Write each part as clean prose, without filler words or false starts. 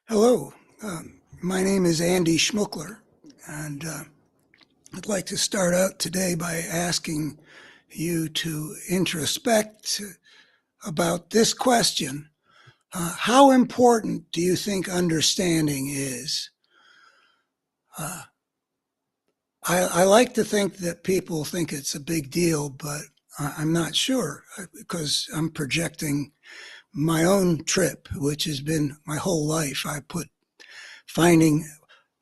Hello, my name is Andy Schmuckler, and I'd like to start out today by asking you to introspect about this question. How important do you think understanding is? Uh, I like to think that people think it's a big deal, but I'm not sure because I'm projecting my own trip, which has been my whole life. I put finding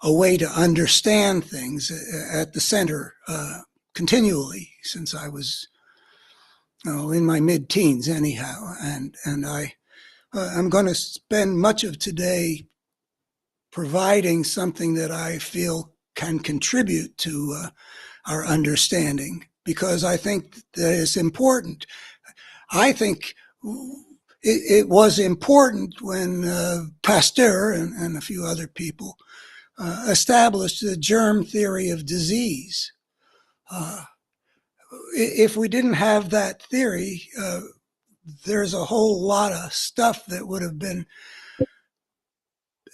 a way to understand things at the center continually since I was in my mid-teens anyhow. I'm going to spend much of today providing something that I feel can contribute to our understanding because I think that it's important. I think it was important when Pasteur and a few other people established the germ theory of disease. If we didn't have that theory, there's a whole lot of stuff that would have been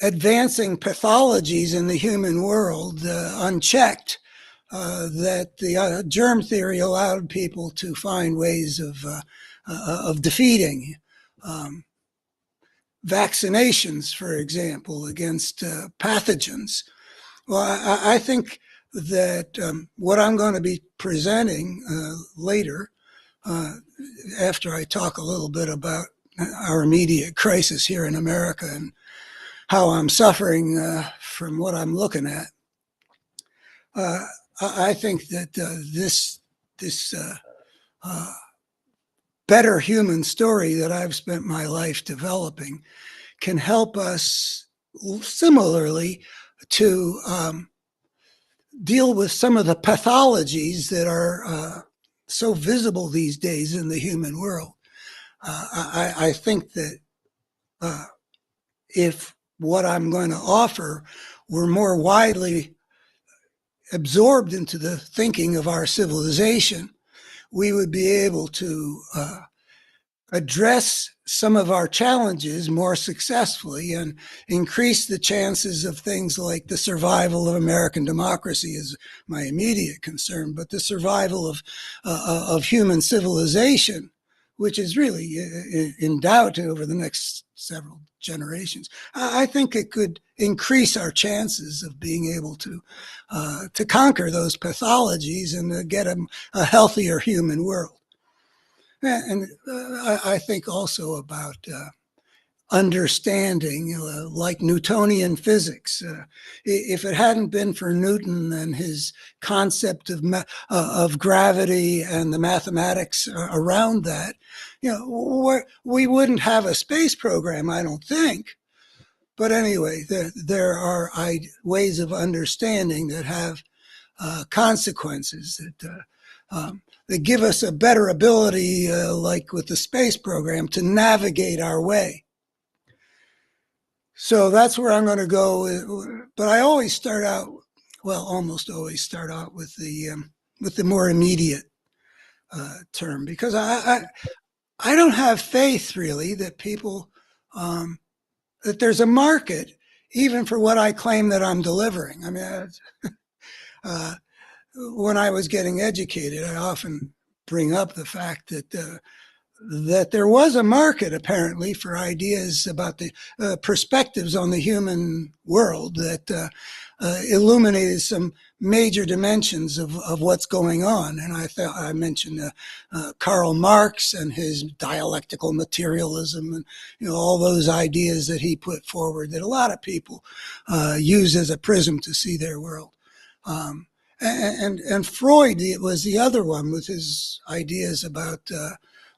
advancing pathologies in the human world unchecked that the germ theory allowed people to find ways of defeating. Vaccinations, for example, against pathogens. Well, I think that what I'm going to be presenting later, after I talk a little bit about our immediate crisis here in America and how I'm suffering from what I'm looking at, I think that this better human story that I've spent my life developing can help us similarly to deal with some of the pathologies that are so visible these days in the human world. I think that if what I'm going to offer were more widely absorbed into the thinking of our civilization, we would be able to address some of our challenges more successfully and increase the chances of things like the survival of American democracy is my immediate concern, but the survival of human civilization, which is really in doubt over the next several generations. I think it could increase our chances of being able to conquer those pathologies and get a healthier human world. And I think also about understanding, like Newtonian physics. If it hadn't been for Newton and his concept of gravity and the mathematics around that, we wouldn't have a space program, I don't think. But anyway, there are ways of understanding that have consequences that give us a better ability, like with the space program, to navigate our way. So that's where I'm going to go. But I always start out, well, almost always start out with the more immediate term, because I don't have faith really that people that there's a market even for what I claim that I'm delivering. I mean, when I was getting educated, I often bring up the fact that there was a market apparently for ideas about the perspectives on the human world that illuminated some major dimensions of what's going on. And I mentioned Karl Marx and his dialectical materialism and all those ideas that he put forward that a lot of people use as a prism to see their world. And Freud was the other one with his ideas about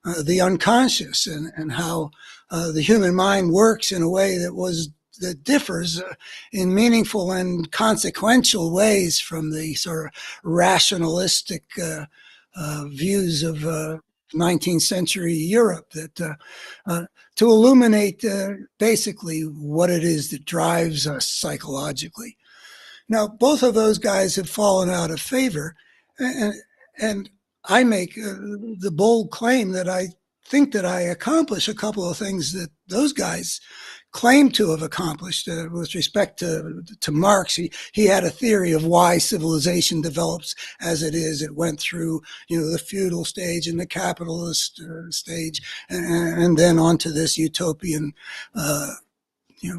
the unconscious and how the human mind works in a way that differs in meaningful and consequential ways from the sort of rationalistic views of 19th century Europe that to illuminate basically what it is that drives us psychologically. Now, both of those guys have fallen out of favor, and I make the bold claim that I think that I accomplish a couple of things that those guys claimed to have accomplished with respect to Marx. He had a theory of why civilization develops as it is. It went through, the feudal stage and the capitalist stage, and then onto this utopian,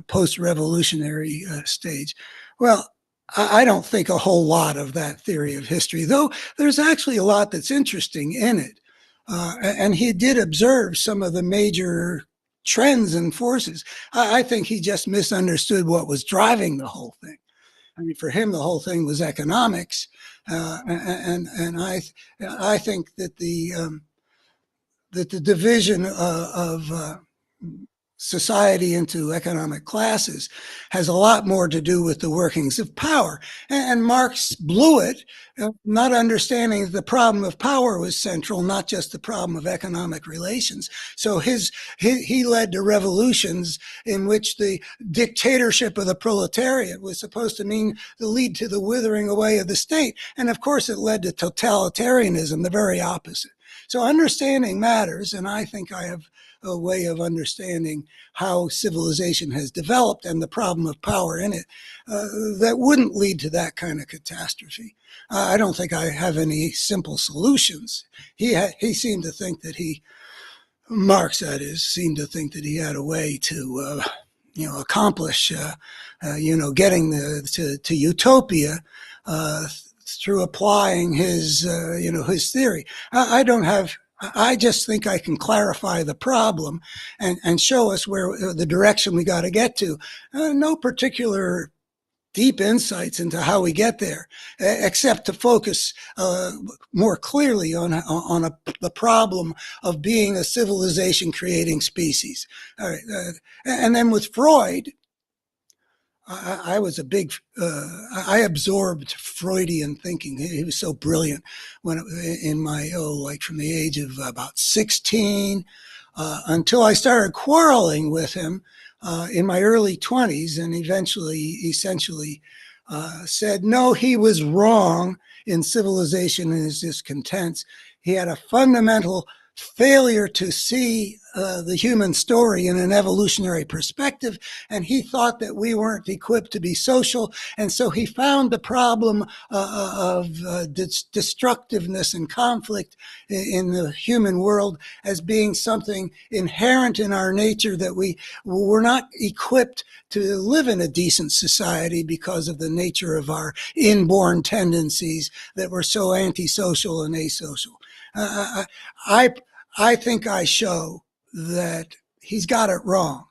post-revolutionary stage. Well, I don't think a whole lot of that theory of history, though there's actually a lot that's interesting in it. And he did observe some of the major trends and forces. I think he just misunderstood what was driving the whole thing. I mean, for him, the whole thing was economics, and I think that the division of society into economic classes has a lot more to do with the workings of power. And Marx blew it, not understanding the problem of power was central, not just the problem of economic relations. So he led to revolutions in which the dictatorship of the proletariat was supposed to lead to the withering away of the state. And of course, it led to totalitarianism, the very opposite. So understanding matters, and I think I have a way of understanding how civilization has developed and the problem of power in it that wouldn't lead to that kind of catastrophe. I don't think I have any simple solutions. He seemed to think that Marx, that is, seemed to think that he had a way to, accomplish, getting to utopia through applying his theory. I just think I can clarify the problem and show us where the direction we got to get to. No particular deep insights into how we get there, except to focus more clearly on the problem of being a civilization-creating species. All right, and then with Freud, I was a big, I absorbed Freudian thinking. He was so brilliant from the age of about 16 until I started quarreling with him in my early 20s, and essentially said, no, he was wrong in Civilization and His Discontents. He had a fundamental failure to see the human story in an evolutionary perspective, and he thought that we weren't equipped to be social, and so he found the problem of destructiveness and conflict in the human world as being something inherent in our nature, that we were not equipped to live in a decent society because of the nature of our inborn tendencies that were so antisocial and asocial. I think I show that he's got it wrong.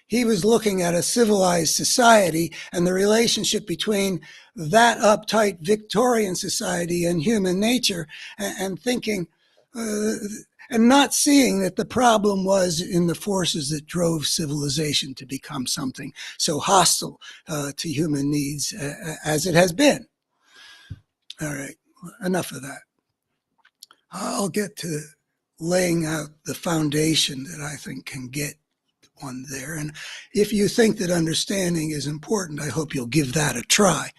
He was looking at a civilized society and the relationship between that uptight Victorian society and human nature, and thinking, and not seeing that the problem was in the forces that drove civilization to become something so hostile to human needs as it has been. All right, enough of that. I'll get to laying out the foundation that I think can get one there. And if you think that understanding is important, I hope you'll give that a try,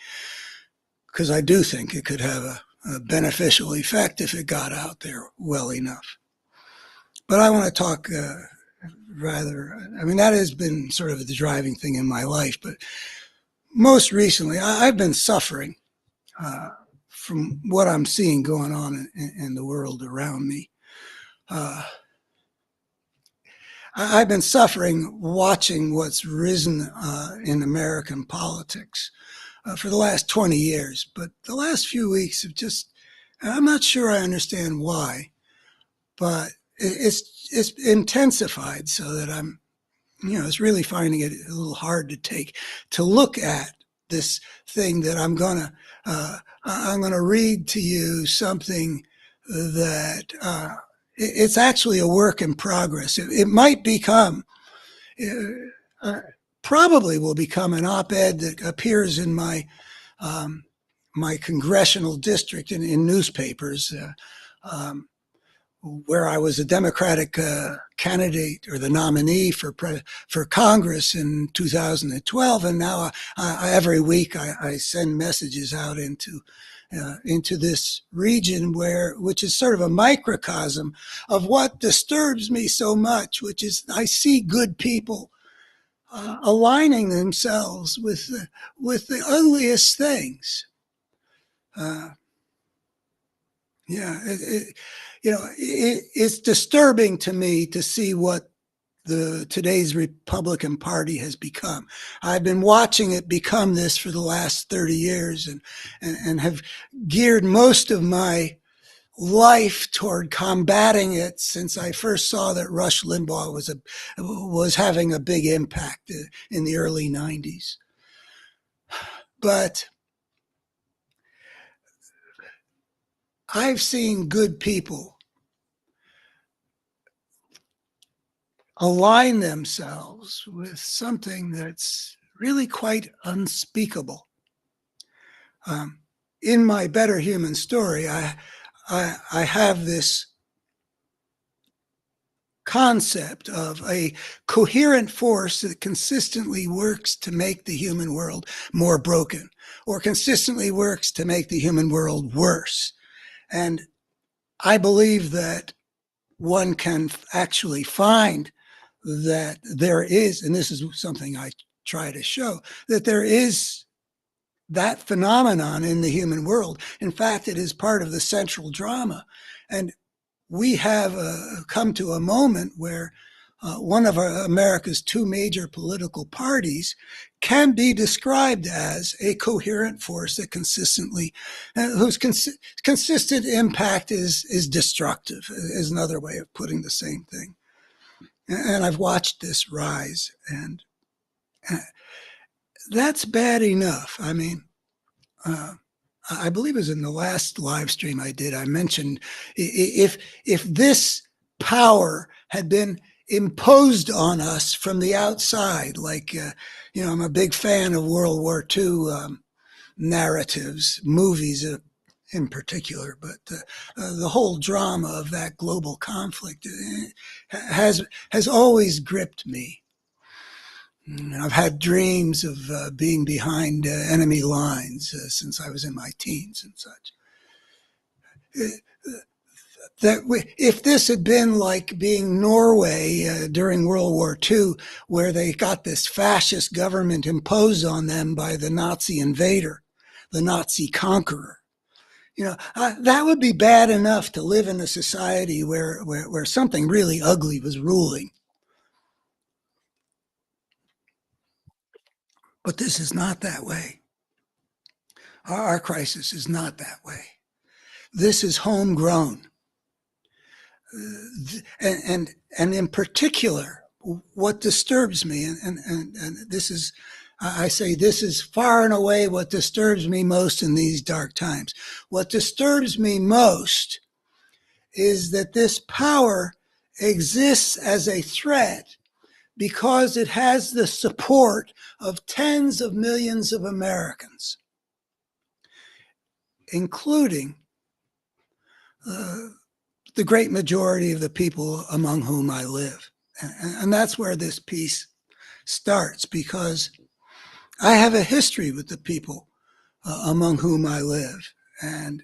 because I do think it could have a beneficial effect if it got out there well enough. But I want to talk that has been sort of the driving thing in my life, but most recently I've been suffering from what I'm seeing going on in the world around me. I've been suffering watching what's risen in American politics for the last 20 years, but the last few weeks have I'm not sure I understand why, but it's intensified so that it's really finding it a little hard to look at this thing that I'm gonna read to you something that it's actually a work in progress. It might become, probably will become an op-ed that appears in my congressional district in newspapers, where I was a Democratic candidate or the nominee for Congress in 2012, and now every week I send messages out into this region which is sort of a microcosm of what disturbs me so much, which is I see good people aligning themselves with the ugliest things. Yeah, it's disturbing to me to see what today's Republican Party has become. I've been watching it become this for the last 30 years, and have geared most of my life toward combating it since I first saw that Rush Limbaugh was having a big impact in the early 90s. But I've seen good people align themselves with something that's really quite unspeakable. In my Better Human Story, I have this concept of a coherent force that consistently works to make the human world more broken, or consistently works to make the human world worse. And I believe that one can actually find that there is, and this is something I try to show, that there is that phenomenon in the human world. In fact, it is part of the central drama. And we have come to a moment where one of America's two major political parties can be described as a coherent force that consistently, whose consistent impact is destructive, is another way of putting the same thing. And I've watched this rise, and that's bad enough. I mean, I believe it was in the last live stream I did, I mentioned if this power had been imposed on us from the outside, like, I'm a big fan of World War II narratives, movies in particular, but the whole drama of that global conflict has always gripped me. I've had dreams of being behind enemy lines since I was in my teens and such. If this had been like being Norway during World War II, where they got this fascist government imposed on them by the Nazi invader, the Nazi conqueror, that would be bad enough to live in a society where something really ugly was ruling. But this is not that way. Our crisis is not that way. This is homegrown. And in particular, what disturbs me, and this is, I say this is far and away what disturbs me most in these dark times. What disturbs me most is that this power exists as a threat because it has the support of tens of millions of Americans, including the great majority of the people among whom I live. And that's where this piece starts, because I have a history with the people among whom I live. And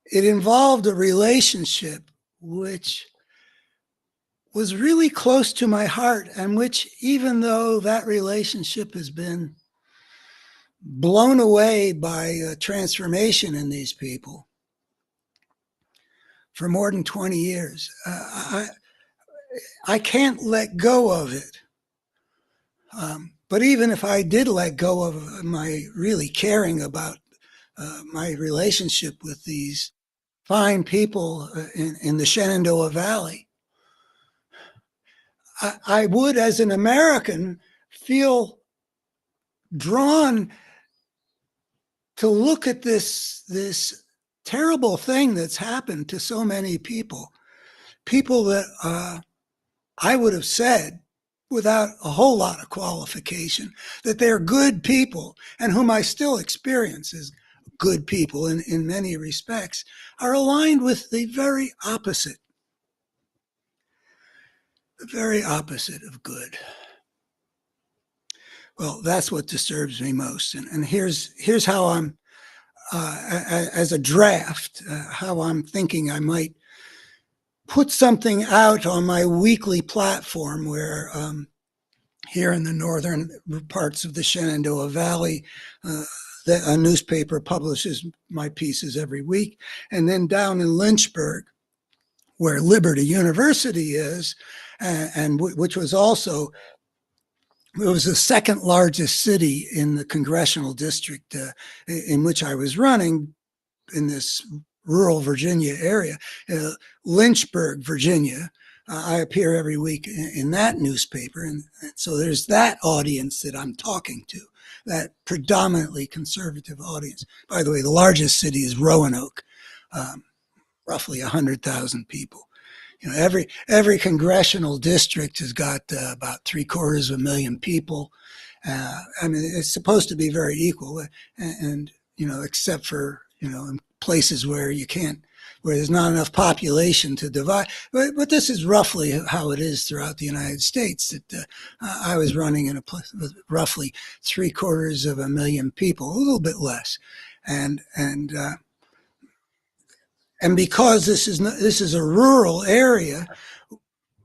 it involved a relationship which was really close to my heart, and which, even though that relationship has been blown away by transformation in these people for more than 20 years, I can't let go of it. But even if I did let go of my really caring about my relationship with these fine people in the Shenandoah Valley, I would, as an American, feel drawn to look at this terrible thing that's happened to so many people that I would have said, without a whole lot of qualification, that they're good people, and whom I still experience as good people in many respects, are aligned with the very opposite of good. Well, that's what disturbs me most. And here's how I'm, as a draft, how I'm thinking I might put something out on my weekly platform where here in the northern parts of the Shenandoah Valley. A newspaper publishes my pieces every week. And then down in Lynchburg, where Liberty University is, and which was also, it was the second largest city in the congressional district in which I was running in this rural Virginia area, Lynchburg, Virginia. I appear every week in that newspaper. And so there's that audience that I'm talking to, that predominantly conservative audience. By the way, the largest city is Roanoke, roughly 100,000 people. You know, every congressional district has got about 750,000 people. I mean, it's supposed to be very equal, and you know, except for in places where you can't, where there's not enough population to divide. But this is roughly how it is throughout the United States. That I was running in a place with roughly 750,000 people, a little bit less, and because this is a rural area,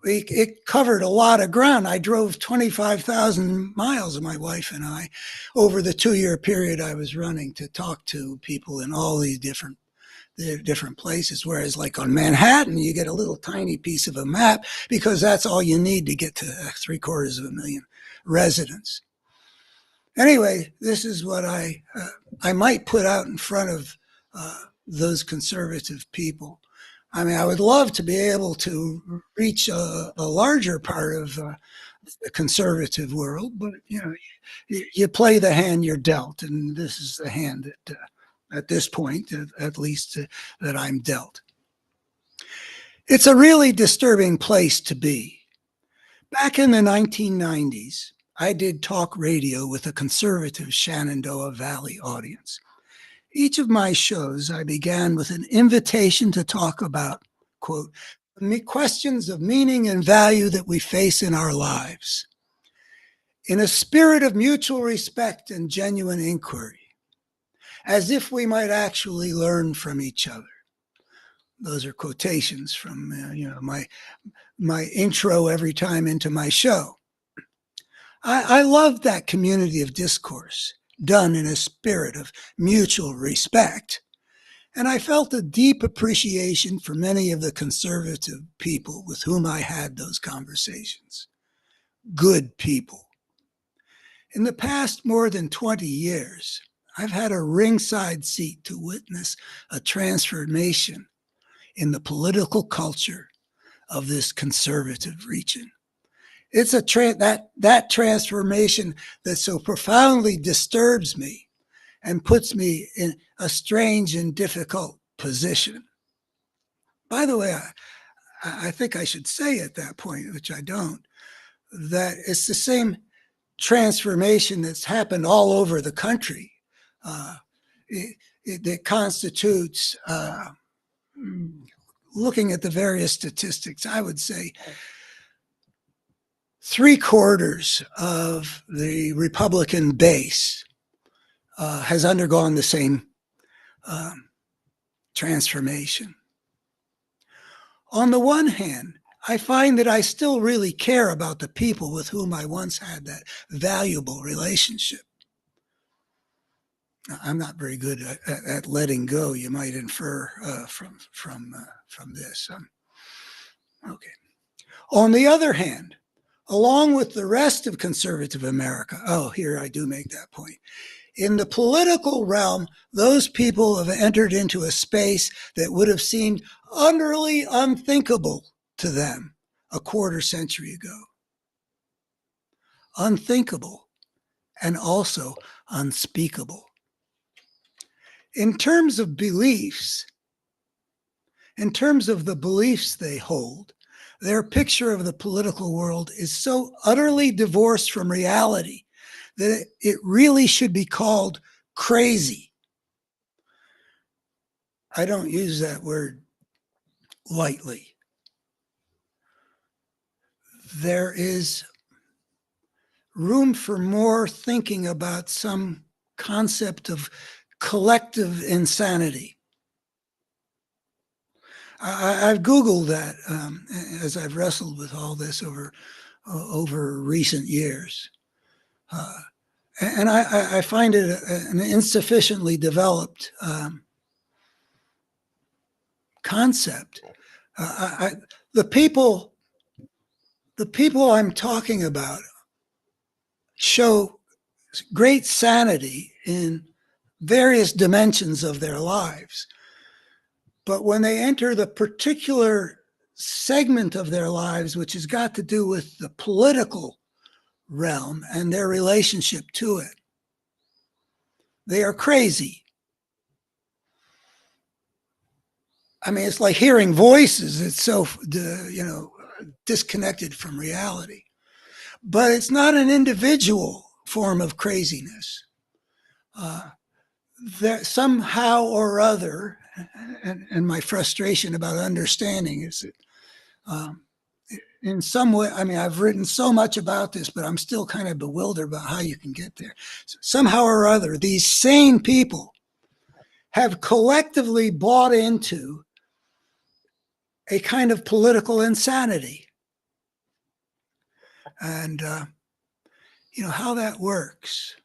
it covered a lot of ground. I drove 25,000 miles, my wife and I, over the 2-year period I was running, to talk to people in all these different places. Whereas like on Manhattan, you get a little tiny piece of a map because that's all you need to get to 750,000 residents. Anyway, this is what I might put out in front of those conservative people. I mean, I would love to be able to reach a larger part of the conservative world, but you play the hand you're dealt, and this is the hand that, at this point, at least, that I'm dealt. It's a really disturbing place to be. Back in the 1990s, I did talk radio with a conservative Shenandoah Valley audience. Each of my shows, I began with an invitation to talk about, quote, questions of meaning and value that we face in our lives, in a spirit of mutual respect and genuine inquiry, as if we might actually learn from each other. Those are quotations from my intro every time into my show. I loved that community of discourse done in a spirit of mutual respect. And I felt a deep appreciation for many of the conservative people with whom I had those conversations. Good people. In the past more than 20 years, I've had a ringside seat to witness a transformation in the political culture of this conservative region. It's that transformation that so profoundly disturbs me and puts me in a strange and difficult position. By the way, I think I should say at that point, which I don't, that it's the same transformation that's happened all over the country. It constitutes, looking at the various statistics, I would say 3/4 of the Republican base has undergone the same transformation. On the one hand, I find that I still really care about the people with whom I once had that valuable relationship. I'm not very good at letting go, you might infer from this. Okay. On the other hand, along with the rest of conservative America, here I do make that point. In the political realm, those people have entered into a space that would have seemed utterly unthinkable to them a quarter century ago. Unthinkable and also unspeakable. In terms of beliefs, in terms of the beliefs they hold, their picture of the political world is so utterly divorced from reality that it really should be called crazy. I don't use that word lightly. There is room for more thinking about some concept of collective insanity. I've Googled that as I've wrestled with all this over recent years. And I find it an insufficiently developed concept. The people I'm talking about show great sanity in various dimensions of their lives. But when they enter the particular segment of their lives, which has got to do with the political realm and their relationship to it, they are crazy. I mean, it's like hearing voices. It's so, disconnected from reality. But it's not an individual form of craziness. That somehow or other, and my frustration about understanding is that in some way, I mean, I've written so much about this, but I'm still kind of bewildered about how you can get there. So somehow or other, these sane people have collectively bought into a kind of political insanity. And, how that works.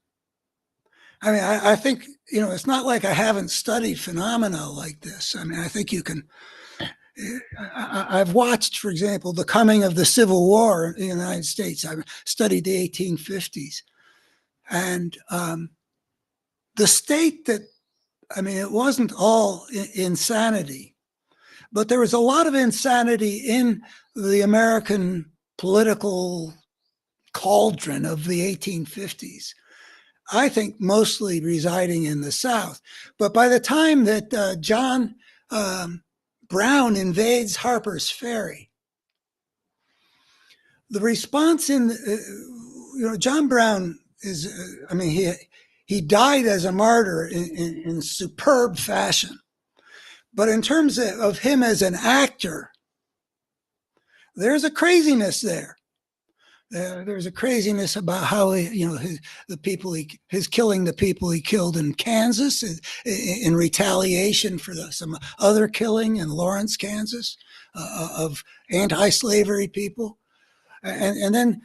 I mean, I think, it's not like I haven't studied phenomena like this. I mean, I think you can. I've watched, for example, the coming of the Civil War in the United States. I've studied the 1850s. And the state that, I mean, it wasn't all insanity, but there was a lot of insanity in the American political cauldron of the 1850s. I think mostly residing in the South. But by the time that John Brown invades Harper's Ferry, the response John Brown is, he died as a martyr in superb fashion. But in terms of him as an actor, there's a craziness there. There's a craziness about how his killing the people he killed in Kansas in retaliation for some other killing in Lawrence, Kansas, of anti-slavery people, and then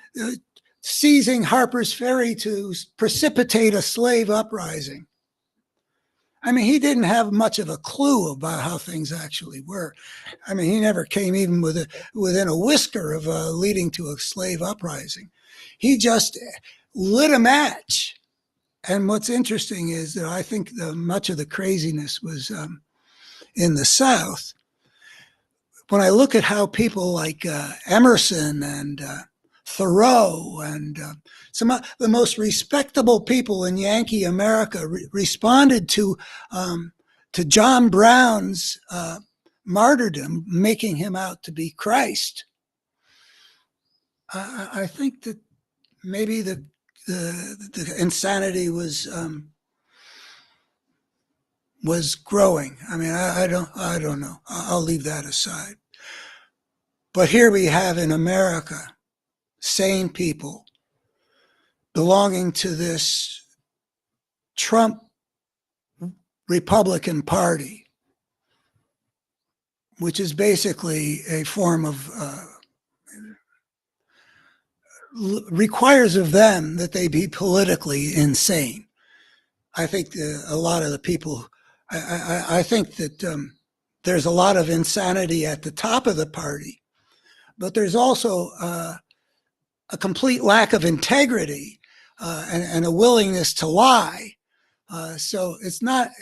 seizing Harper's Ferry to precipitate a slave uprising. I mean, he didn't have much of a clue about how things actually were. I mean, he never came even within a whisker of leading to a slave uprising. He just lit a match. And what's interesting is that I think much of the craziness was in the South. When I look at how people like Emerson and Thoreau and some of the most respectable people in Yankee America responded to John Brown's martyrdom, making him out to be Christ. I think that maybe the insanity was growing. I mean, I don't know. I'll leave that aside. But here we have in America sane people belonging to this Trump Republican Party, which is basically a form of, requires of them that they be politically insane. I think a lot of the people, I think that there's a lot of insanity at the top of the party, but there's also a complete lack of integrity and a willingness to lie. So it's not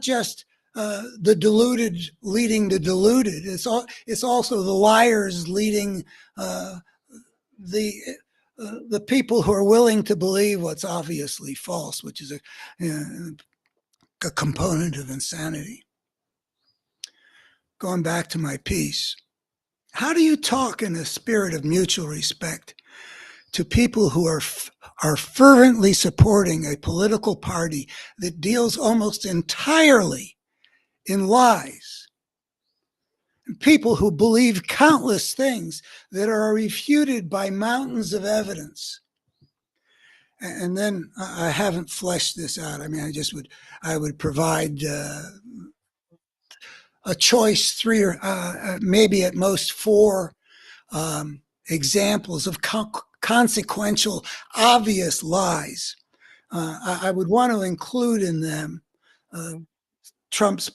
just the deluded leading the deluded. It's also the liars leading the people who are willing to believe what's obviously false, which is a component of insanity. Going back to my piece, how do you talk in a spirit of mutual respect to people who are fervently supporting a political party that deals almost entirely in lies? And people who believe countless things that are refuted by mountains of evidence. And then I haven't fleshed this out. I mean, I would provide a choice three or maybe at most four examples of consequential, obvious lies. I would want to include in them Trump's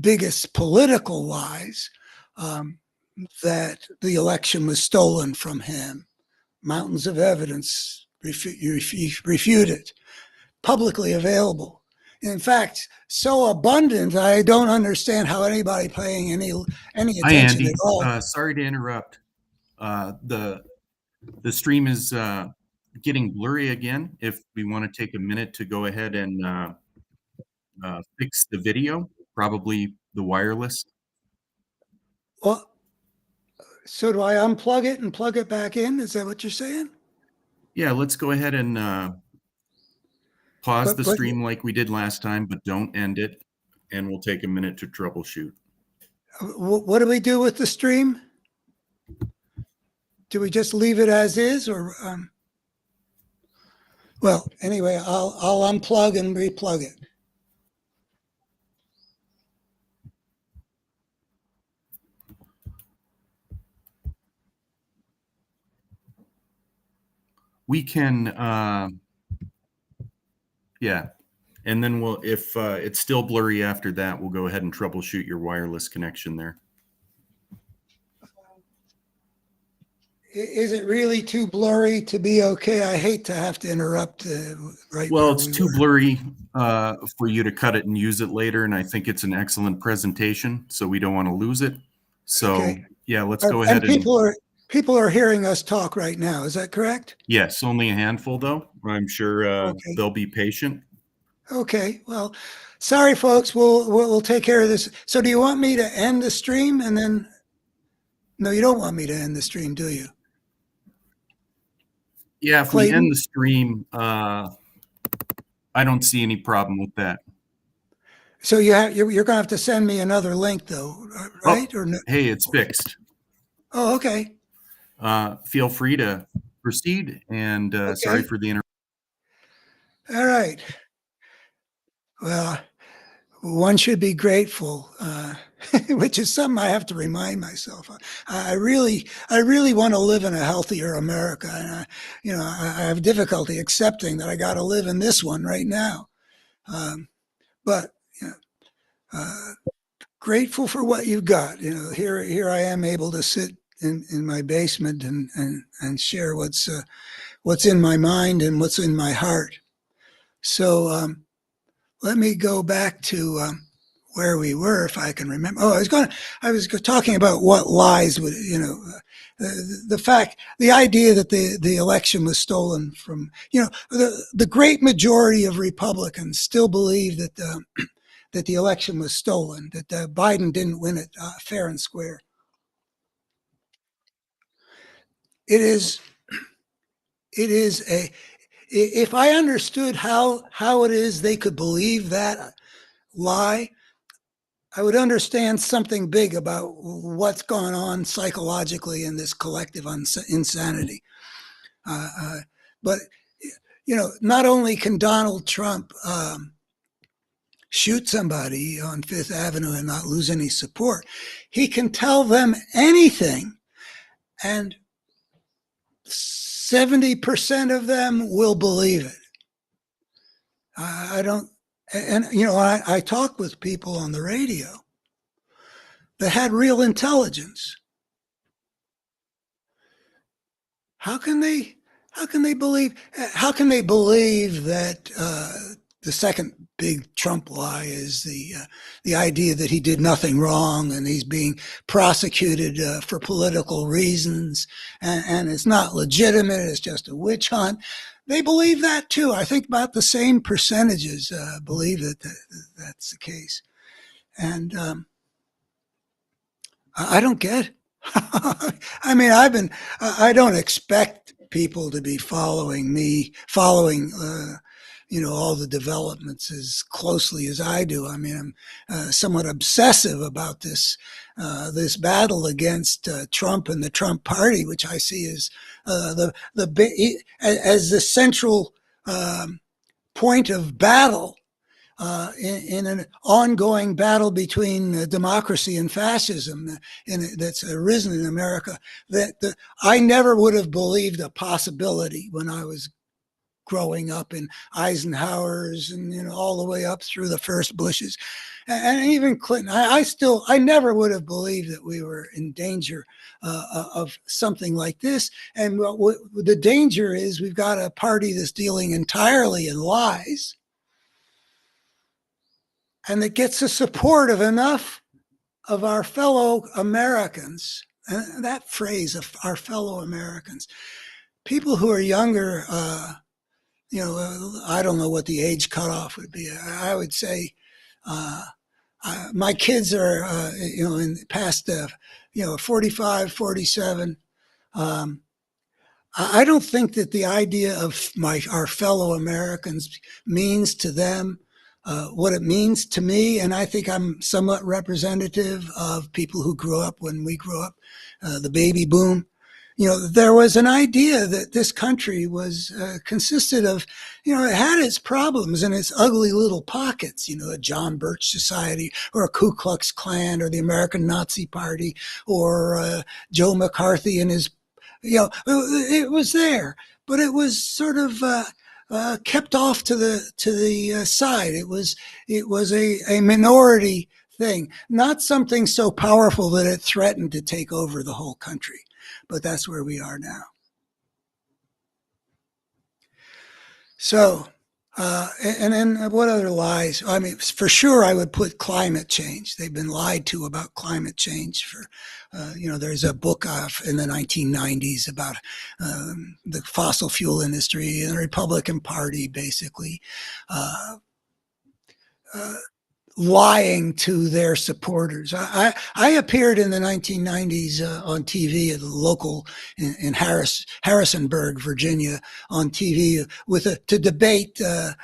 biggest political lies, that the election was stolen from him. Mountains of evidence refute it, publicly available. In fact, so abundant, I don't understand how anybody paying any Hi, attention Andy. at all. Sorry to interrupt. The stream is getting blurry again. If we want to take a minute to go ahead and fix the video, probably the wireless. Well, so do I unplug it and plug it back in? Is that what you're saying? Yeah, let's go ahead and pause the But stream like we did last time, but don't end it. And we'll take a minute to troubleshoot. what do we do with the stream? Do we just leave it as is, or well, anyway, I'll unplug and replug it. We can, yeah. And then we'll, if it's still blurry after that, we'll go ahead and troubleshoot your wireless connection there. Is it really too blurry to be okay? I hate to have to interrupt right. Well, it's too blurry for you to cut it and use it later, and I think it's an excellent presentation, so we don't want to lose it. So okay. Yeah, let's go ahead. And people are hearing us talk right now. Is that correct? Yes, only a handful though. I'm sure they'll be patient. Okay. Well, sorry, folks. We'll take care of this. So, do you want me to end the stream and then? No, you don't want me to end the stream, do you? Yeah, if we end the stream, I don't see any problem with that. So you're going to have to send me another link, though, right? Oh, or no? Hey, it's fixed. Oh, okay. Feel free to proceed, and okay. Sorry for the interruption. All right. Well, one should be grateful, which is something I have to remind myself. I really want to live in a healthier America, and I have difficulty accepting that I got to live in this one right now. But grateful for what you've got. Here I am able to sit in my basement and share what's in my mind and what's in my heart. So let me go back to where we were, if I can remember. Oh, I was talking about what lies would, the idea that the election was stolen from, the great majority of Republicans still believe that that the election was stolen, that Biden didn't win it fair and square. It is if I understood how it is they could believe that lie, I would understand something big about what's going on psychologically in this collective insanity. But, not only can Donald Trump shoot somebody on Fifth Avenue and not lose any support, he can tell them anything, and 70% of them will believe it. I don't, and I talk with people on the radio that had real intelligence. How can they believe that the second big Trump lie is the idea that he did nothing wrong and he's being prosecuted for political reasons and it's not legitimate, it's just a witch hunt? They believe that too. I think about the same percentages believe that that's the case. And I don't get it. I mean, I don't expect people to be following all the developments as closely as I do. I mean, I'm somewhat obsessive about this battle against Trump and the Trump Party, which I see as the central point of battle in an ongoing battle between democracy and fascism that's arisen in America that I never would have believed a possibility when I was growing up in Eisenhower's and all the way up through the first Bushes and even Clinton. I never would have believed that we were in danger of something like this. And the danger is we've got a party that's dealing entirely in lies and that gets the support of enough of our fellow Americans. And that phrase of our fellow Americans, people who are younger, I don't know what the age cutoff would be. I would say my kids are, in past, 45, 47. I don't think that the idea of our fellow Americans means to them what it means to me, and I think I'm somewhat representative of people who grew up when we grew up, the baby boom. There was an idea that this country was consisted of, it had its problems and its ugly little pockets, a John Birch Society or a Ku Klux Klan or the American Nazi Party or Joe McCarthy and his, it was there, but it was sort of kept off to the side. It was a minority thing, not something so powerful that it threatened to take over the whole country. But that's where we are now. So, and then what other lies? I mean, for sure, I would put climate change. They've been lied to about climate change for, there's a book in the 1990s about the fossil fuel industry and the Republican Party, basically. Lying to their supporters. I appeared in the 1990s on TV at the local in Harrisonburg, Virginia, on TV to debate the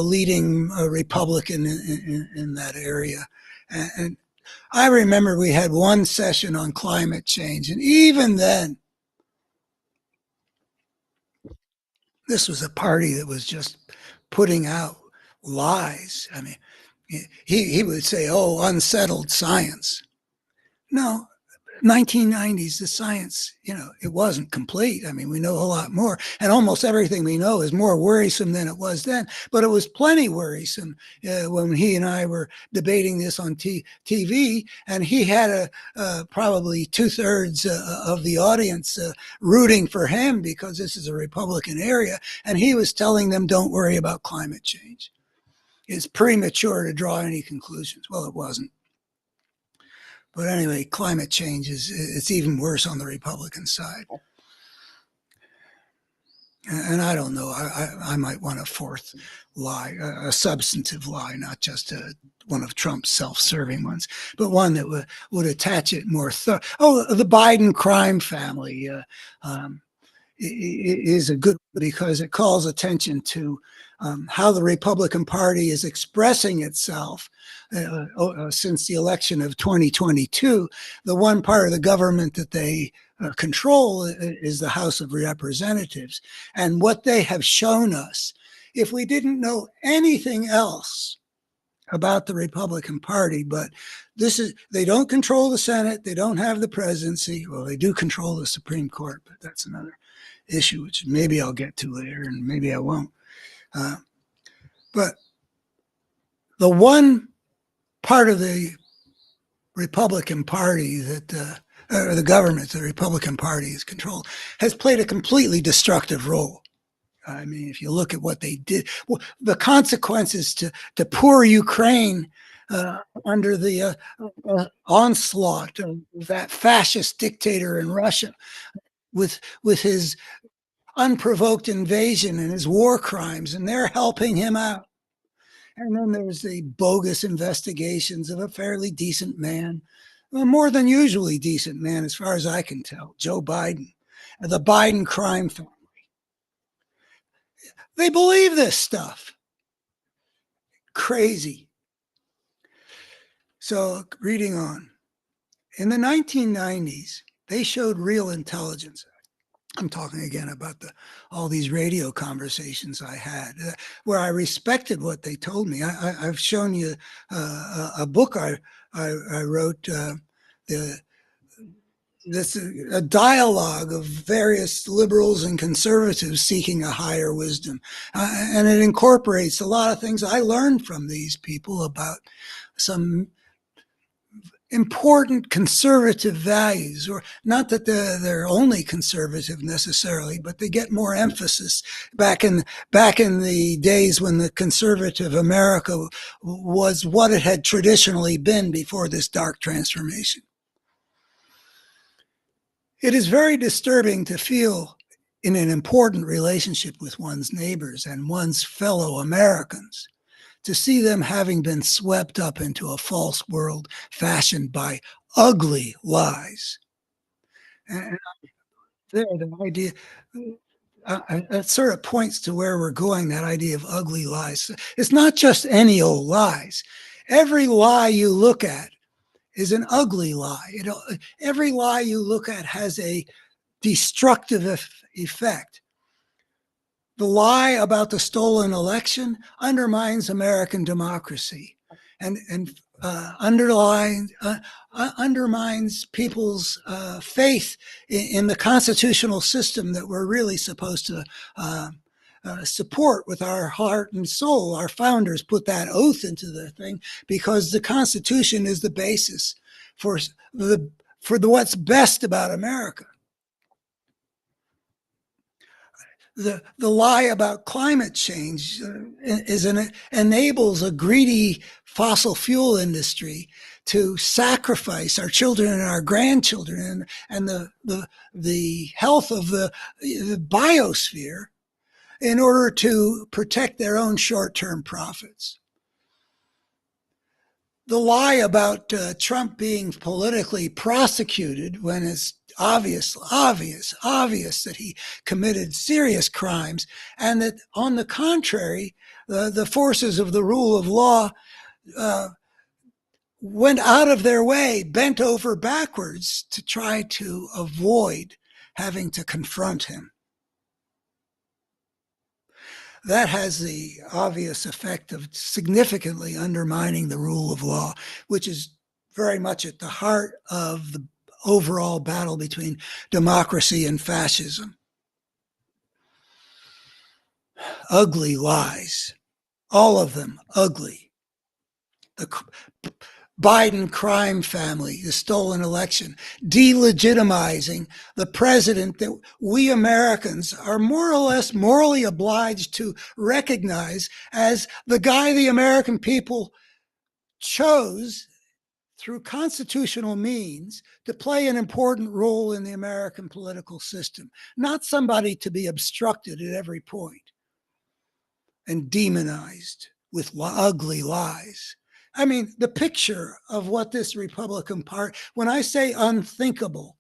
leading Republican in that area. And I remember we had one session on climate change, and even then, this was a party that was just putting out lies. I mean, he would say, "Oh, unsettled science." No, 1990s, the science, it wasn't complete. I mean, we know a lot more, and almost everything we know is more worrisome than it was then. But it was plenty worrisome when he and I were debating this on TV, and he had probably 2/3 of the audience rooting for him because this is a Republican area, and he was telling them, "Don't worry about climate change. It's premature to draw any conclusions." Well, it wasn't. But anyway, climate change it's even worse on the Republican side. And I don't know, I might want a fourth lie, a substantive lie, not just one of Trump's self-serving ones, but one that would attach it more. The Biden crime family is a good because it calls attention to how the Republican Party is expressing itself since the election of 2022. The one part of the government that they control is the House of Representatives. And what they have shown us, if we didn't know anything else about the Republican Party, but they don't control the Senate, they don't have the presidency. Well, they do control the Supreme Court, but that's another issue, which maybe I'll get to later, and maybe I won't. But the one part of the Republican Party or the government the Republican Party has controlled has played a completely destructive role. I mean, if you look at what they did, the consequences to poor Ukraine under the onslaught of that fascist dictator in Russia with his unprovoked invasion and his war crimes, and they're helping him out. And then there's the bogus investigations of a fairly decent man, a more than usually decent man, as far as I can tell, Joe Biden, the Biden crime family. They believe this stuff. Crazy. So, reading on. In the 1990s, they showed real intelligence. I'm talking again about all these radio conversations I had where I respected what they told me. I've shown you a book I wrote. The this a dialogue of various liberals and conservatives seeking a higher wisdom, and it incorporates a lot of things I learned from these people about some important conservative values, or not that they're only conservative necessarily, but they get more emphasis back in the days when the conservative America was what it had traditionally been before this dark transformation. It is very disturbing to feel in an important relationship with one's neighbors and one's fellow Americans, to see them having been swept up into a false world fashioned by ugly lies. And there, the idea, it sort of points to where we're going, that idea of ugly lies. It's not just any old lies. Every lie you look at is an ugly lie. Every lie you look at has a destructive effect. The lie about the stolen election undermines American democracy and undermines people's faith in the constitutional system that we're really supposed to support with our heart and soul. Our founders put that oath into the thing because the Constitution is the basis for what's best about America. The lie about climate change enables a greedy fossil fuel industry to sacrifice our children and our grandchildren and the health of the biosphere in order to protect their own short-term profits. The lie about Trump being politically prosecuted when it's obvious that he committed serious crimes, and that, on the contrary, the forces of the rule of law went out of their way, bent over backwards to try to avoid having to confront him. That has the obvious effect of significantly undermining the rule of law, which is very much at the heart of the overall battle between democracy and fascism. Ugly lies, all of them ugly. The Biden crime family, the stolen election, delegitimizing the president that we Americans are more or less morally obliged to recognize as the guy the American people chose through constitutional means to play an important role in the American political system, not somebody to be obstructed at every point and demonized with ugly lies. I mean, the picture of what this Republican Party, when I say unthinkable,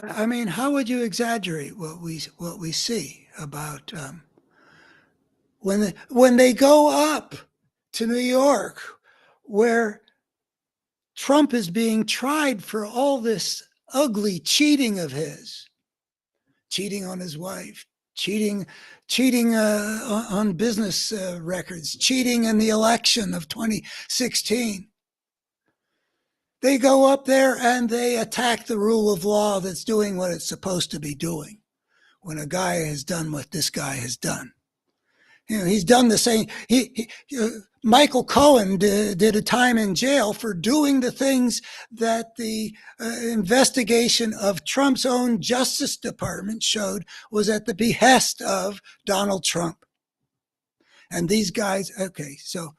I mean, how would you exaggerate what we see about when they go up to New York, where Trump is being tried for all this ugly cheating of his, cheating on his wife, cheating on business records, cheating in the election of 2016. They go up there and they attack the rule of law that's doing what it's supposed to be doing when a guy has done what this guy has done. You know, he's done the same. Michael Cohen did a time in jail for doing the things that the investigation of Trump's own Justice Department showed was at the behest of Donald Trump. And these guys, okay, so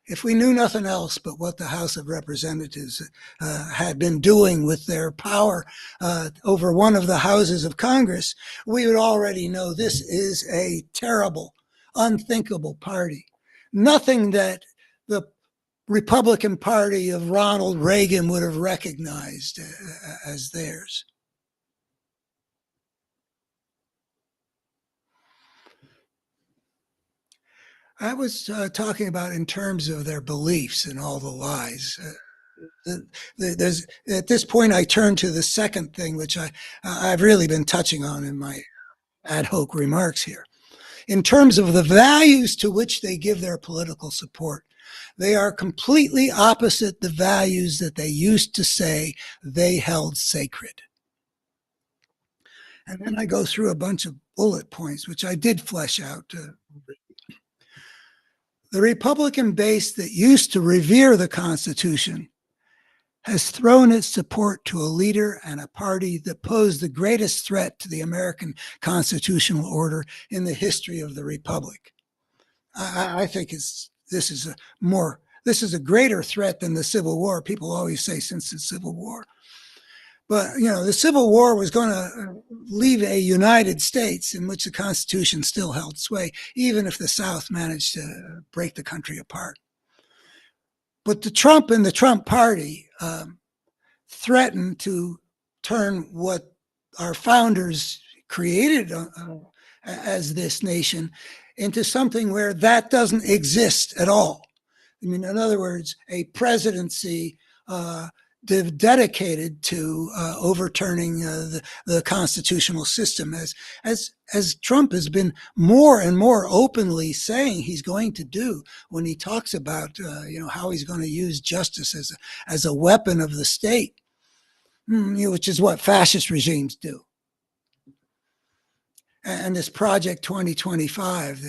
if we knew nothing else but what the House of Representatives had been doing with their power over one of the houses of Congress, we would already know this is a terrible, unthinkable party. Nothing that the Republican Party of Ronald Reagan would have recognized as theirs. I was talking about in terms of their beliefs and all the lies. there's at this point I turn to the second thing, which I've really been touching on in my ad hoc remarks here. In terms of the values to which they give their political support, they are completely opposite the values that they used to say they held sacred. And then I go through a bunch of bullet points, which I did flesh out. The Republican base that used to revere the Constitution has thrown its support to a leader and a party that posed the greatest threat to the American constitutional order in the history of the Republic. I think this is a greater threat than the Civil War. People always say since the Civil War. But, the Civil War was going to leave a United States in which the Constitution still held sway, even if the South managed to break the country apart. But the Trump and the Trump party threatened to turn what our founders created as this nation into something where that doesn't exist at all. I mean, in other words, a presidency dedicated to overturning the constitutional system, as Trump has been more and more openly saying he's going to do when he talks about how he's going to use justice as a weapon of the state, which is what fascist regimes do. And this Project 2025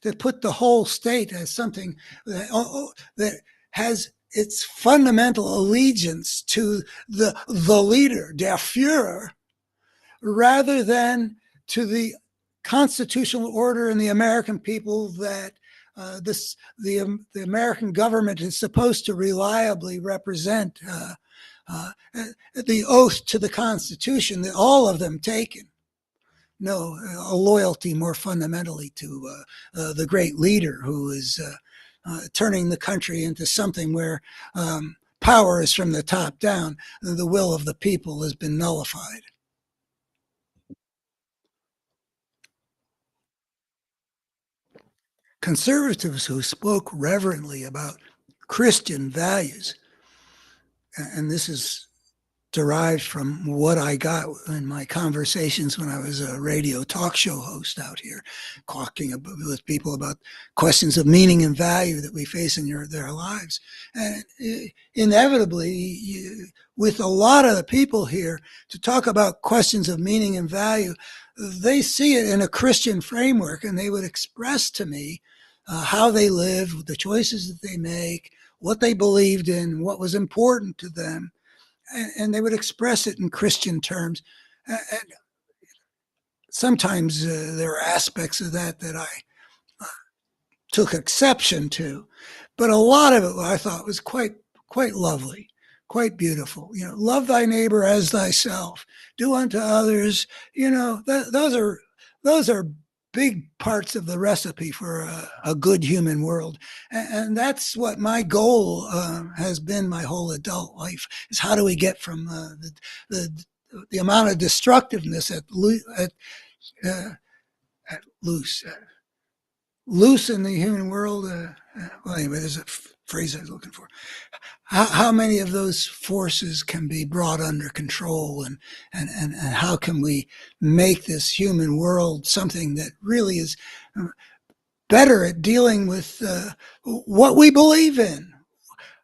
that put the whole state as something that has its fundamental allegiance to the leader, der Führer, rather than to the constitutional order and the American people that the American government is supposed to reliably represent. The oath to the Constitution that all of them taken. No, a loyalty more fundamentally to the great leader who is turning the country into something where power is from the top down, and the will of the people has been nullified. Conservatives who spoke reverently about Christian values, and this is derived from what I got in my conversations when I was a radio talk show host out here, talking with people about questions of meaning and value that we face in their lives. And inevitably, with a lot of the people here, to talk about questions of meaning and value, they see it in a Christian framework, and they would express to me how they live, the choices that they make, what they believed in, what was important to them. And they would express it in Christian terms. And sometimes there are aspects of that I took exception to, but a lot of it I thought was quite lovely, quite beautiful. Love thy neighbor as thyself. Do unto others. Those are big parts of the recipe for a good human world. And that's what my goal has been my whole adult life, is how do we get from the amount of destructiveness loose in the human world. Well, anyway, there's a phrase I was looking for. How many of those forces can be brought under control, and how can we make this human world something that really is better at dealing with what we believe in,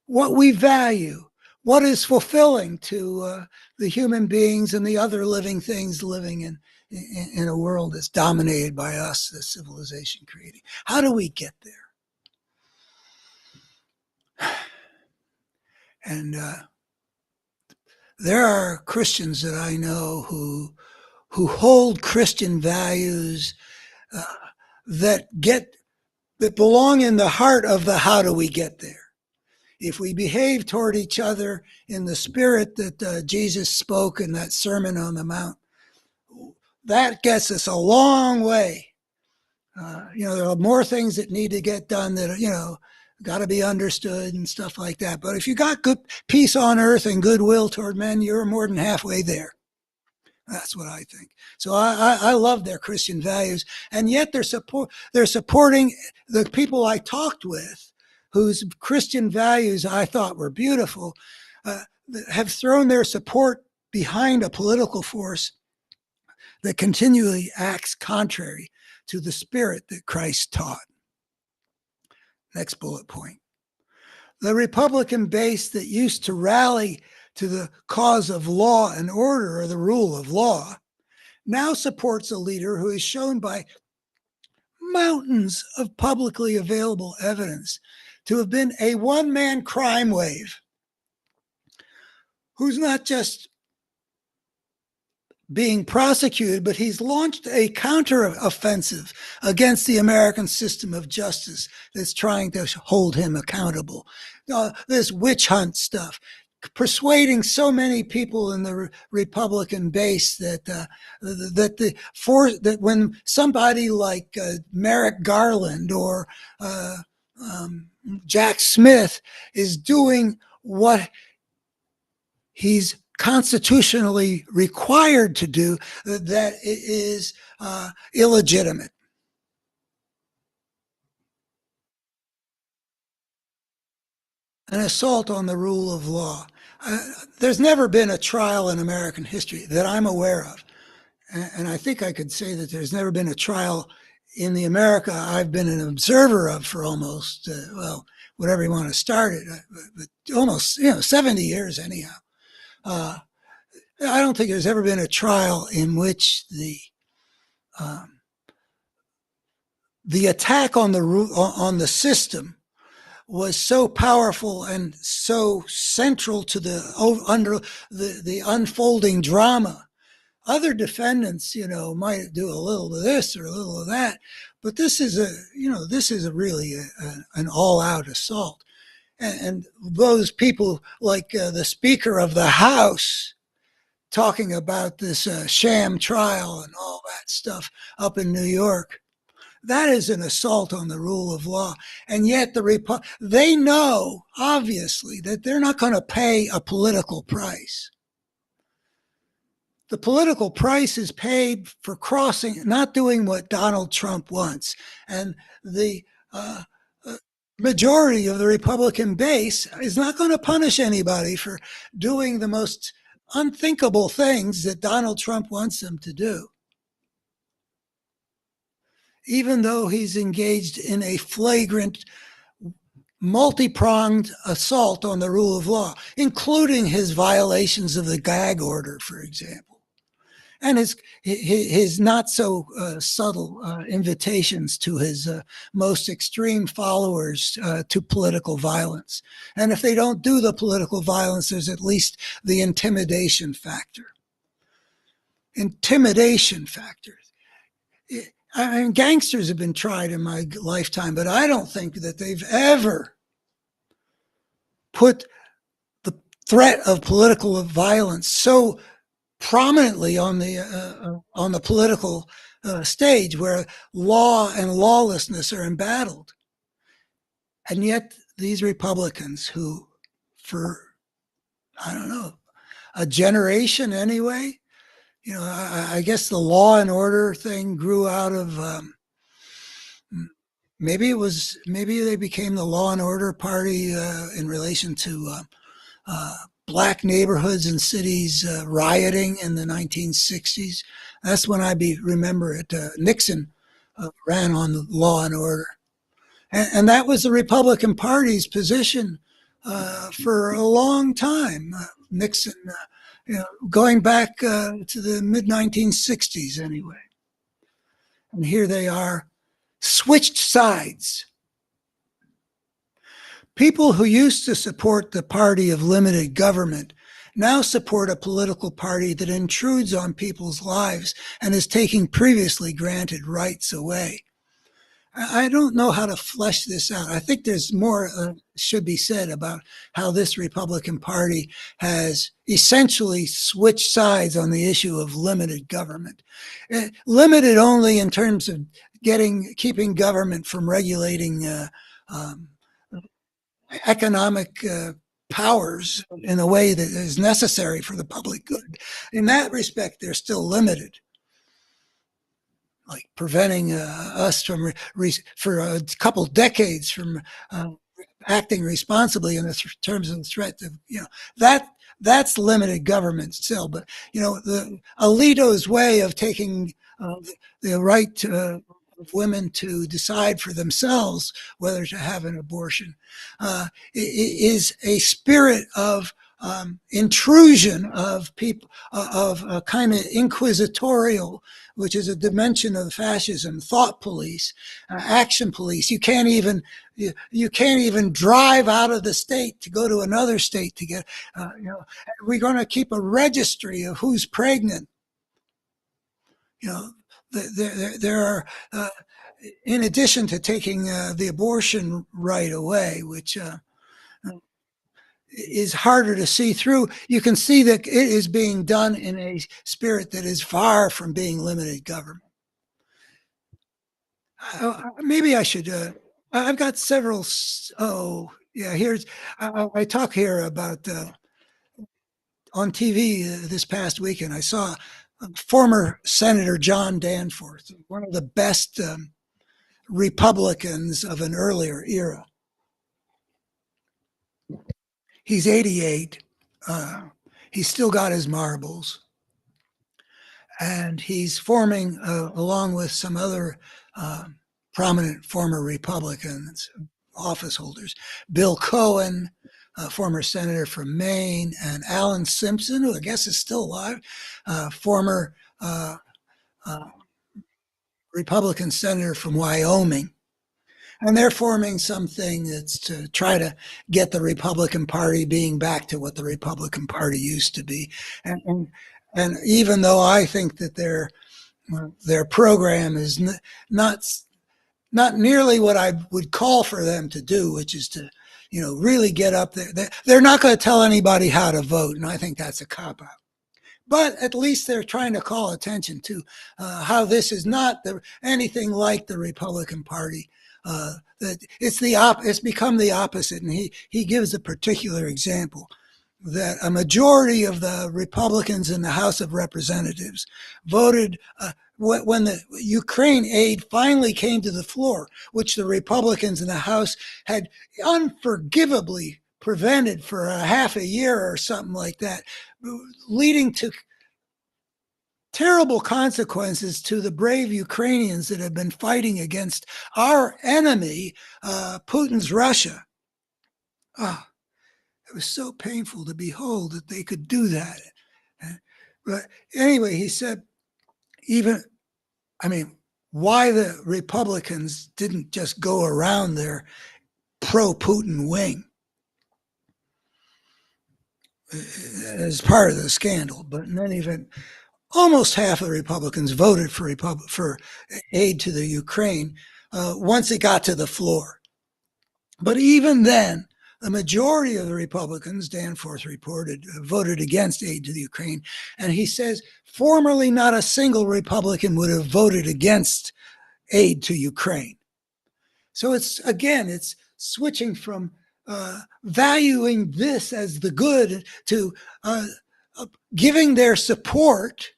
what we value, what is fulfilling to the human beings and the other living things living in a world that's dominated by us, the civilization creating. How do we get there? And there are Christians that I know who hold Christian values that belong in the heart of the how do we get there. If we behave toward each other in the spirit that Jesus spoke in that Sermon on the Mount, that gets us a long way. There are more things that need to get done that, got to be understood and stuff like that. But if you got good peace on earth and goodwill toward men, you're more than halfway there. That's what I think. So I love their Christian values, and yet they're supporting the people I talked with, whose Christian values I thought were beautiful, have thrown their support behind a political force that continually acts contrary to the spirit that Christ taught. Next bullet point. The Republican base that used to rally to the cause of law and order, or the rule of law, now supports a leader who is shown by mountains of publicly available evidence to have been a one-man crime wave, who's not just being prosecuted, but he's launched a counter-offensive against the American system of justice that's trying to hold him accountable. This witch hunt stuff, persuading so many people in the Republican base that when somebody like Merrick Garland or Jack Smith is doing what he's constitutionally required to do, that it is illegitimate. An assault on the rule of law. There's never been a trial in American history that I'm aware of, and I think I could say that there's never been a trial in the America I've been an observer of for almost, whatever you want to start it, but almost 70 years anyhow. I don't think there's ever been a trial in which the attack on the system was so powerful and so central to the unfolding drama. Other defendants, might do a little of this or a little of that, but this is really an all-out assault. And those people like the Speaker of the House talking about this sham trial and all that stuff up in New York, that is an assault on the rule of law. And yet they know, obviously, that they're not going to pay a political price. The political price is paid for not doing what Donald Trump wants. And the majority of the Republican base is not going to punish anybody for doing the most unthinkable things that Donald Trump wants them to do, even though he's engaged in a flagrant, multi-pronged assault on the rule of law, including his violations of the gag order, for example, and his not so subtle invitations to his most extreme followers to political violence. And if they don't do the political violence, there's at least the intimidation factor. Intimidation factor. I mean, gangsters have been tried in my lifetime, but I don't think that they've ever put the threat of political violence so prominently on the political stage, where law and lawlessness are embattled. And yet these Republicans who, for, I don't know, a generation anyway, I guess the law and order thing grew out of, maybe they became the law and order party in relation to black neighborhoods and cities rioting in the 1960s. That's when I remember it. Nixon ran on the law and order. And that was the Republican Party's position for a long time. Nixon, going back to the mid-1960s anyway. And here they are, switched sides. People who used to support the party of limited government now support a political party that intrudes on people's lives and is taking previously granted rights away. I don't know how to flesh this out. I think there's more should be said about how this Republican Party has essentially switched sides on the issue of limited government. Limited only in terms of keeping government from regulating economic powers in a way that is necessary for the public good. In that respect, they're still limited, like preventing us from, for a couple decades, from acting responsibly in the terms of the threat of, that's limited government still. But, the Alito's way of taking the right of women to decide for themselves whether to have an abortion is a spirit of intrusion of people, of a kind of inquisitorial, which is a dimension of fascism, thought police, action police. You can't even drive out of the state to go to another state to get. We're going to keep a registry of who's pregnant. There are. In addition to taking the abortion right away, which is harder to see through, you can see that it is being done in a spirit that is far from being limited government. Maybe I should. I've got several. Oh, yeah. I talk here about on TV this past weekend. I saw former Senator John Danforth, one of the best Republicans of an earlier era. He's 88. He's still got his marbles. And he's forming, along with some other prominent former Republicans, office holders, Bill Cohen, former senator from Maine, and Alan Simpson, who I guess is still alive, former Republican senator from Wyoming. And they're forming something that's to try to get the Republican Party being back to what the Republican Party used to be. And even though I think that their program is not nearly what I would call for them to do, which is to, really get up there. They're not going to tell anybody how to vote, and I think that's a cop-out. But at least they're trying to call attention to how this is not anything like the Republican Party. That it's become the opposite, and he gives a particular example that a majority of the Republicans in the House of Representatives voted when the Ukraine aid finally came to the floor, which the Republicans in the House had unforgivably prevented for a half a year or something like that, leading to terrible consequences to the brave Ukrainians that have been fighting against our enemy, Putin's Russia. It was so painful to behold that they could do that. But anyway, he said, why the Republicans didn't just go around their pro-Putin wing as part of the scandal. But in any event, almost half of the Republicans voted for aid to the Ukraine once it got to the floor. But even then, the majority of the Republicans, Danforth reported, voted against aid to the Ukraine. And he says, formerly not a single Republican would have voted against aid to Ukraine. So it's switching from valuing this as the good to giving their support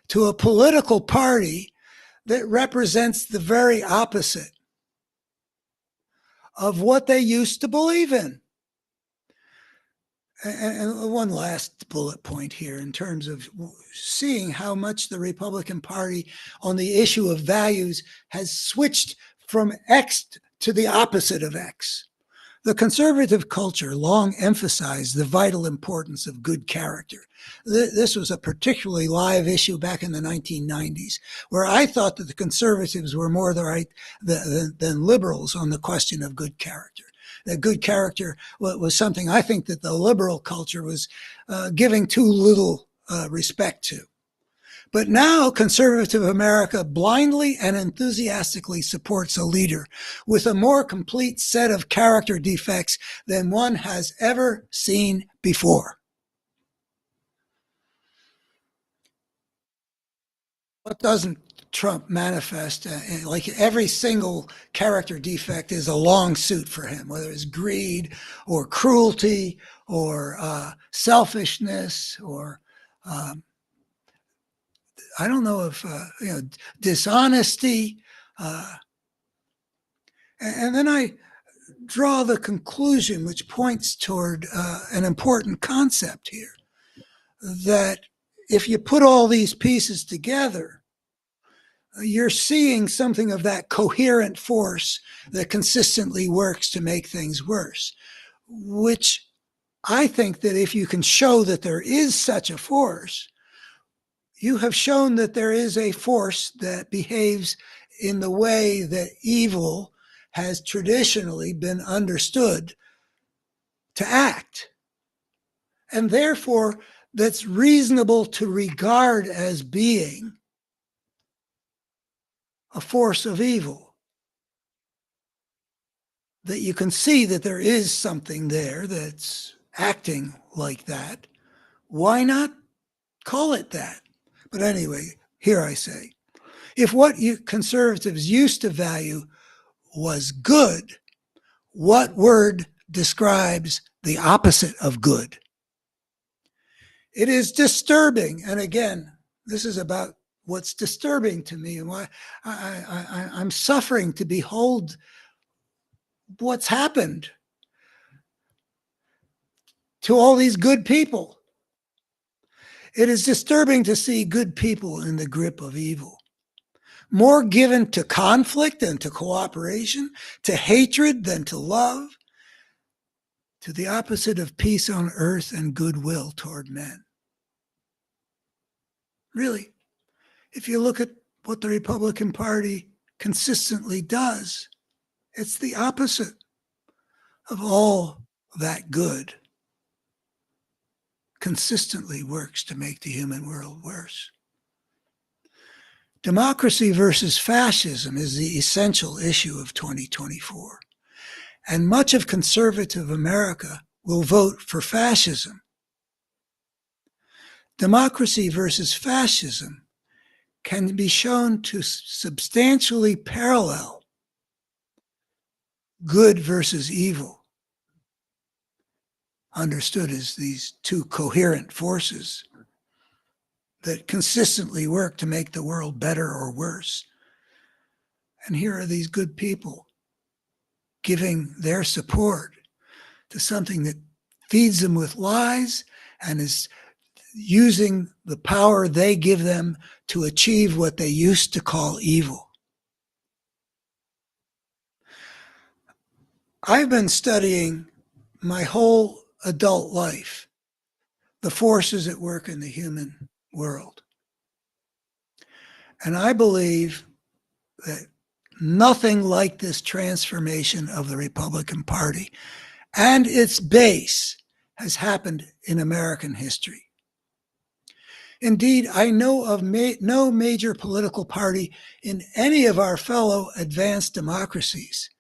to a political party that represents the very opposite of what they used to believe in. And one last bullet point here in terms of seeing how much the Republican Party on the issue of values has switched from X to the opposite of X. The conservative culture long emphasized the vital importance of good character. This was a particularly live issue back in the 1990s, where I thought that the conservatives were more the right than liberals on the question of good character. That good character was something I think that the liberal culture was giving too little respect to. But now conservative America blindly and enthusiastically supports a leader with a more complete set of character defects than one has ever seen before. What doesn't Trump manifest? Like every single character defect is a long suit for him, whether it's greed or cruelty or selfishness or I don't know if, dishonesty. And then draw the conclusion, which points toward an important concept here, that if you put all these pieces together, you're seeing something of that coherent force that consistently works to make things worse, which I think that if you can show that there is such a force, you have shown that there is a force that behaves in the way that evil has traditionally been understood to act. And therefore, that's reasonable to regard as being a force of evil. That you can see that there is something there that's acting like that. Why not call it that? But anyway, here I say, if what you conservatives used to value was good, what word describes the opposite of good? It is disturbing. And again, this is about what's disturbing to me and why I'm suffering to behold what's happened to all these good people. It is disturbing to see good people in the grip of evil. More given to conflict than to cooperation, to hatred than to love, to the opposite of peace on earth and goodwill toward men. Really, if you look at what the Republican Party consistently does, it's the opposite of all that good. Consistently works to make the human world worse. Democracy versus fascism is the essential issue of 2024. And much of conservative America will vote for fascism. Democracy versus fascism can be shown to substantially parallel good versus evil, understood as these two coherent forces that consistently work to make the world better or worse. And here are these good people giving their support to something that feeds them with lies and is using the power they give them to achieve what they used to call evil. I've been studying my whole adult life the forces at work in the human world. And I believe that nothing like this transformation of the Republican Party and its base has happened in American history. Indeed, I know of no major political party in any of our fellow advanced democracies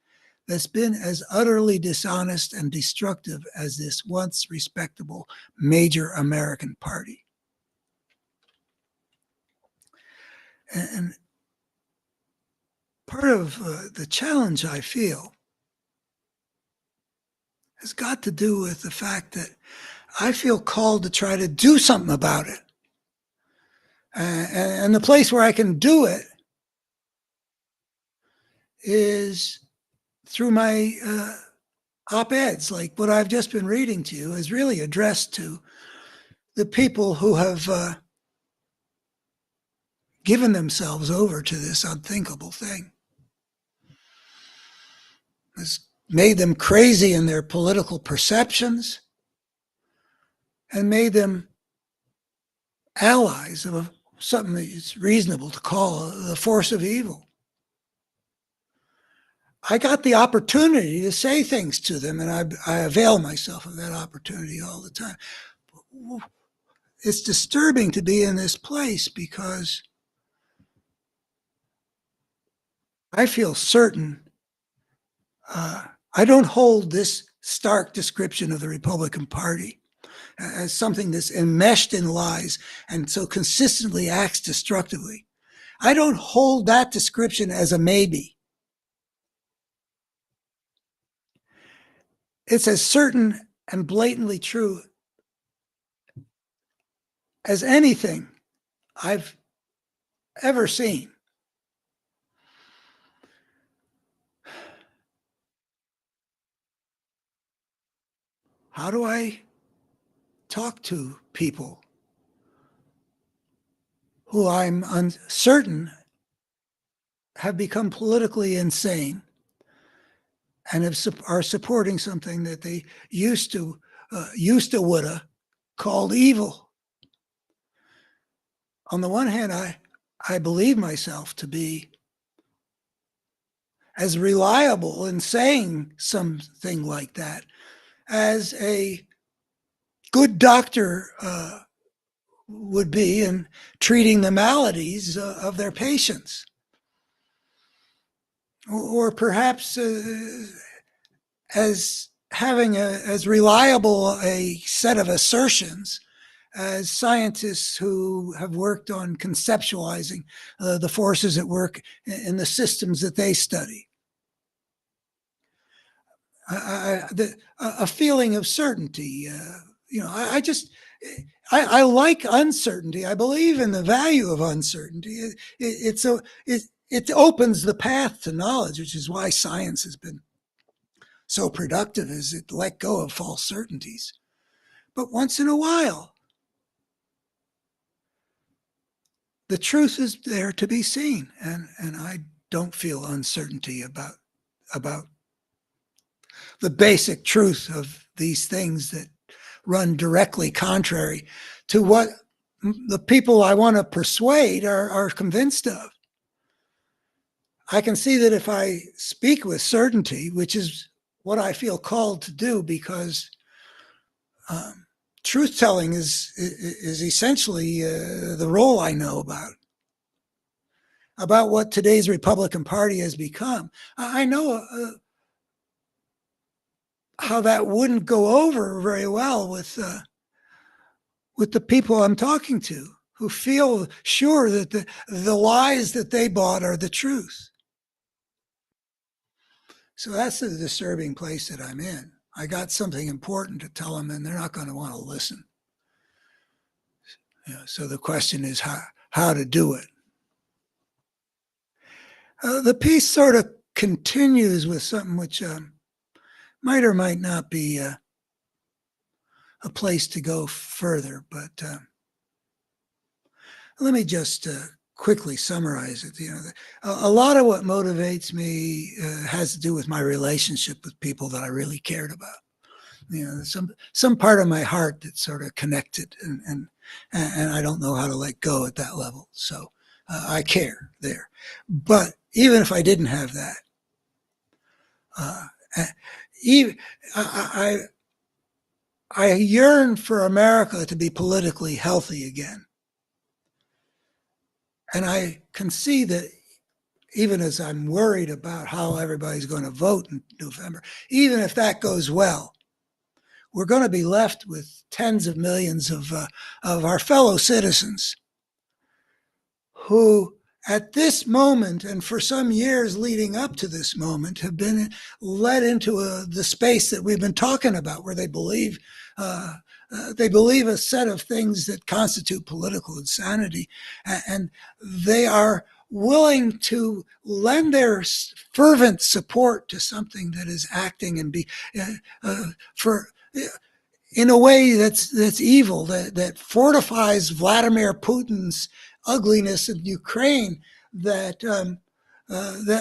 that's been as utterly dishonest and destructive as this once respectable major American party. And part of the challenge I feel has got to do with the fact that I feel called to try to do something about it. And the place where I can do it is through my op-eds, like what I've just been reading to you, is really addressed to the people who have given themselves over to this unthinkable thing. It's made them crazy in their political perceptions and made them allies of something that's reasonable to call the force of evil. I got the opportunity to say things to them, and I avail myself of that opportunity all the time. It's disturbing to be in this place because I feel certain I don't hold this stark description of the Republican Party as something that's enmeshed in lies and so consistently acts destructively. I don't hold that description as a maybe. It's as certain and blatantly true as anything I've ever seen. How do I talk to people who I'm uncertain have become politically insane and are supporting something that they used to woulda called evil? On the one hand, I believe myself to be as reliable in saying something like that as a good doctor would be in treating the maladies of their patients. Or perhaps as having as reliable a set of assertions as scientists who have worked on conceptualizing the forces at work in the systems that they study. A feeling of certainty. I like uncertainty. I believe in the value of uncertainty. It opens the path to knowledge, which is why science has been so productive, as it let go of false certainties. But once in a while, the truth is there to be seen, and I don't feel uncertainty about the basic truth of these things that run directly contrary to what the people I want to persuade are convinced of. I can see that if I speak with certainty, which is what I feel called to do, because truth telling is essentially the role I know about what today's Republican Party has become. I know how that wouldn't go over very well with the people I'm talking to, who feel sure that the lies that they bought are the truth. So that's the disturbing place that I'm in. I got something important to tell them, and they're not going to want to listen. So the question is how to do it. The piece sort of continues with something which might or might not be a place to go further, but let me just quickly summarize it. A lot of what motivates me has to do with my relationship with people that I really cared about. Some part of my heart that's sort of connected, and I don't know how to let go at that level. So I care there. But even if I didn't have that, even I yearn for America to be politically healthy again. And I can see that even as I'm worried about how everybody's going to vote in November, even if that goes well, we're going to be left with tens of millions of our fellow citizens who, at this moment and for some years leading up to this moment, have been led into the space that we've been talking about, where they believe a set of things that constitute political insanity, and they are willing to lend their fervent support to something that is acting and be for in a way that's evil, that fortifies Vladimir Putin's ugliness in Ukraine, that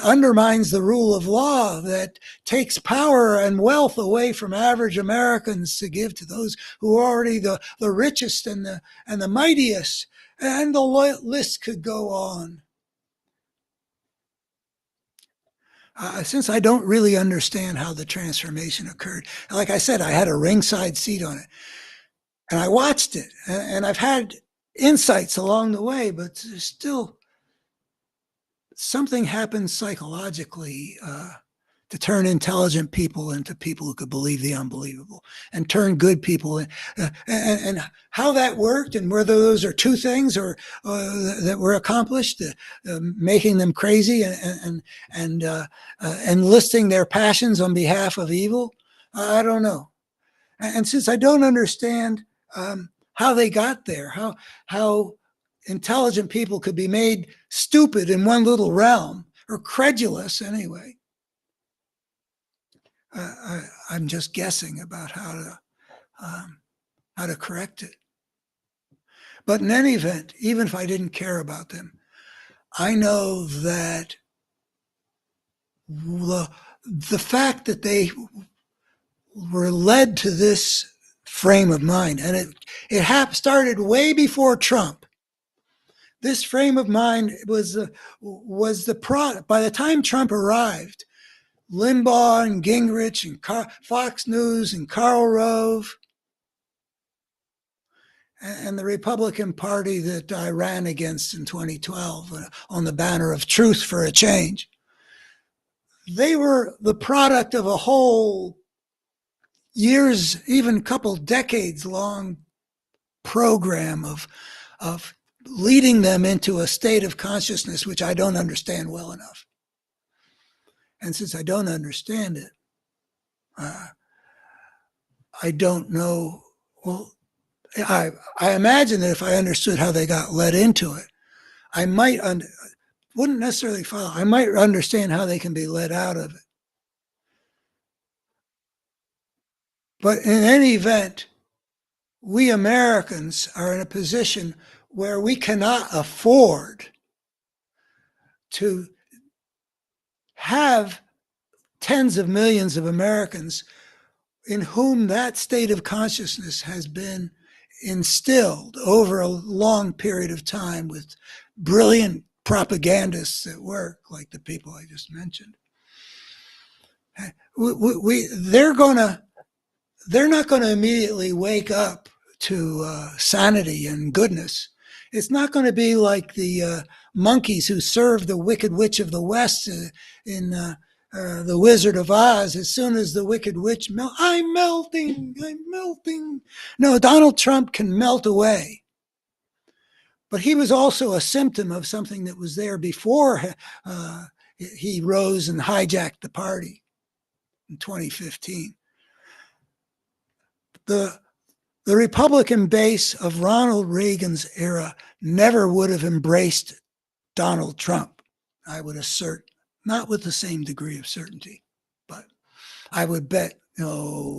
undermines the rule of law, that takes power and wealth away from average Americans to give to those who are already the richest and the mightiest, and the list could go on. Since I don't really understand how the transformation occurred, like I said, I had a ringside seat on it, and I watched it, and I've had insights along the way, but there's still something happens psychologically to turn intelligent people into people who could believe the unbelievable, and turn good people and how that worked, and whether those are two things or that were accomplished, making them crazy and enlisting their passions on behalf of evil. I don't know. And since I don't understand how they got there, how intelligent people could be made stupid in one little realm, or credulous anyway, I'm just guessing about how how to correct it. But in any event, even if I didn't care about them, I know that the fact that they were led to this frame of mind, and it started way before Trump. This frame of mind was the product. By the time Trump arrived, Limbaugh and Gingrich and Fox News and Karl Rove and the Republican Party that I ran against in 2012 on the banner of Truth for a Change, they were the product of a whole years, even a couple decades long program of leading them into a state of consciousness which I don't understand well enough. And since I don't understand it, I don't know. Well, I imagine that if I understood how they got led into it, I wouldn't necessarily follow. I might understand how they can be led out of it. But in any event, we Americans are in a position where we cannot afford to have tens of millions of Americans in whom that state of consciousness has been instilled over a long period of time with brilliant propagandists at work, like the people I just mentioned. They're not going to immediately wake up to sanity and goodness. It's not going to be like the monkeys who served the Wicked Witch of the West in The Wizard of Oz. As soon as the Wicked Witch I'm melting. No, Donald Trump can melt away. But he was also a symptom of something that was there before he rose and hijacked the party in 2015. The Republican base of Ronald Reagan's era never would have embraced Donald Trump, I would assert, not with the same degree of certainty, but I would bet 6-1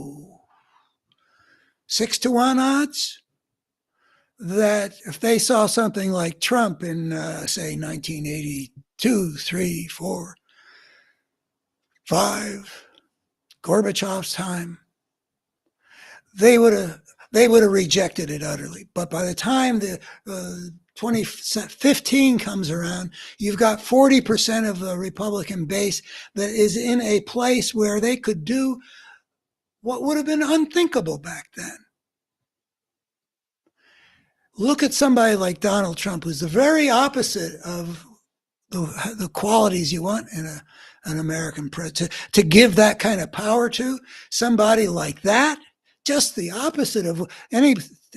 odds that if they saw something like Trump in, say, 1982, 3, 4, 5, Gorbachev's time, they would have rejected it utterly. But by the time the 2015 comes around, you've got 40% of the Republican base that is in a place where they could do what would have been unthinkable back then. Look at somebody like Donald Trump, who's the very opposite of the qualities you want in an American president. To give that kind of power to somebody like that, just the opposite of any.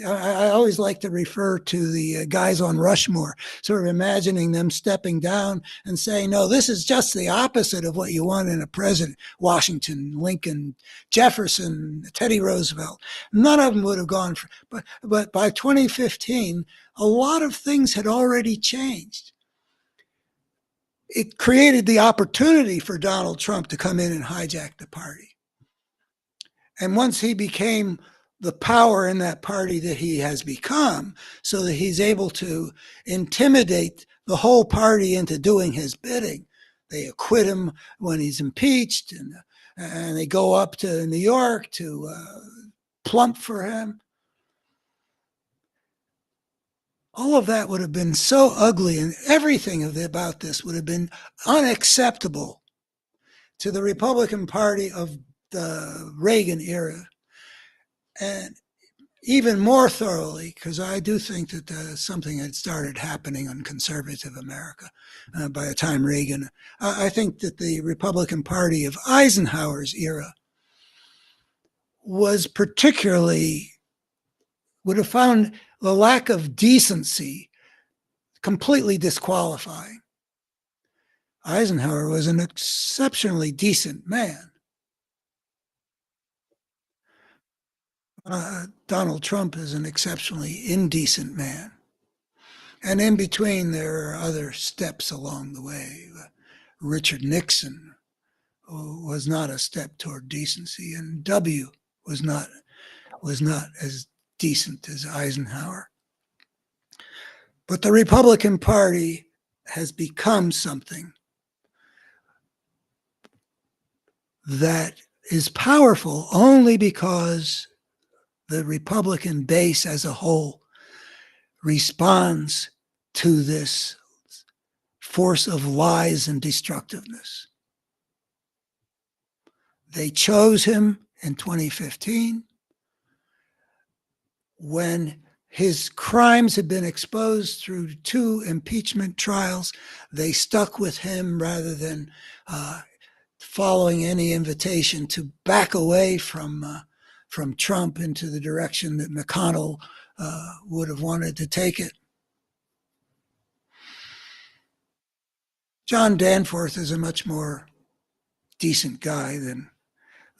I always like to refer to the guys on Rushmore, sort of imagining them stepping down and saying, no, this is just the opposite of what you want in a president. Washington, Lincoln, Jefferson, Teddy Roosevelt. None of them would have gone for, but by 2015, a lot of things had already changed. It created the opportunity for Donald Trump to come in and hijack the party. And once he became the power in that party that he has become, so that he's able to intimidate the whole party into doing his bidding, they acquit him when he's impeached, and they go up to New York to plump for him. All of that would have been so ugly, and everything about this would have been unacceptable to the Republican Party of the Reagan era, and even more thoroughly, because I do think that something had started happening in conservative America by the time Reagan. I think that the Republican Party of Eisenhower's era would have found the lack of decency completely disqualifying. Eisenhower was an exceptionally decent man. Donald Trump is an exceptionally indecent man. And in between, there are other steps along the way. Richard Nixon was not a step toward decency, and W was not was not as decent as Eisenhower. But the Republican Party has become something that is powerful only because the Republican base as a whole responds to this force of lies and destructiveness. They chose him in 2015 when his crimes had been exposed through 2 impeachment trials. They stuck with him rather than following any invitation to back away from Trump into the direction that McConnell would have wanted to take it. John Danforth is a much more decent guy than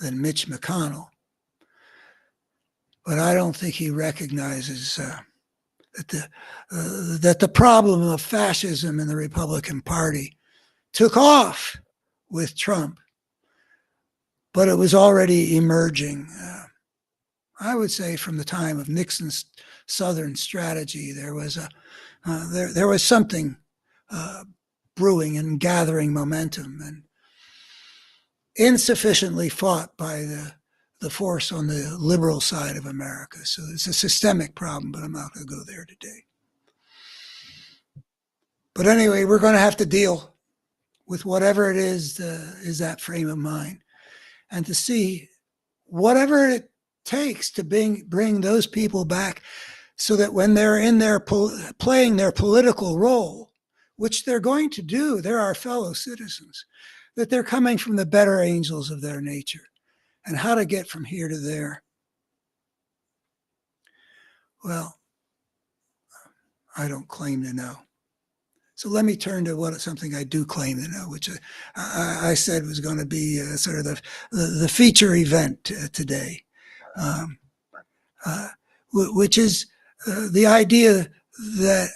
Mitch McConnell, but I don't think he recognizes that the problem of fascism in the Republican Party took off with Trump, but it was already emerging. I would say from the time of Nixon's Southern strategy, there was something brewing and gathering momentum, and insufficiently fought by the force on the liberal side of America. So it's a systemic problem, but I'm not going to go there today. But anyway, we're going to have to deal with whatever it is that frame of mind, and to see whatever it takes to bring those people back, so that when they're in their playing their political role, which they're going to do, they're our fellow citizens, that they're coming from the better angels of their nature. And how to get from here to there? Well, I don't claim to know. So let me turn to something I do claim to know, which I said was going to be sort of the feature event today, which is the idea that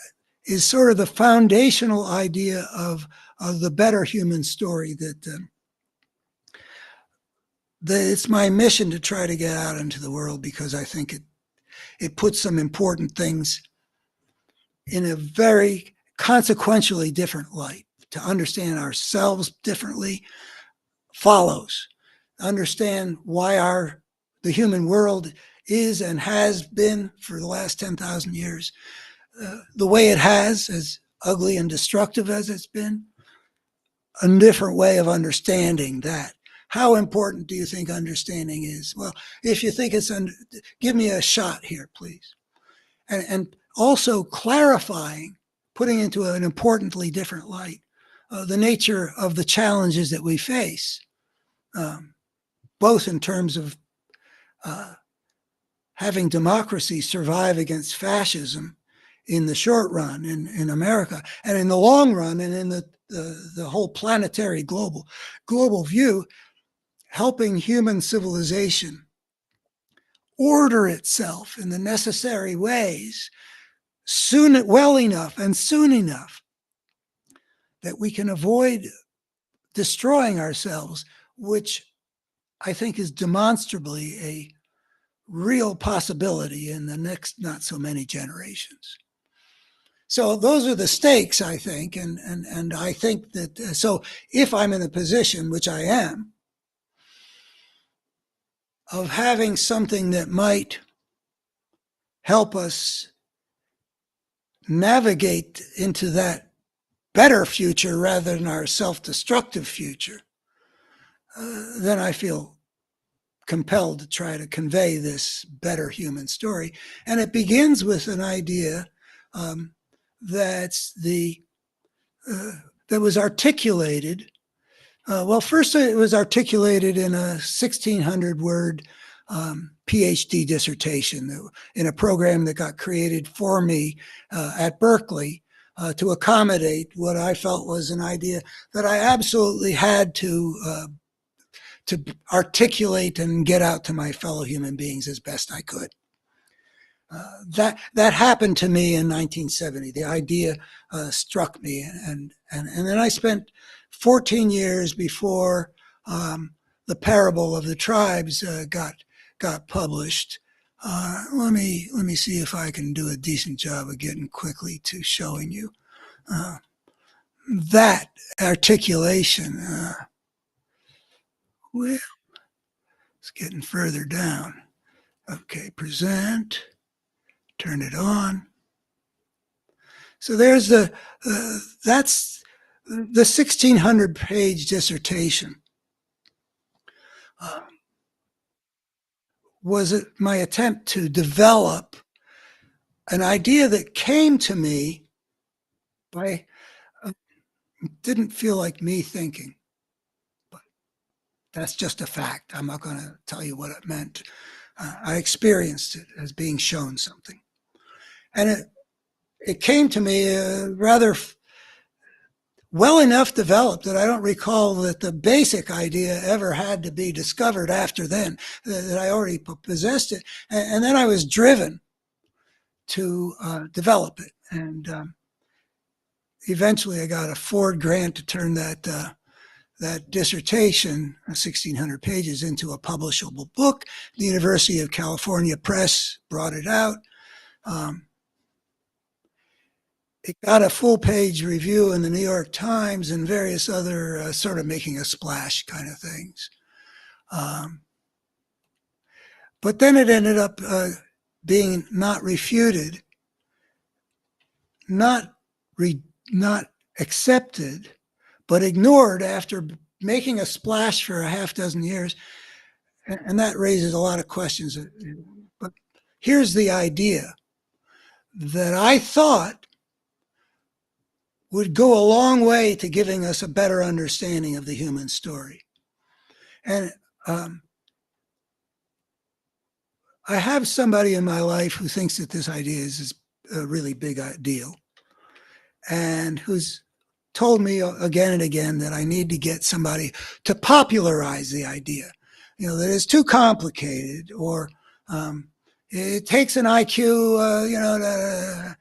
is sort of the foundational idea of the better human story that it's my mission to try to get out into the world, because I think it puts some important things in a very consequentially different light. To understand ourselves differently follows. Understand why the human world is and has been for the last 10,000 years the way it has, as ugly and destructive as it's been. A different way of understanding that. How important do you think understanding is? Well, if you think give me a shot here, please. And also clarifying, putting into an importantly different light, the nature of the challenges that we face, both in terms of having democracy survive against fascism in the short run in America, and in the long run, and in the whole planetary global view, helping human civilization order itself in the necessary ways well enough and soon enough that we can avoid destroying ourselves, which I think is demonstrably a real possibility in the next not so many generations. So those are the stakes, I think, and I think that, so if I'm in a position, which I am, of having something that might help us navigate into that better future rather than our self-destructive future, then I feel compelled to try to convey this better human story. And it begins with an idea that was articulated. First it was articulated in a 1,600-word PhD dissertation in a program that got created for me at Berkeley to accommodate what I felt was an idea that I absolutely had to articulate and get out to my fellow human beings as best I could. That happened to me in 1970. The idea struck me, and then I spent 14 years before the Parable of the Tribes got published, Let me see if I can do a decent job of getting quickly to showing you that articulation. Well, it's getting further down. Okay, present, turn it on. So there's that's the 1,600 page dissertation. Was it my attempt to develop an idea that came to me by didn't feel like me thinking, but that's just a fact. I'm not going to tell you what it meant. I experienced it as being shown something, and it came to me rather well enough developed that I don't recall that the basic idea ever had to be discovered after then, that I already possessed it. And then I was driven to develop it. And eventually I got a Ford grant to turn that dissertation, 1,600 pages, into a publishable book. The University of California Press brought it out. It got a full-page review in the New York Times and various other sort of making a splash kind of things. But then it ended up being not refuted, not accepted, but ignored after making a splash for a half dozen years. And that raises a lot of questions. But here's the idea that I thought would go a long way to giving us a better understanding of the human story. And I have somebody in my life who thinks that this idea is a really big deal, and who's told me again and again that I need to get somebody to popularize the idea. That it's too complicated, or it takes an IQ,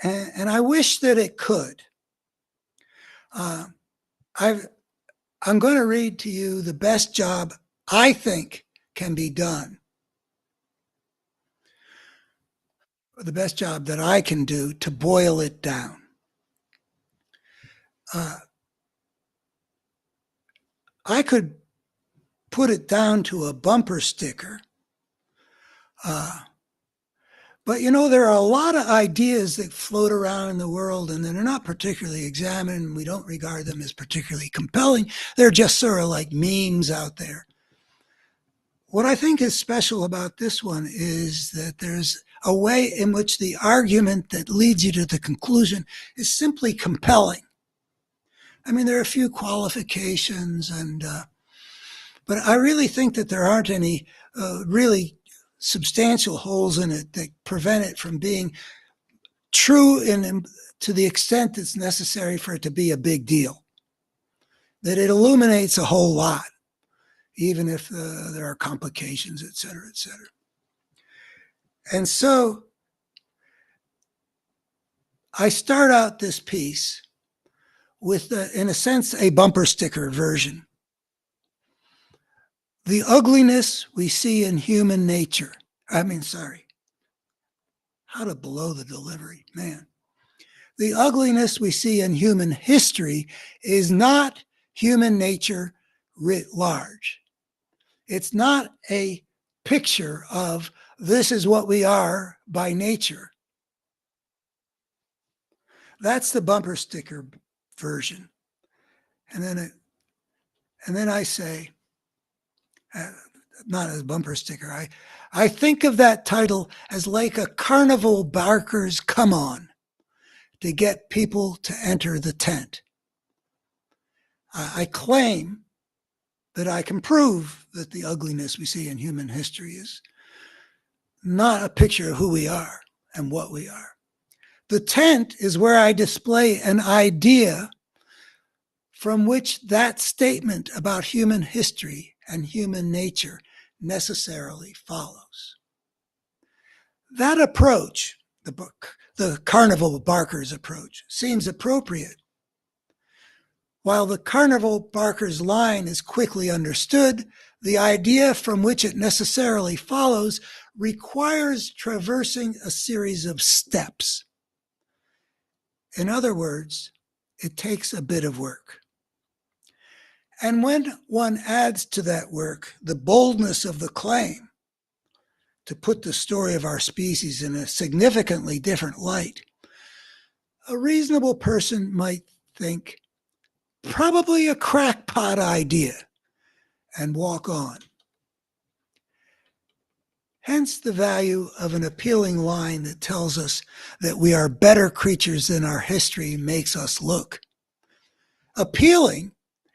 and I wish that it could. I'm going to read to you the best job I think can be done, the best job that I can do to boil it down. I could put it down to a bumper sticker, but there are a lot of ideas that float around in the world and that are not particularly examined. We don't regard them as particularly compelling. They're just sort of like memes out there. What I think is special about this one is that there's a way in which the argument that leads you to the conclusion is simply compelling. I mean, there are a few qualifications, but I really think that there aren't any really substantial holes in it that prevent it from being true to the extent that's necessary for it to be a big deal. That it illuminates a whole lot, even if there are complications, et cetera, et cetera. And so I start out this piece with, in a sense, a bumper sticker version. The ugliness we see in human nature. How to blow the delivery, man. The ugliness we see in human history is not human nature writ large. It's not a picture of this is what we are by nature. That's the bumper sticker version. And then I say, not as a bumper sticker, I think of that title as like a carnival barker's come on to get people to enter the tent. I claim that I can prove that the ugliness we see in human history is not a picture of who we are and what we are. The tent is where I display an idea from which that statement about human history and human nature necessarily follows. That approach, the carnival barker's approach, seems appropriate. While the carnival barker's line is quickly understood, the idea from which it necessarily follows requires traversing a series of steps. In other words, it takes a bit of work. And when one adds to that work the boldness of the claim to put the story of our species in a significantly different light, a reasonable person might think, probably a crackpot idea, and walk on. Hence the value of an appealing line that tells us that we are better creatures than our history makes us look. Appealing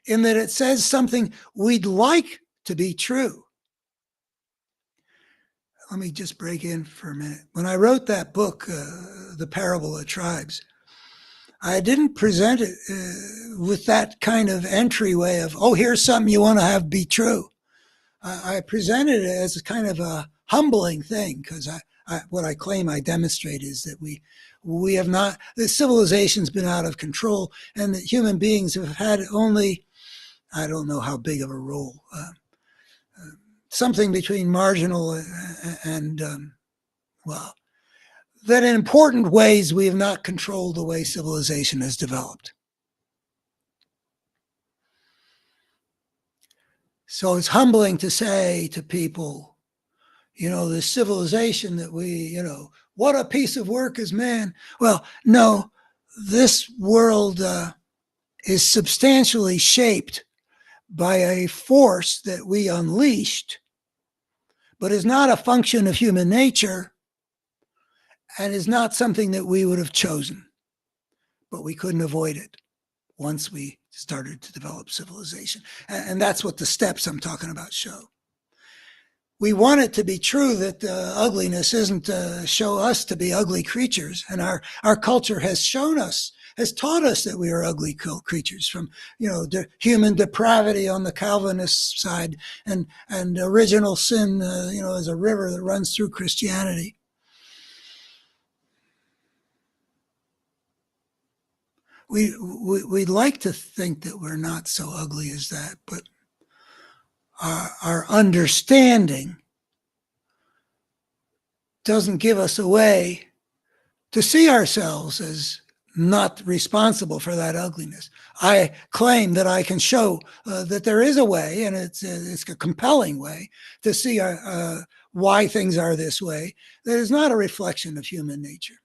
in that it says something we'd like to be true. Let me just break in for a minute. When I wrote that book, The Parable of Tribes, I didn't present it with that kind of entryway of, oh, here's something you want to have be true. I presented it as a kind of a humbling thing, because what I claim I demonstrate is that we have not, the civilization's been out of control, and that human beings have had only, I don't know how big of a role, something between marginal and well, that in important ways we have not controlled the way civilization has developed. So it's humbling to say to people, the civilization that what a piece of work is man. Well, no, this world is substantially shaped by a force that we unleashed, but is not a function of human nature and is not something that we would have chosen. But we couldn't avoid it once we started to develop civilization. And that's what the steps I'm talking about show. We want it to be true that ugliness isn't show us to be ugly creatures. And our culture has taught us that we are ugly creatures, from, human depravity on the Calvinist side and original sin, as a river that runs through Christianity. We'd like to think that we're not so ugly as that, but our understanding doesn't give us a way to see ourselves as not responsible for that ugliness. I claim that I can show that there is a way, and it's a compelling way, to see why things are this way, that is not a reflection of human nature.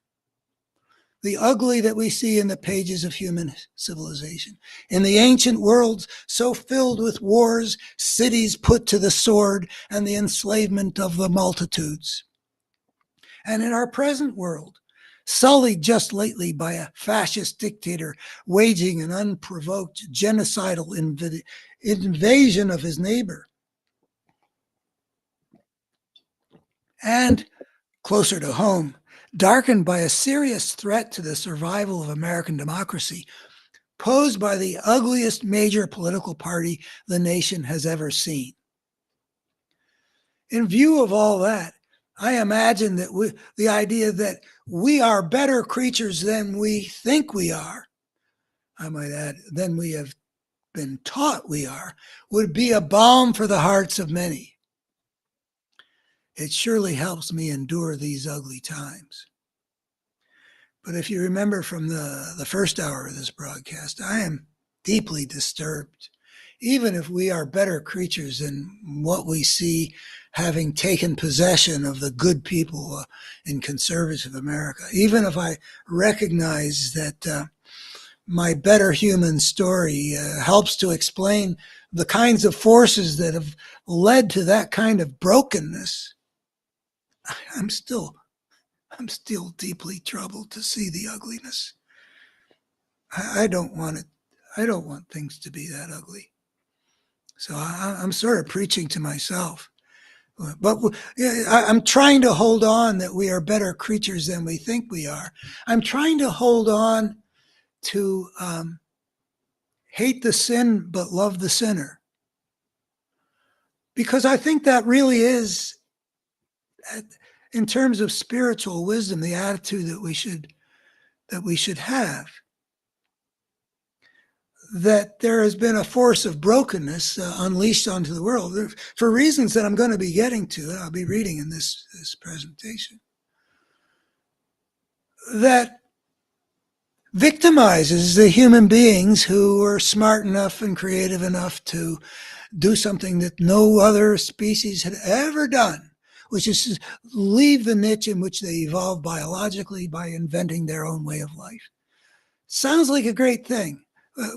The ugly that we see in the pages of human civilization. In the ancient worlds, so filled with wars, cities put to the sword, and the enslavement of the multitudes. And in our present world, sullied just lately by a fascist dictator waging an unprovoked genocidal invasion of his neighbor. And closer to home, darkened by a serious threat to the survival of American democracy, posed by the ugliest major political party the nation has ever seen. In view of all that, I imagine that the idea that we are better creatures than we think we are, I might add, than we have been taught we are, would be a balm for the hearts of many. It surely helps me endure these ugly times. But if you remember from the first hour of this broadcast, I am deeply disturbed, even if we are better creatures than what we see having taken possession of the good people in conservative America. Even if I recognize that my better human story helps to explain the kinds of forces that have led to that kind of brokenness, I'm still deeply troubled to see the ugliness. I don't want it. I don't want things to be that ugly. So I'm sort of preaching to myself. But I'm trying to hold on that we are better creatures than we think we are. I'm trying to hold on to hate the sin but love the sinner. Because I think that really is, in terms of spiritual wisdom, the attitude that we should have. that there has been a force of brokenness unleashed onto the world for reasons that I'm going to be getting to, that I'll be reading in this presentation, that victimizes the human beings who are smart enough and creative enough to do something that no other species had ever done, which is to leave the niche in which they evolved biologically by inventing their own way of life. Sounds like a great thing.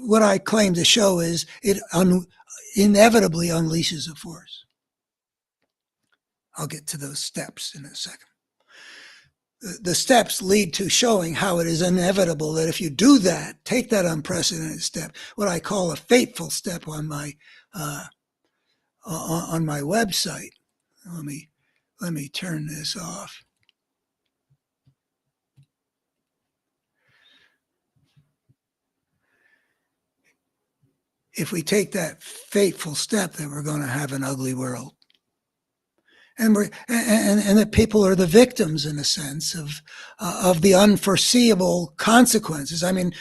What I claim to show is it inevitably unleashes a force. I'll get to those steps in a second. The steps lead to showing how it is inevitable that if you do that, take that unprecedented step, what I call a fateful step on my website. Let me turn this off. If we take that fateful step, then we're going to have an ugly world. And that people are the victims, in a sense, of the unforeseeable consequences. I mean,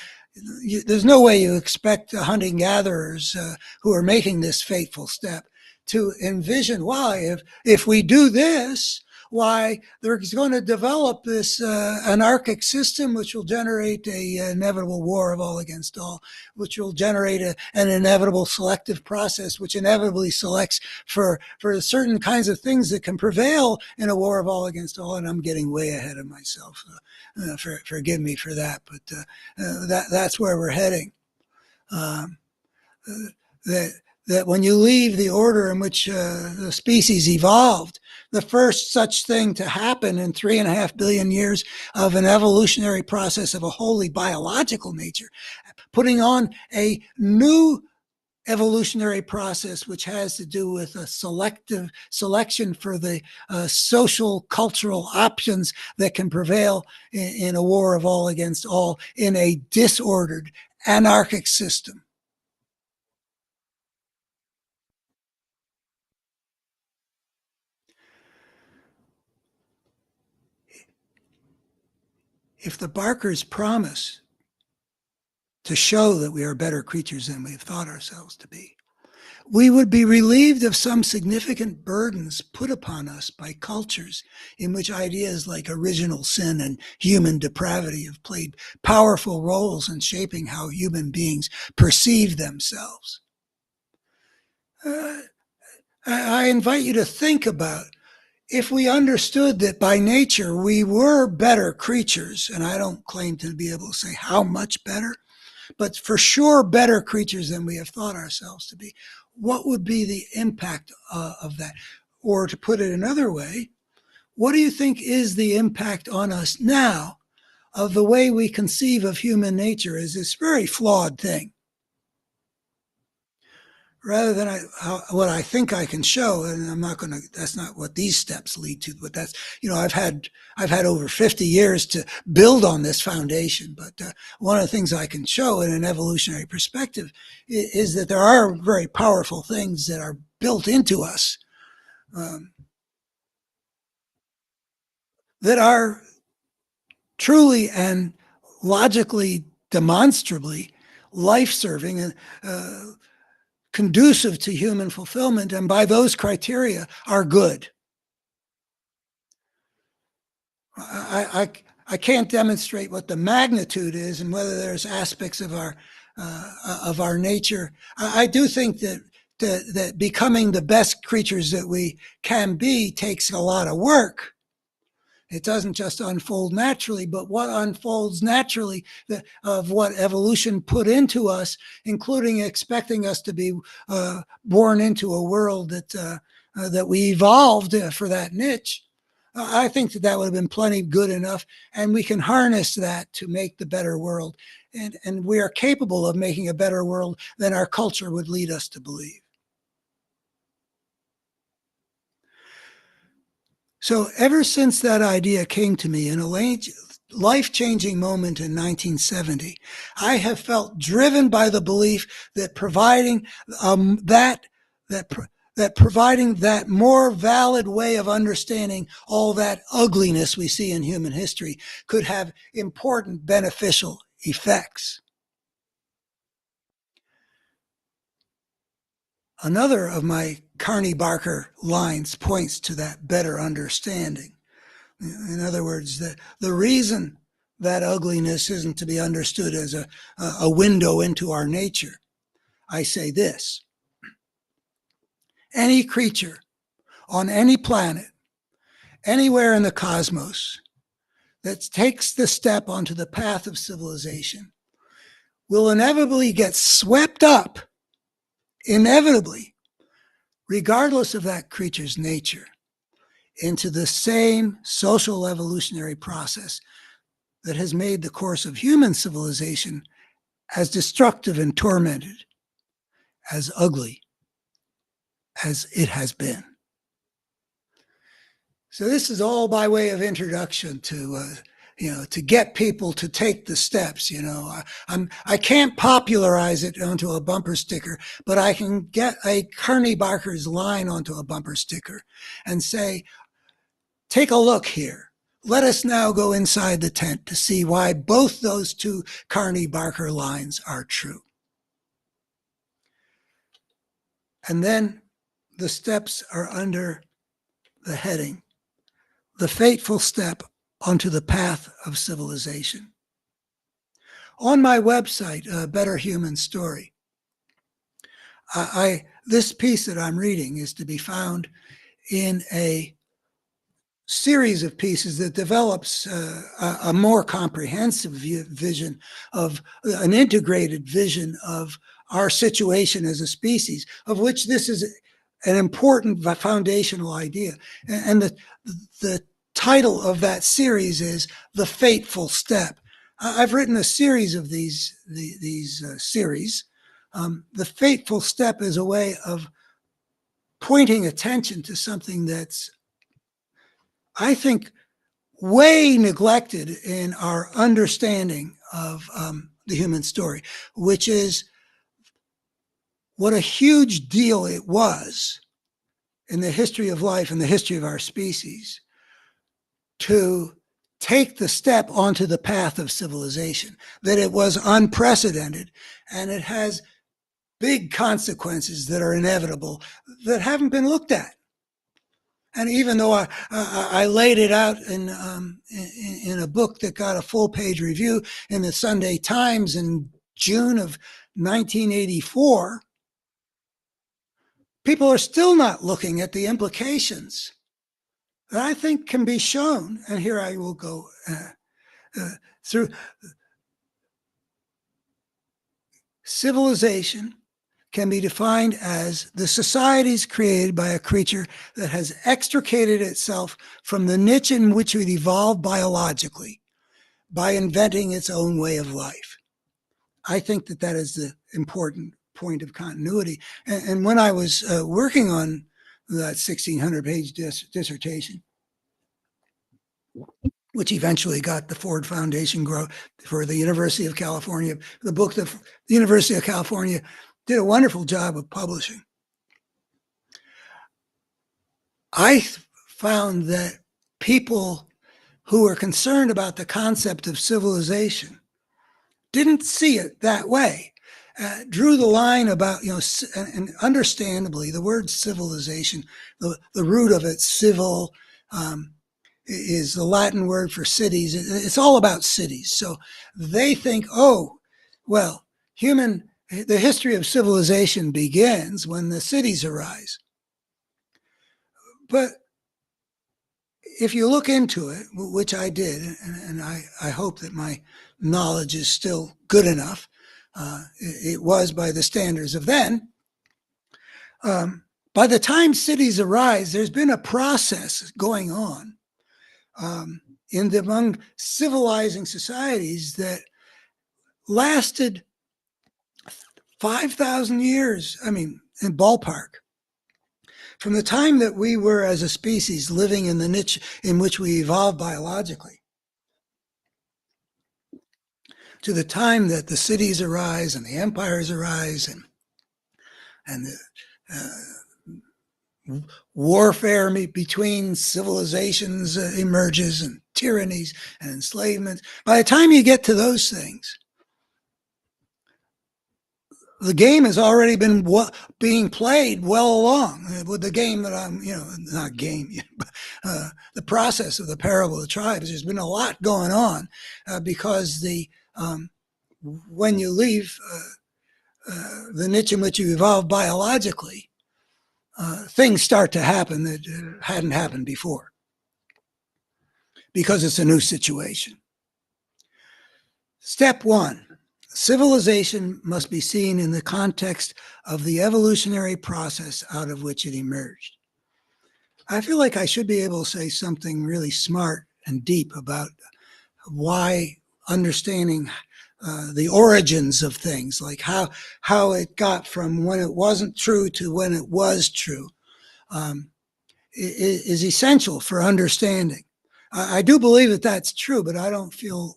there's no way you expect hunting gatherers who are making this fateful step to envision why, if we do this, why they're going to develop this anarchic system which will generate a inevitable war of all against all, which will generate an inevitable selective process, which inevitably selects for certain kinds of things that can prevail in a war of all against all. And I'm getting way ahead of myself. Forgive me for that, but that's where we're heading. That when you leave the order in which the species evolved, the first such thing to happen in 3.5 billion years of an evolutionary process of a wholly biological nature, putting on a new evolutionary process which has to do with a selective selection for the social cultural options that can prevail in a war of all against all in a disordered anarchic system. If the Barkers promise to show that we are better creatures than we've thought ourselves to be, we would be relieved of some significant burdens put upon us by cultures in which ideas like original sin and human depravity have played powerful roles in shaping how human beings perceive themselves. I invite you to think about, if we understood that by nature we were better creatures, and I don't claim to be able to say how much better, but for sure better creatures than we have thought ourselves to be, what would be the impact of that? Or to put it another way, what do you think is the impact on us now of the way we conceive of human nature as this very flawed thing? Rather than what I think I can show, and I'm not going to, that's not what these steps lead to, but that's, I've had over 50 years to build on this foundation. But one of the things I can show in an evolutionary perspective is that there are very powerful things that are built into us that are truly and logically, demonstrably life-serving and conducive to human fulfillment, and by those criteria are good. I can't demonstrate what the magnitude is and whether there's aspects of our nature. I do think that becoming the best creatures that we can be takes a lot of work. It doesn't just unfold naturally, but what unfolds naturally of what evolution put into us, including expecting us to be born into a world that we evolved for that niche. I think that would have been plenty good enough, and we can harness that to make the better world. And we are capable of making a better world than our culture would lead us to believe. So ever since that idea came to me in a life-changing moment in 1970, I have felt driven by the belief that providing providing that more valid way of understanding all that ugliness we see in human history could have important beneficial effects. Another of my Carney Barker lines points to that better understanding. In other words, the reason that ugliness isn't to be understood as a window into our nature, I say this: any creature on any planet, anywhere in the cosmos, that takes the step onto the path of civilization will inevitably get swept up, inevitably, regardless of that creature's nature, into the same social evolutionary process that has made the course of human civilization as destructive and tormented, as ugly as it has been. So this is all by way of introduction to get people to take the steps. I can't popularize it onto a bumper sticker, but I can get a Carney Barker's line onto a bumper sticker and say, take a look here. Let us now go inside the tent to see why both those two Carney Barker lines are true. And then the steps are under the heading, the fateful step onto the path of civilization. On my website, A Better Human Story, this piece that I'm reading is to be found in a series of pieces that develops a more comprehensive vision of an integrated vision of our situation as a species, of which this is an important foundational idea. And the title of that series is The Fateful Step. I've written a series of these series. The Fateful Step is a way of pointing attention to something that's, I think, way neglected in our understanding of the human story, which is what a huge deal it was in the history of life and the history of our species to take the step onto the path of civilization, that it was unprecedented and it has big consequences that are inevitable that haven't been looked at. And even though I laid it out in a book that got a full-page review in the Sunday Times in June of 1984, people are still not looking at the implications that I think can be shown. And here I will go through. Civilization can be defined as the societies created by a creature that has extricated itself from the niche in which it evolved biologically by inventing its own way of life. I think that is the important point of continuity. And when I was working on that 1,600-page dissertation, which eventually got the Ford Foundation for the University of California, the book that the University of California did a wonderful job of publishing. I found that people who were concerned about the concept of civilization didn't see it that way. Drew the line about, and understandably, the word civilization, the root of it, civil, is the Latin word for cities. It's all about cities. So they think, the history of civilization begins when the cities arise. But if you look into it, which I did, and I hope that my knowledge is still good enough, it was by the standards of then, by the time cities arise, there's been a process going on among civilizing societies that lasted 5,000 years, in ballpark. From the time that we were as a species living in the niche in which we evolved biologically, to the time that the cities arise and the empires arise and the warfare between civilizations emerges, and tyrannies and enslavement. By the time you get to those things, The game has already been being played well along with the game that I'm, not game, but the process of the parable of the tribes. There's been a lot going on because when you leave the niche in which you evolve biologically, things start to happen that hadn't happened before because it's a new situation. Step one. Civilization must be seen in the context of the evolutionary process out of which it emerged. I feel like I should be able to say something really smart and deep about why understanding the origins of things, like how it got from when it wasn't true to when it was true, is essential for understanding. I do believe that that's true, but I don't feel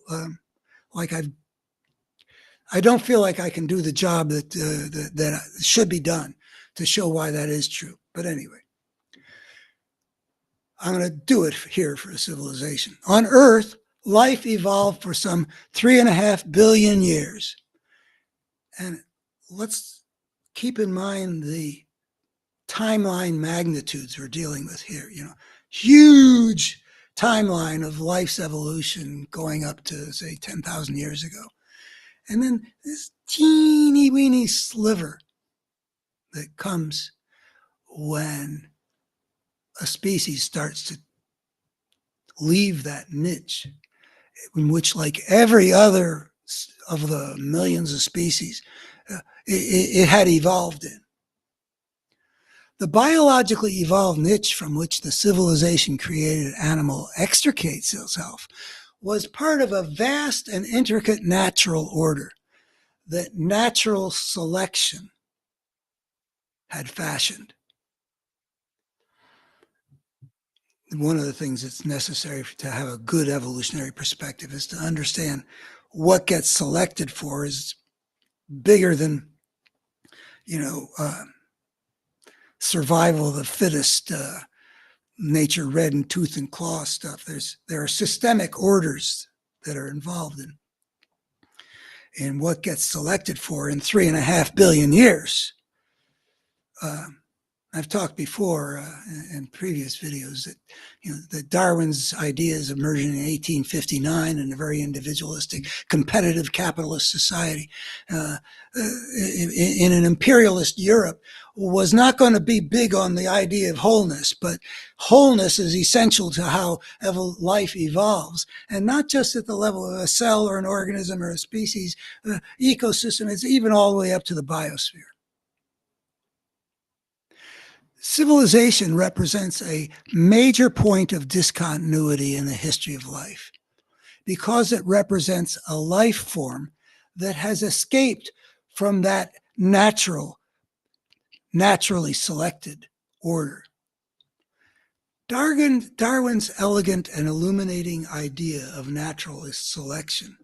like I don't feel like I can do the job that should be done to show why that is true. But anyway, I'm going to do it here for a civilization. On Earth, life evolved for some 3.5 billion years. And let's keep in mind the timeline magnitudes we're dealing with here. Huge timeline of life's evolution going up to, say, 10,000 years ago. And then this teeny weeny sliver that comes when a species starts to leave that niche in which, like every other of the millions of species, it had evolved in. The biologically evolved niche from which the civilization created animal extricates itself was part of a vast and intricate natural order that natural selection had fashioned. One of the things that's necessary to have a good evolutionary perspective is to understand what gets selected for is bigger than, survival of the fittest, nature red in tooth and claw stuff. There are systemic orders that are involved in what gets selected for in 3.5 billion years. I've talked before in previous videos that that Darwin's ideas emerging in 1859 in a very individualistic, competitive capitalist society in an imperialist Europe was not going to be big on the idea of wholeness, but wholeness is essential to how life evolves, and not just at the level of a cell or an organism or a species ecosystem. It's even all the way up to the biosphere. Civilization represents a major point of discontinuity in the history of life because it represents a life form that has escaped from that naturally selected order. Darwin's elegant and illuminating idea of natural selection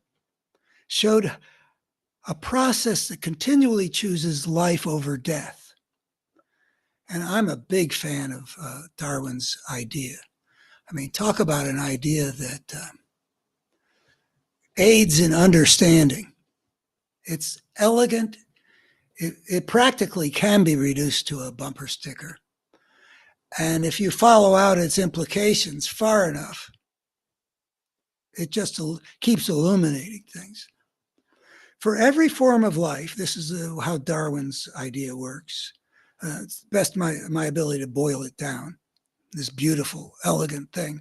showed a process that continually chooses life over death. And I'm a big fan of Darwin's idea. I mean, talk about an idea that aids in understanding. It's elegant. It practically can be reduced to a bumper sticker. And if you follow out its implications far enough, it just keeps illuminating things. For every form of life, this is how Darwin's idea works. It's best my ability to boil it down, this beautiful, elegant thing.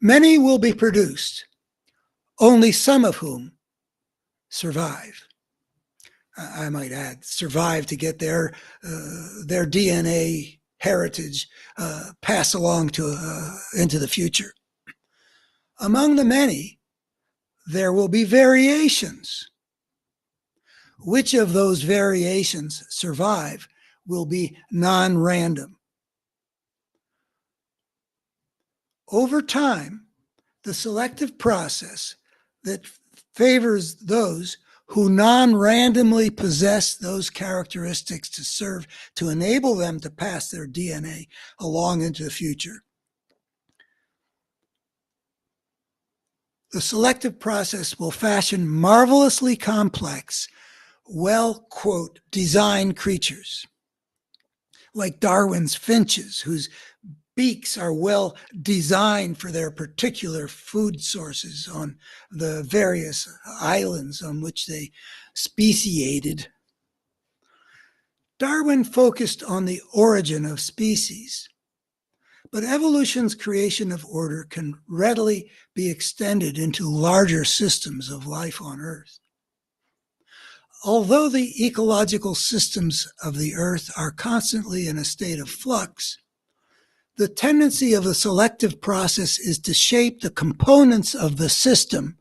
Many will be produced, only some of whom survive. I might add, survive to get their DNA heritage passed along into the future. Among the many, there will be variations. Which of those variations survive will be non-random. Over time, the selective process that favors those who non-randomly possess those characteristics to serve to enable them to pass their DNA along into the future. The selective process will fashion marvelously complex, well, quote, designed creatures, like Darwin's finches, whose beaks are well designed for their particular food sources on the various islands on which they speciated. Darwin focused on the origin of species, but evolution's creation of order can readily be extended into larger systems of life on Earth. Although the ecological systems of the Earth are constantly in a state of flux, the tendency of the selective process is to shape the components of the system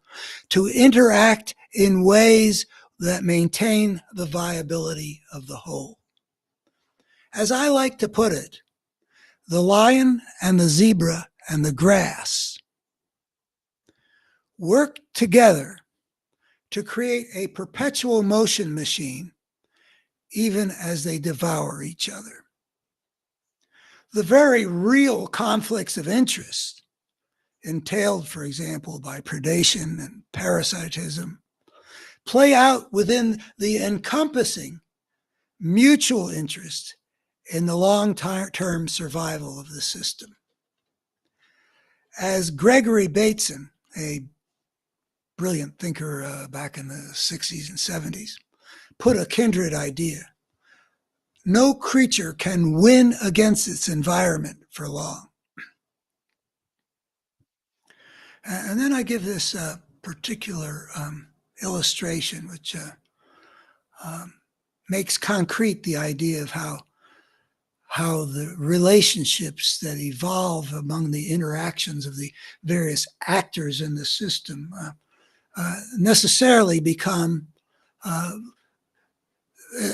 to interact in ways that maintain the viability of the whole. As I like to put it, the lion and the zebra and the grass work together to create a perpetual motion machine, even as they devour each other. The very real conflicts of interest, entailed, for example, by predation and parasitism, play out within the encompassing mutual interest in the long-term survival of the system. As Gregory Bateson, a brilliant thinker back in the 60s and 70s, put a kindred idea, no creature can win against its environment for long. And then I give this particular illustration, which makes concrete the idea of how the relationships that evolve among the interactions of the various actors in the system necessarily become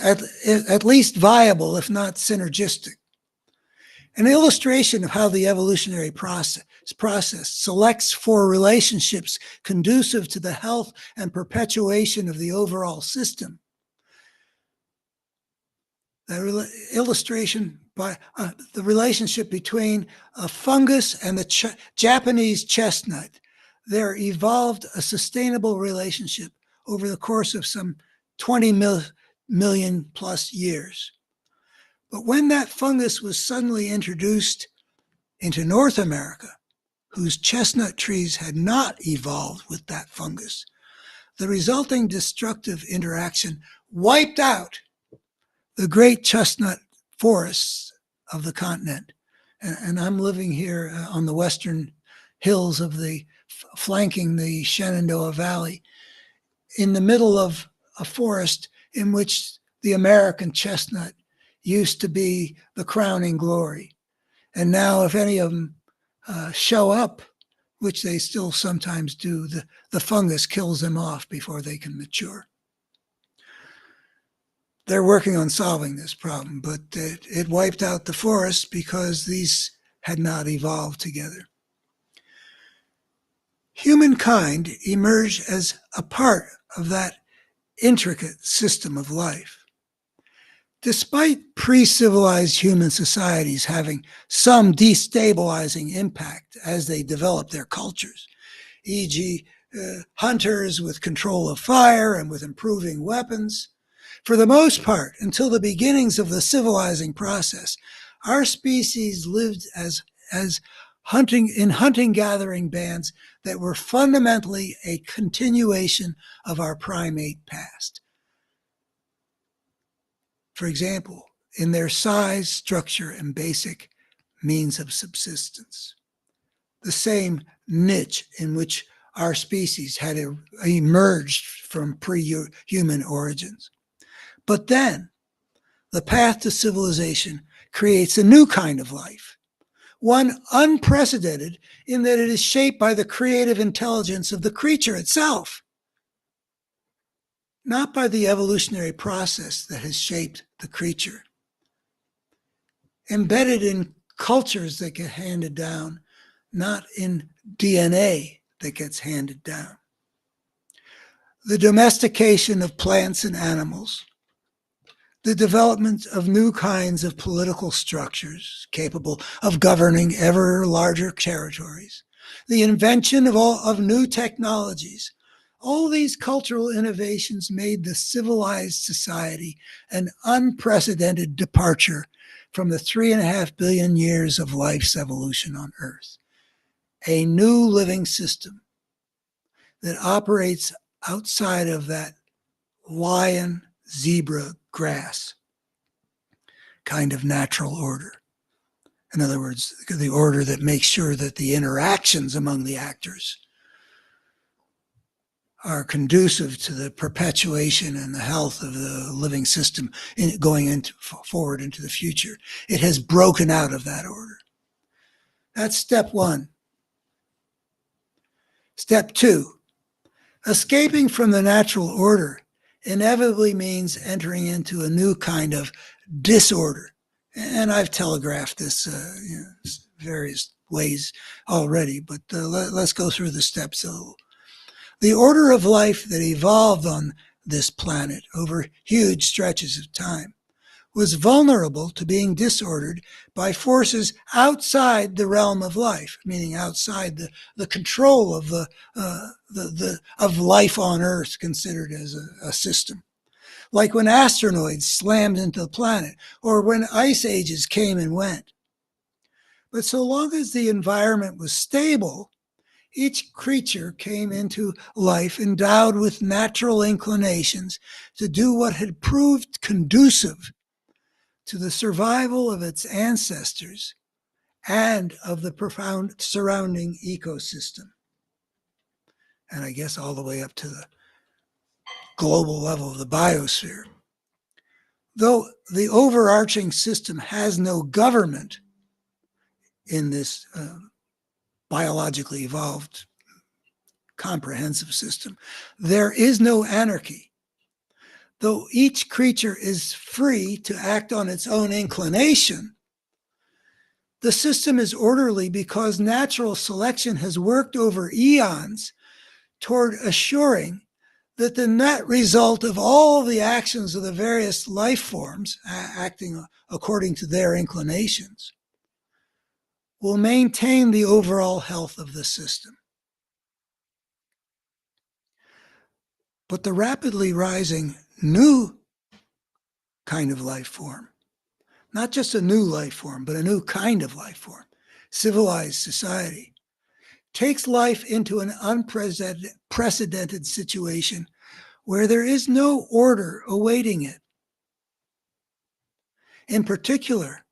at least viable, if not synergistic. An illustration of how the evolutionary process selects for relationships conducive to the health and perpetuation of the overall system. The illustration by the relationship between a fungus and the Japanese chestnut. There evolved a sustainable relationship over the course of some 20 million plus years. But when that fungus was suddenly introduced into North America, whose chestnut trees had not evolved with that fungus, the resulting destructive interaction wiped out the great chestnut forests of the continent. And I'm living here on the western hills of flanking the Shenandoah Valley, in the middle of a forest in which the American chestnut used to be the crowning glory. And now if any of them show up, which they still sometimes do, the fungus kills them off before they can mature. They're working on solving this problem, but it wiped out the forest because these had not evolved together. Humankind emerged as a part of that intricate system of life. Despite pre-civilized human societies having some destabilizing impact as they developed their cultures, e.g., hunters with control of fire and with improving weapons, for the most part, until the beginnings of the civilizing process, our species lived as hunting-gathering bands that were fundamentally a continuation of our primate past. For example, in their size, structure, and basic means of subsistence. The same niche in which our species had emerged from pre-human origins. But then, the path to civilization creates a new kind of life, one unprecedented in that it is shaped by the creative intelligence of the creature itself, not by the evolutionary process that has shaped the creature. Embedded in cultures that get handed down, not in DNA that gets handed down. The domestication of plants and animals, the development of new kinds of political structures capable of governing ever larger territories, the invention of new technologies, All these cultural innovations made the civilized society an unprecedented departure from the 3.5 billion years of life's evolution on Earth. A new living system that operates outside of that lion, zebra, grass kind of natural order. In other words, the order that makes sure that the interactions among the actors are conducive to the perpetuation and the health of the living system going forward into the future. It has broken out of that order. That's step one. Step two, escaping from the natural order inevitably means entering into a new kind of disorder. And I've telegraphed this various ways already, but let's go through the steps a little. The order of life that evolved on this planet over huge stretches of time was vulnerable to being disordered by forces outside the realm of life, meaning outside the control of of life on Earth, considered as a system. Like when asteroids slammed into the planet, or when ice ages came and went. But so long as the environment was stable, each creature came into life endowed with natural inclinations to do what had proved conducive to the survival of its ancestors and of the profound surrounding ecosystem. And I guess all the way up to the global level of the biosphere. Though the overarching system has no government in this biologically evolved comprehensive system, there is no anarchy. Though each creature is free to act on its own inclination, the system is orderly because natural selection has worked over eons toward assuring that the net result of all the actions of the various life forms acting according to their inclinations will maintain the overall health of the system. But the rapidly rising new kind of life form, not just a new life form, but a new kind of life form, civilized society, takes life into an unprecedented situation where there is no order awaiting it. In particular,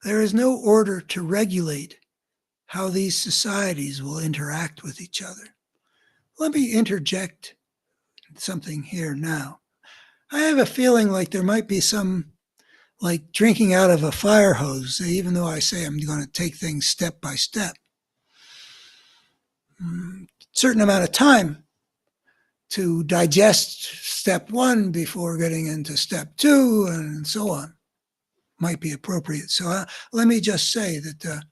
there is no order to regulate how these societies will interact with each other. Let me interject something here now. I have a feeling like there might be some like drinking out of a fire hose, even though I say I'm going to take things step by step. Certain amount of time to digest step one before getting into step two and so on might be appropriate. So let me just say that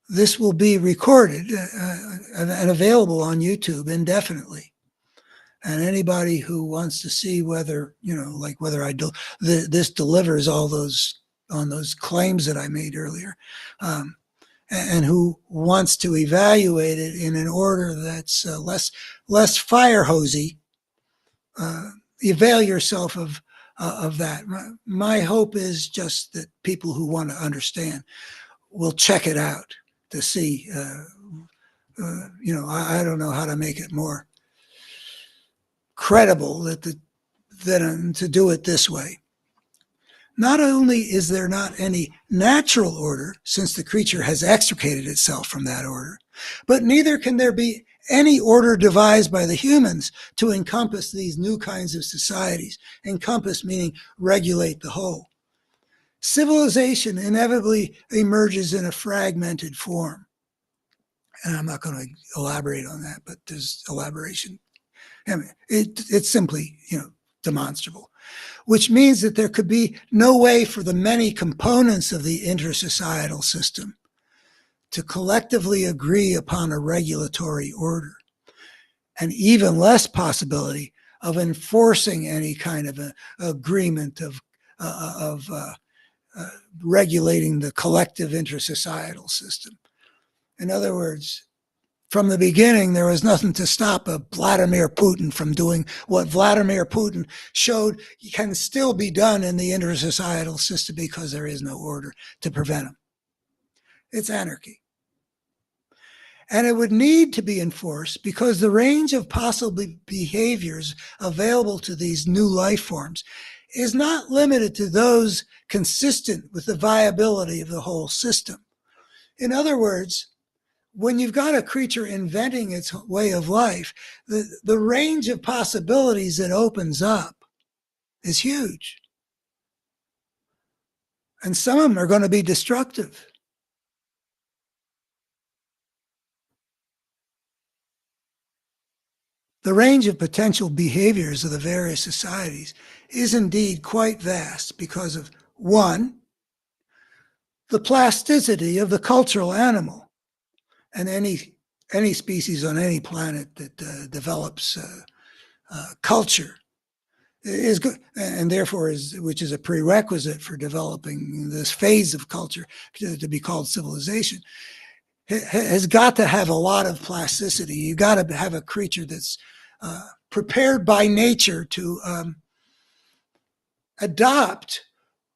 this will be recorded and available on YouTube indefinitely. And anybody who wants to see whether, like whether this delivers all those on those claims that I made earlier, and who wants to evaluate it in an order that's less fire hosey, avail yourself of that. My hope is just that people who want to understand will check it out to see. I don't know how to make it more credible than to do it this way. Not only is there not any natural order, since the creature has extricated itself from that order, but neither can there be any order devised by the humans to encompass these new kinds of societies. Encompass meaning regulate the whole. Civilization inevitably emerges in a fragmented form. And I'm not going to elaborate on that, but there's elaboration. I mean, it's simply, demonstrable, which means that there could be no way for the many components of the intersocietal system to collectively agree upon a regulatory order, and even less possibility of enforcing any kind of agreement of regulating the collective intersocietal system. In other words, from the beginning, there was nothing to stop Vladimir Putin from doing what Vladimir Putin showed can still be done in the intersocietal system because there is no order to prevent him. It's anarchy. And it would need to be enforced because the range of possible behaviors available to these new life forms is not limited to those consistent with the viability of the whole system. In other words, when you've got a creature inventing its way of life, the range of possibilities it opens up is huge. And some of them are going to be destructive. The range of potential behaviors of the various societies is indeed quite vast because of, one, the plasticity of the cultural animal. And any species on any planet that develops culture is good, and therefore which is a prerequisite for developing this phase of culture to be called civilization, has got to have a lot of plasticity. You got to have a creature that's prepared by nature to adopt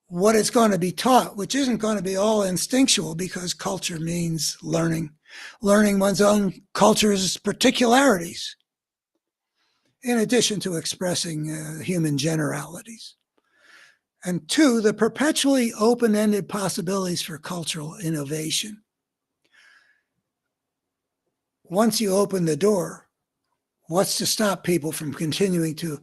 what it's going to be taught, which isn't going to be all instinctual because culture means learning one's own culture's particularities, in addition to expressing human generalities. And two, the perpetually open-ended possibilities for cultural innovation. Once you open the door, what's to stop people from continuing to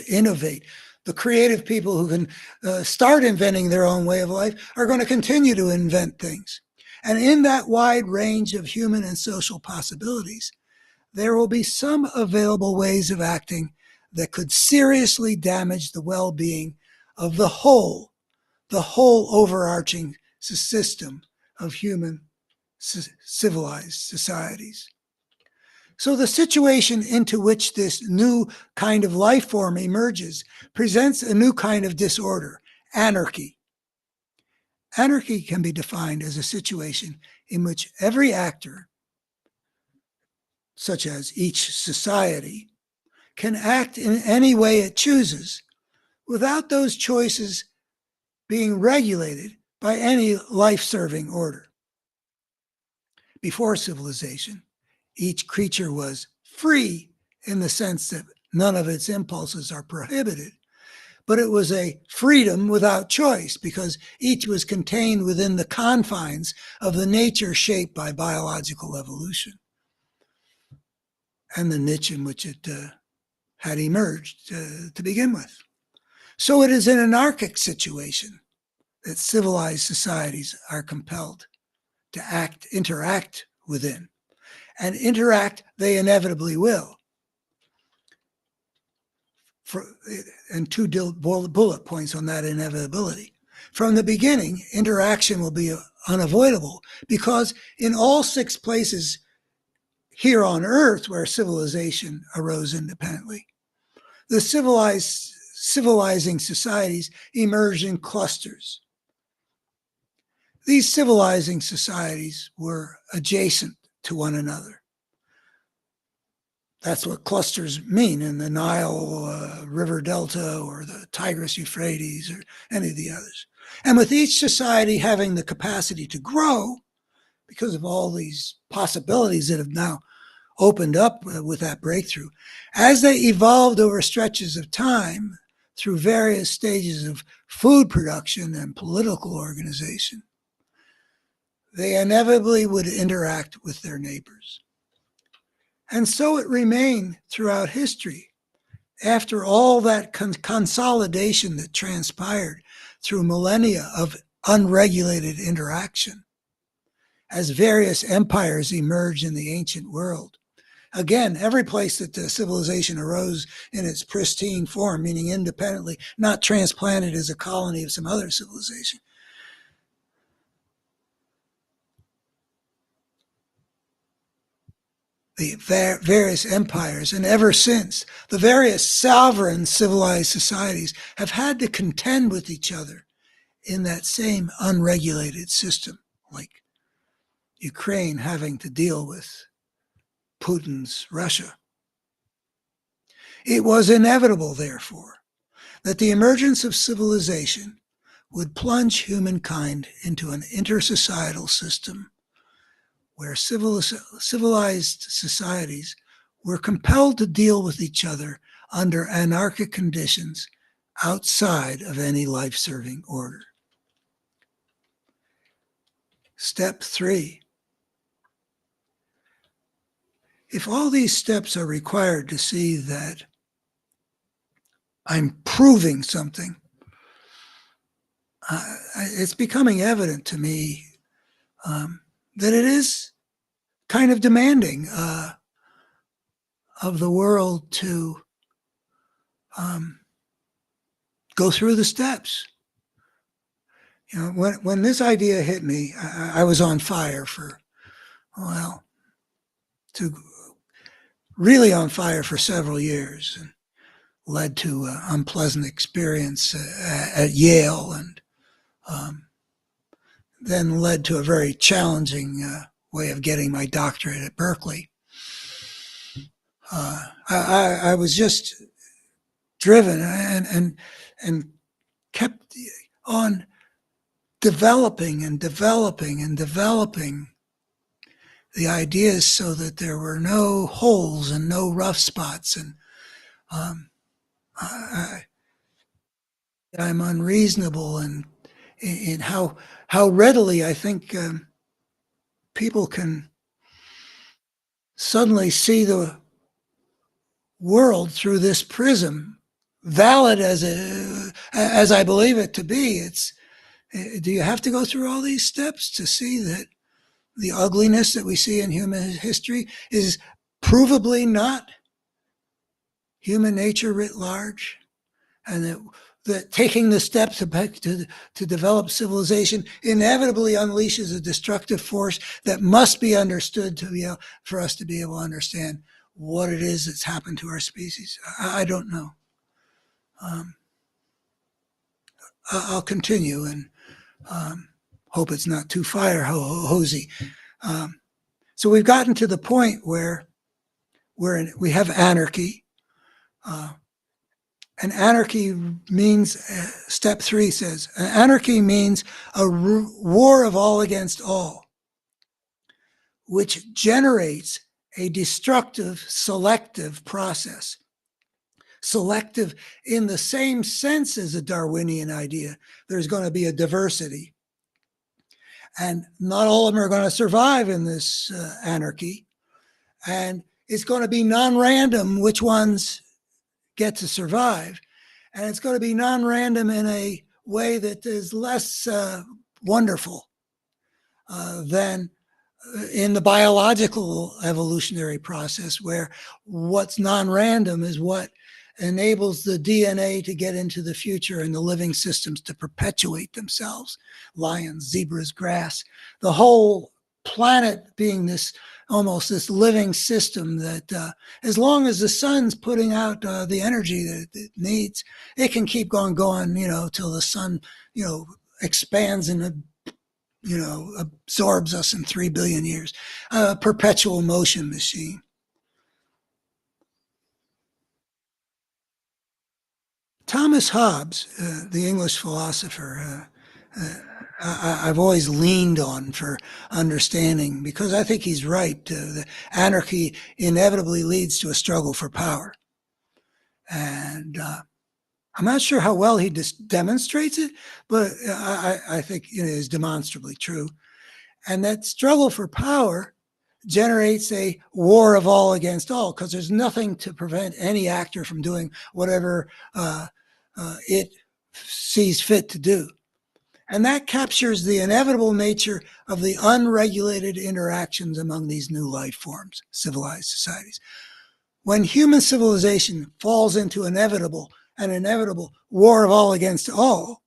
innovate? The creative people who can start inventing their own way of life are going to continue to invent things. And in that wide range of human and social possibilities, there will be some available ways of acting that could seriously damage the well-being of the whole overarching system of human civilized societies. So the situation into which this new kind of life form emerges presents a new kind of disorder, anarchy. Anarchy can be defined as a situation in which every actor, such as each society, can act in any way it chooses without those choices being regulated by any life-serving order. Before civilization, each creature was free in the sense that none of its impulses are prohibited, but it was a freedom without choice because each was contained within the confines of the nature shaped by biological evolution and the niche in which it had emerged to begin with. So it is an anarchic situation that civilized societies are compelled to interact within. And interact they inevitably will. And two bullet points on that inevitability. From the beginning, interaction will be unavoidable because in all 6 places here on Earth where civilization arose independently, the civilizing societies emerged in clusters. These civilizing societies were adjacent to one another. That's what clusters mean in the Nile River Delta or the Tigris Euphrates or any of the others. And with each society having the capacity to grow because of all these possibilities that have now opened up with that breakthrough, as they evolved over stretches of time through various stages of food production and political organization, they inevitably would interact with their neighbors. And so it remained throughout history. After all that consolidation that transpired through millennia of unregulated interaction, as various empires emerged in the ancient world. Again, every place that the civilization arose in its pristine form, meaning independently, not transplanted as a colony of some other civilization, the various empires, and ever since, the various sovereign civilized societies have had to contend with each other in that same unregulated system, like Ukraine having to deal with Putin's Russia. It was inevitable, therefore, that the emergence of civilization would plunge humankind into an intersocietal system where civilized societies were compelled to deal with each other under anarchic conditions outside of any life-serving order. Step 3. If all these steps are required to see that I'm proving something, it's becoming evident to me that it is kind of demanding of the world to go through the steps. You know, when this idea hit me, I was on fire for, really on fire for several years, and led to an unpleasant experience at Yale, and then led to a very challenging way of getting my doctorate at Berkeley. I was just driven and kept on developing the ideas so that there were no holes and no rough spots. And I'm unreasonable in how readily I think people can suddenly see the world through this prism, valid as I believe it to be. Do you have to go through all these steps to see that the ugliness that we see in human history is provably not human nature writ large, and that taking the steps to develop civilization inevitably unleashes a destructive force that must be understood for us to be able to understand what it is that's happened to our species? I don't know. I'll continue and hope it's not too fire hosey. So we've gotten to the point where we have anarchy. And anarchy means, step 3 says, anarchy means a war of all against all, which generates a destructive, selective process. Selective in the same sense as a Darwinian idea. There's going to be a diversity. And not all of them are going to survive in this anarchy. And it's going to be non-random which ones get to survive. And it's going to be non-random in a way that is less wonderful than in the biological evolutionary process, where what's non-random is what enables the DNA to get into the future and the living systems to perpetuate themselves. Lions, zebras, grass, the whole planet being almost this living system that as long as the sun's putting out the energy that it needs, it can keep going, till the sun, expands and, absorbs us in 3 billion years. A perpetual motion machine. Thomas Hobbes, the English philosopher, I've always leaned on for understanding, because I think he's right. The anarchy inevitably leads to a struggle for power. And I'm not sure how well he demonstrates it, but I think it is demonstrably true. And that struggle for power generates a war of all against all, because there's nothing to prevent any actor from doing whatever it sees fit to do. And that captures the inevitable nature of the unregulated interactions among these new life forms, civilized societies. When human civilization falls into an inevitable war of all against all,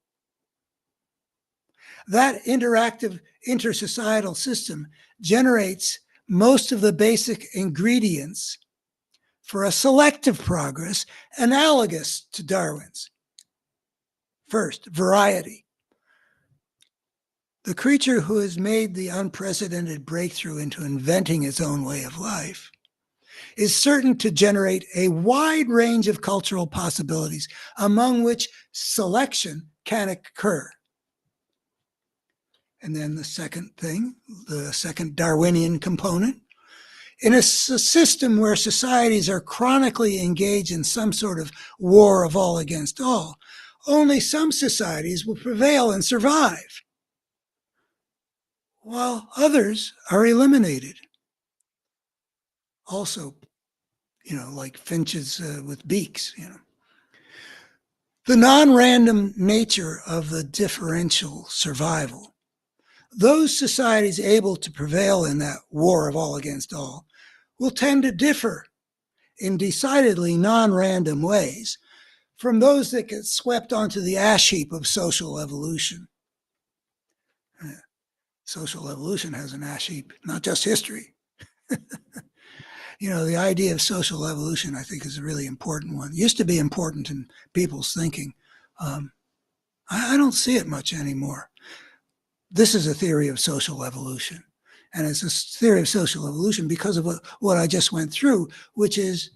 that interactive intersocietal system generates most of the basic ingredients for a selective progress analogous to Darwin's. First, variety. The creature who has made the unprecedented breakthrough into inventing its own way of life is certain to generate a wide range of cultural possibilities, among which selection can occur. And then the second thing, the second Darwinian component, in a system where societies are chronically engaged in some sort of war of all against all, only some societies will prevail and survive, while others are eliminated. Also, like finches with beaks, The non-random nature of the differential survival. Those societies able to prevail in that war of all against all will tend to differ in decidedly non-random ways from those that get swept onto the ash heap of social evolution. Social evolution has an ash heap, not just history. The idea of social evolution, I think, is a really important one. It used to be important in people's thinking. I don't see it much anymore. This is a theory of social evolution. And it's a theory of social evolution because of what I just went through, which is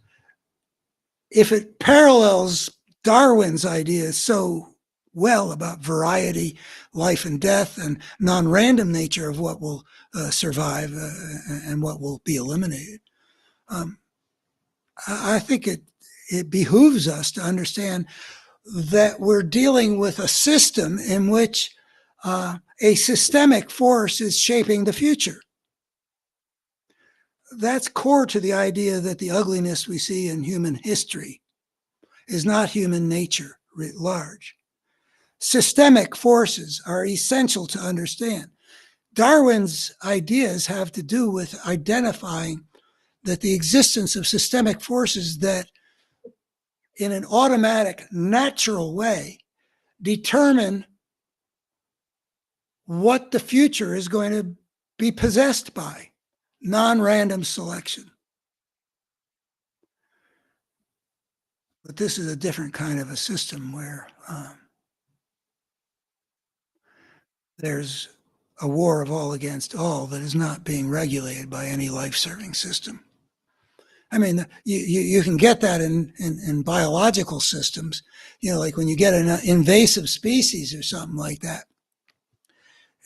if it parallels Darwin's ideas so well about variety, life and death, and non-random nature of what will survive and what will be eliminated, I think it behooves us to understand that we're dealing with a system in which a systemic force is shaping the future. That's core to the idea that the ugliness we see in human history is not human nature writ large. Systemic forces are essential to understand. Darwin's ideas have to do with identifying that the existence of systemic forces that in an automatic, natural way determine what the future is going to be possessed by, non-random selection. But this is a different kind of a system where there's a war of all against all that is not being regulated by any life-serving system. I mean, you can get that in biological systems, like when you get an invasive species or something like that,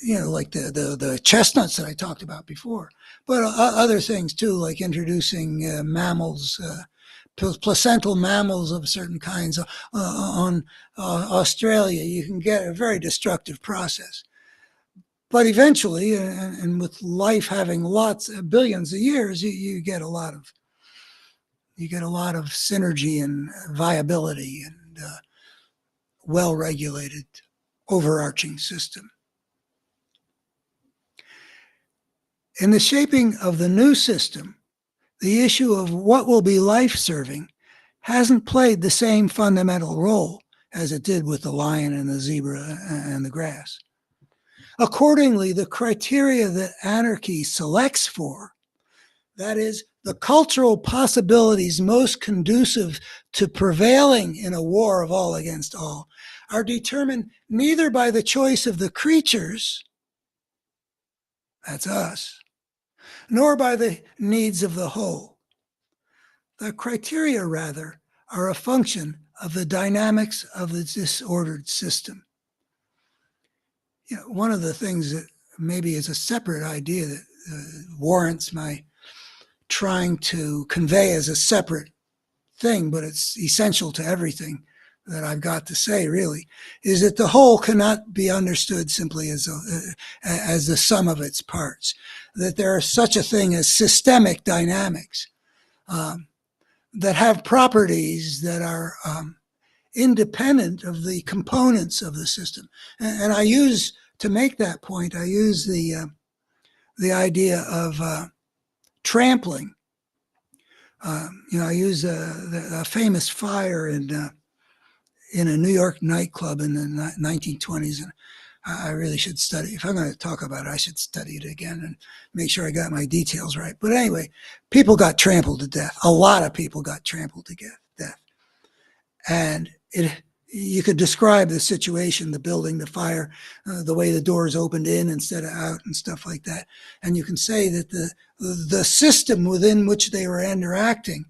like the chestnuts that I talked about before, but other things too, like introducing mammals, placental mammals of certain kinds on Australia. You can get a very destructive process. But eventually, and with life having billions of years, you get a lot of synergy and viability and well-regulated, overarching system. In the shaping of the new system, the issue of what will be life-serving hasn't played the same fundamental role as it did with the lion and the zebra and the grass. Accordingly, the criteria that anarchy selects for, that is, the cultural possibilities most conducive to prevailing in a war of all against all, are determined neither by the choice of the creatures, that's us, nor by the needs of the whole. The criteria, rather, are a function of the dynamics of the disordered system. One of the things that maybe is a separate idea that warrants my trying to convey as a separate thing, but it's essential to everything that I've got to say, really, is that the whole cannot be understood simply as the sum of its parts, that there is such a thing as systemic dynamics that have properties that are independent of the components of the system. And I use, to make that point, I use the idea of trampling. I use a famous fire in a New York nightclub in the 1920s, and I really should study. If I'm going to talk about it, I should study it again and make sure I got my details right. But anyway, people got trampled to death. A lot of people got trampled to death. And you could describe the situation, the building, the fire, the way the doors opened in instead of out and stuff like that. And you can say that the system within which they were interacting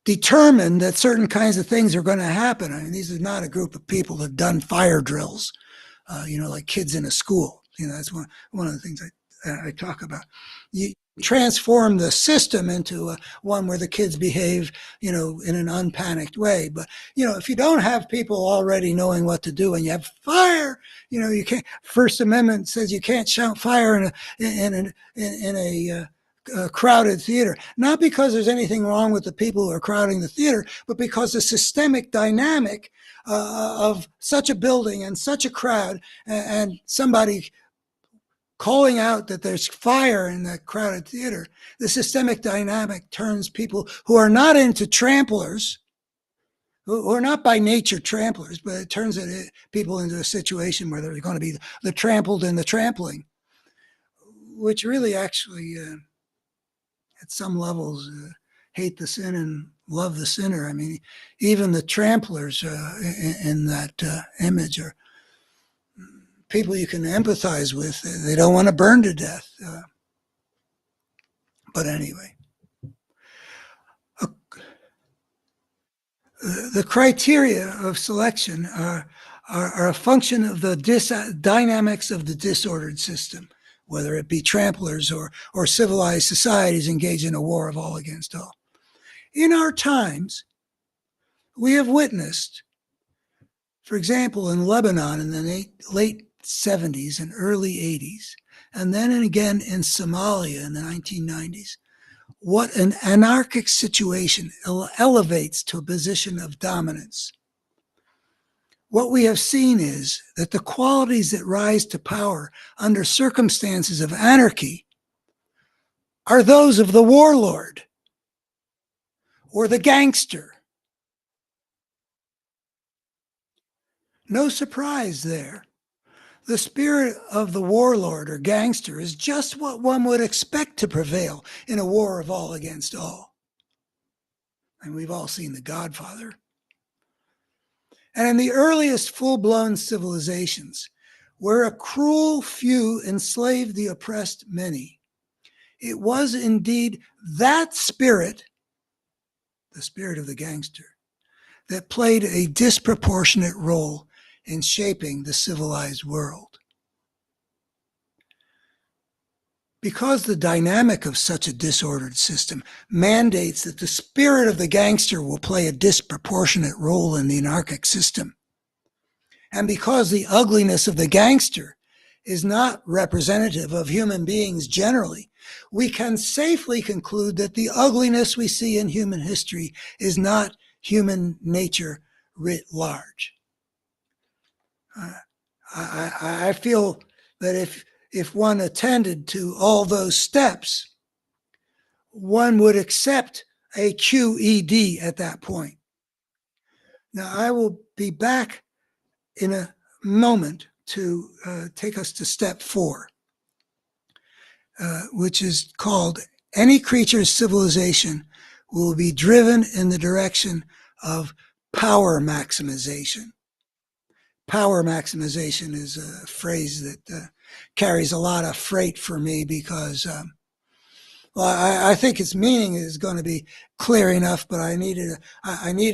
determined that certain kinds of things are going to happen. I mean, these are not a group of people that have done fire drills, like kids in a school. That's one of the things I talk about. You transform the system into one where the kids behave, in an unpanicked way. But, if you don't have people already knowing what to do and you have fire, you can't. First Amendment says you can't shout fire in a crowded theater, not because there's anything wrong with the people who are crowding the theater, but because the systemic dynamic of such a building and such a crowd and somebody calling out that there's fire in that crowded theater, the systemic dynamic turns people who are not into tramplers, who are not by nature tramplers, but it turns people into a situation where they're going to be the trampled and the trampling, which really actually at some levels hate the sin and love the sinner. I mean, even the tramplers in that image are people you can empathize with. They don't want to burn to death. But anyway, the criteria of selection are a function of the dynamics of the disordered system, whether it be tramplers or civilized societies engaged in a war of all against all. In our times, we have witnessed, for example, in Lebanon in the late 70s and early 80s, and then again in Somalia in the 1990s, what an anarchic situation elevates to a position of dominance. What we have seen is that the qualities that rise to power under circumstances of anarchy are those of the warlord or the gangster. No surprise there. The spirit of the warlord or gangster is just what one would expect to prevail in a war of all against all. And we've all seen The Godfather. And in the earliest full-blown civilizations, where a cruel few enslaved the oppressed many, it was indeed that spirit, the spirit of the gangster, that played a disproportionate role in shaping the civilized world. Because the dynamic of such a disordered system mandates that the spirit of the gangster will play a disproportionate role in the anarchic system, and because the ugliness of the gangster is not representative of human beings generally, we can safely conclude that the ugliness we see in human history is not human nature writ large. I feel that if one attended to all those steps, one would accept a QED at that point. Now, I will be back in a moment to take us to step 4, which is called any creature's civilization will be driven in the direction of power maximization. Power maximization is a phrase that carries a lot of freight for me because, I think its meaning is going to be clear enough, but I needed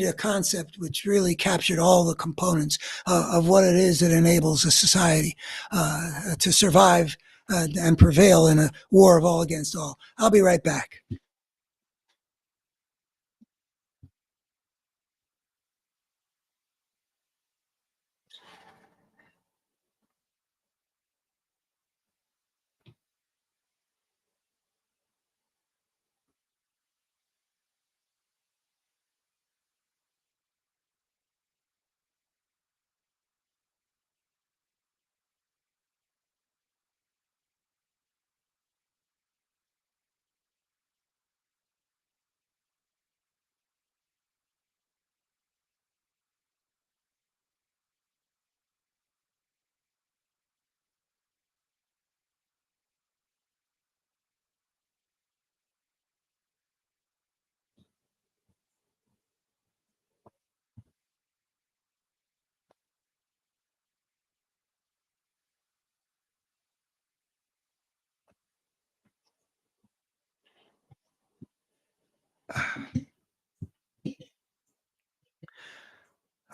a concept which really captured all the components of what it is that enables a society to survive and prevail in a war of all against all. I'll be right back.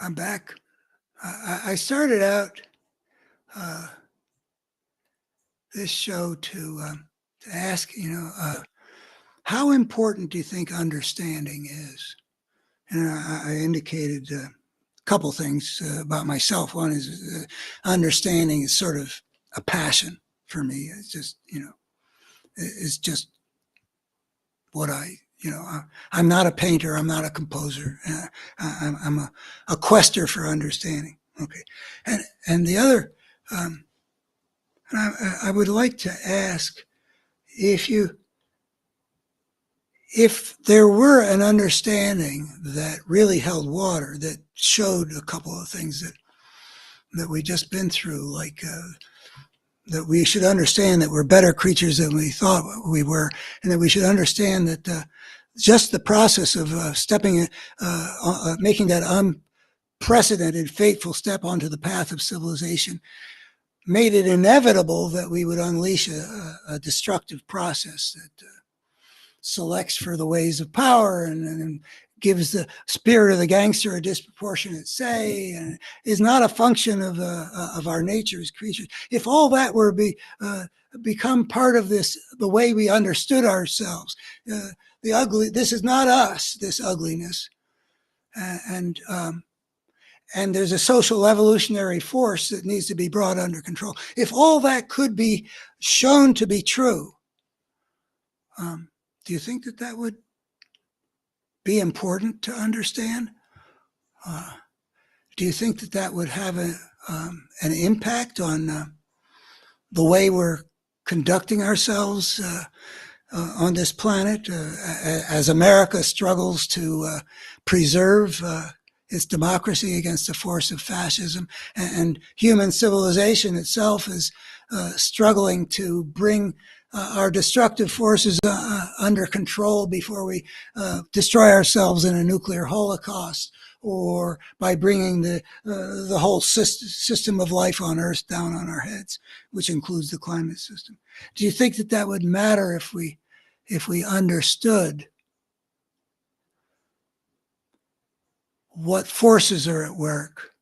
I'm back. I started out this show to ask, how important do you think understanding is? And I indicated a couple things about myself. One is understanding is sort of a passion for me. It's just, it's just what I'm not a painter. I'm not a composer. I'm a quester for understanding. Okay. And the other, and I would like to ask if there were an understanding that really held water, that showed a couple of things that we just been through, like that we should understand that we're better creatures than we thought we were, and that we should understand that just the process of making that unprecedented, fateful step onto the path of civilization made it inevitable that we would unleash a destructive process that selects for the ways of power and gives the spirit of the gangster a disproportionate say, and is not a function of our nature as creatures. If all that were become part of the way we understood ourselves, this is not us, this ugliness, and there's a social evolutionary force that needs to be brought under control. If all that could be shown to be true, do you think that would be important to understand? Do you think that would have an impact on the way we're conducting ourselves on this planet as America struggles to preserve its democracy against the force of fascism, and human civilization itself is struggling to bring our destructive forces under control before we destroy ourselves in a nuclear holocaust, or by bringing the whole system of life on Earth down on our heads, which includes the climate system? Do you think that would matter if we understood what forces are at work,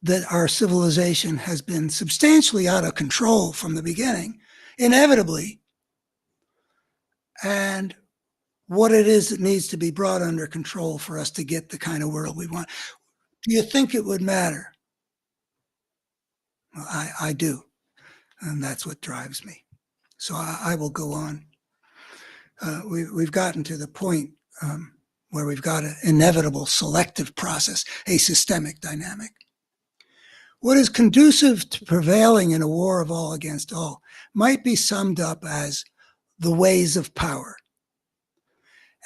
that our civilization has been substantially out of control from the beginning, inevitably, and what it is that needs to be brought under control for us to get the kind of world we want? Do you think it would matter? Well, I do, and that's what drives me. So I will go on. We've gotten to the point where we've got an inevitable selective process, a systemic dynamic. What is conducive to prevailing in a war of all against all might be summed up as the ways of power.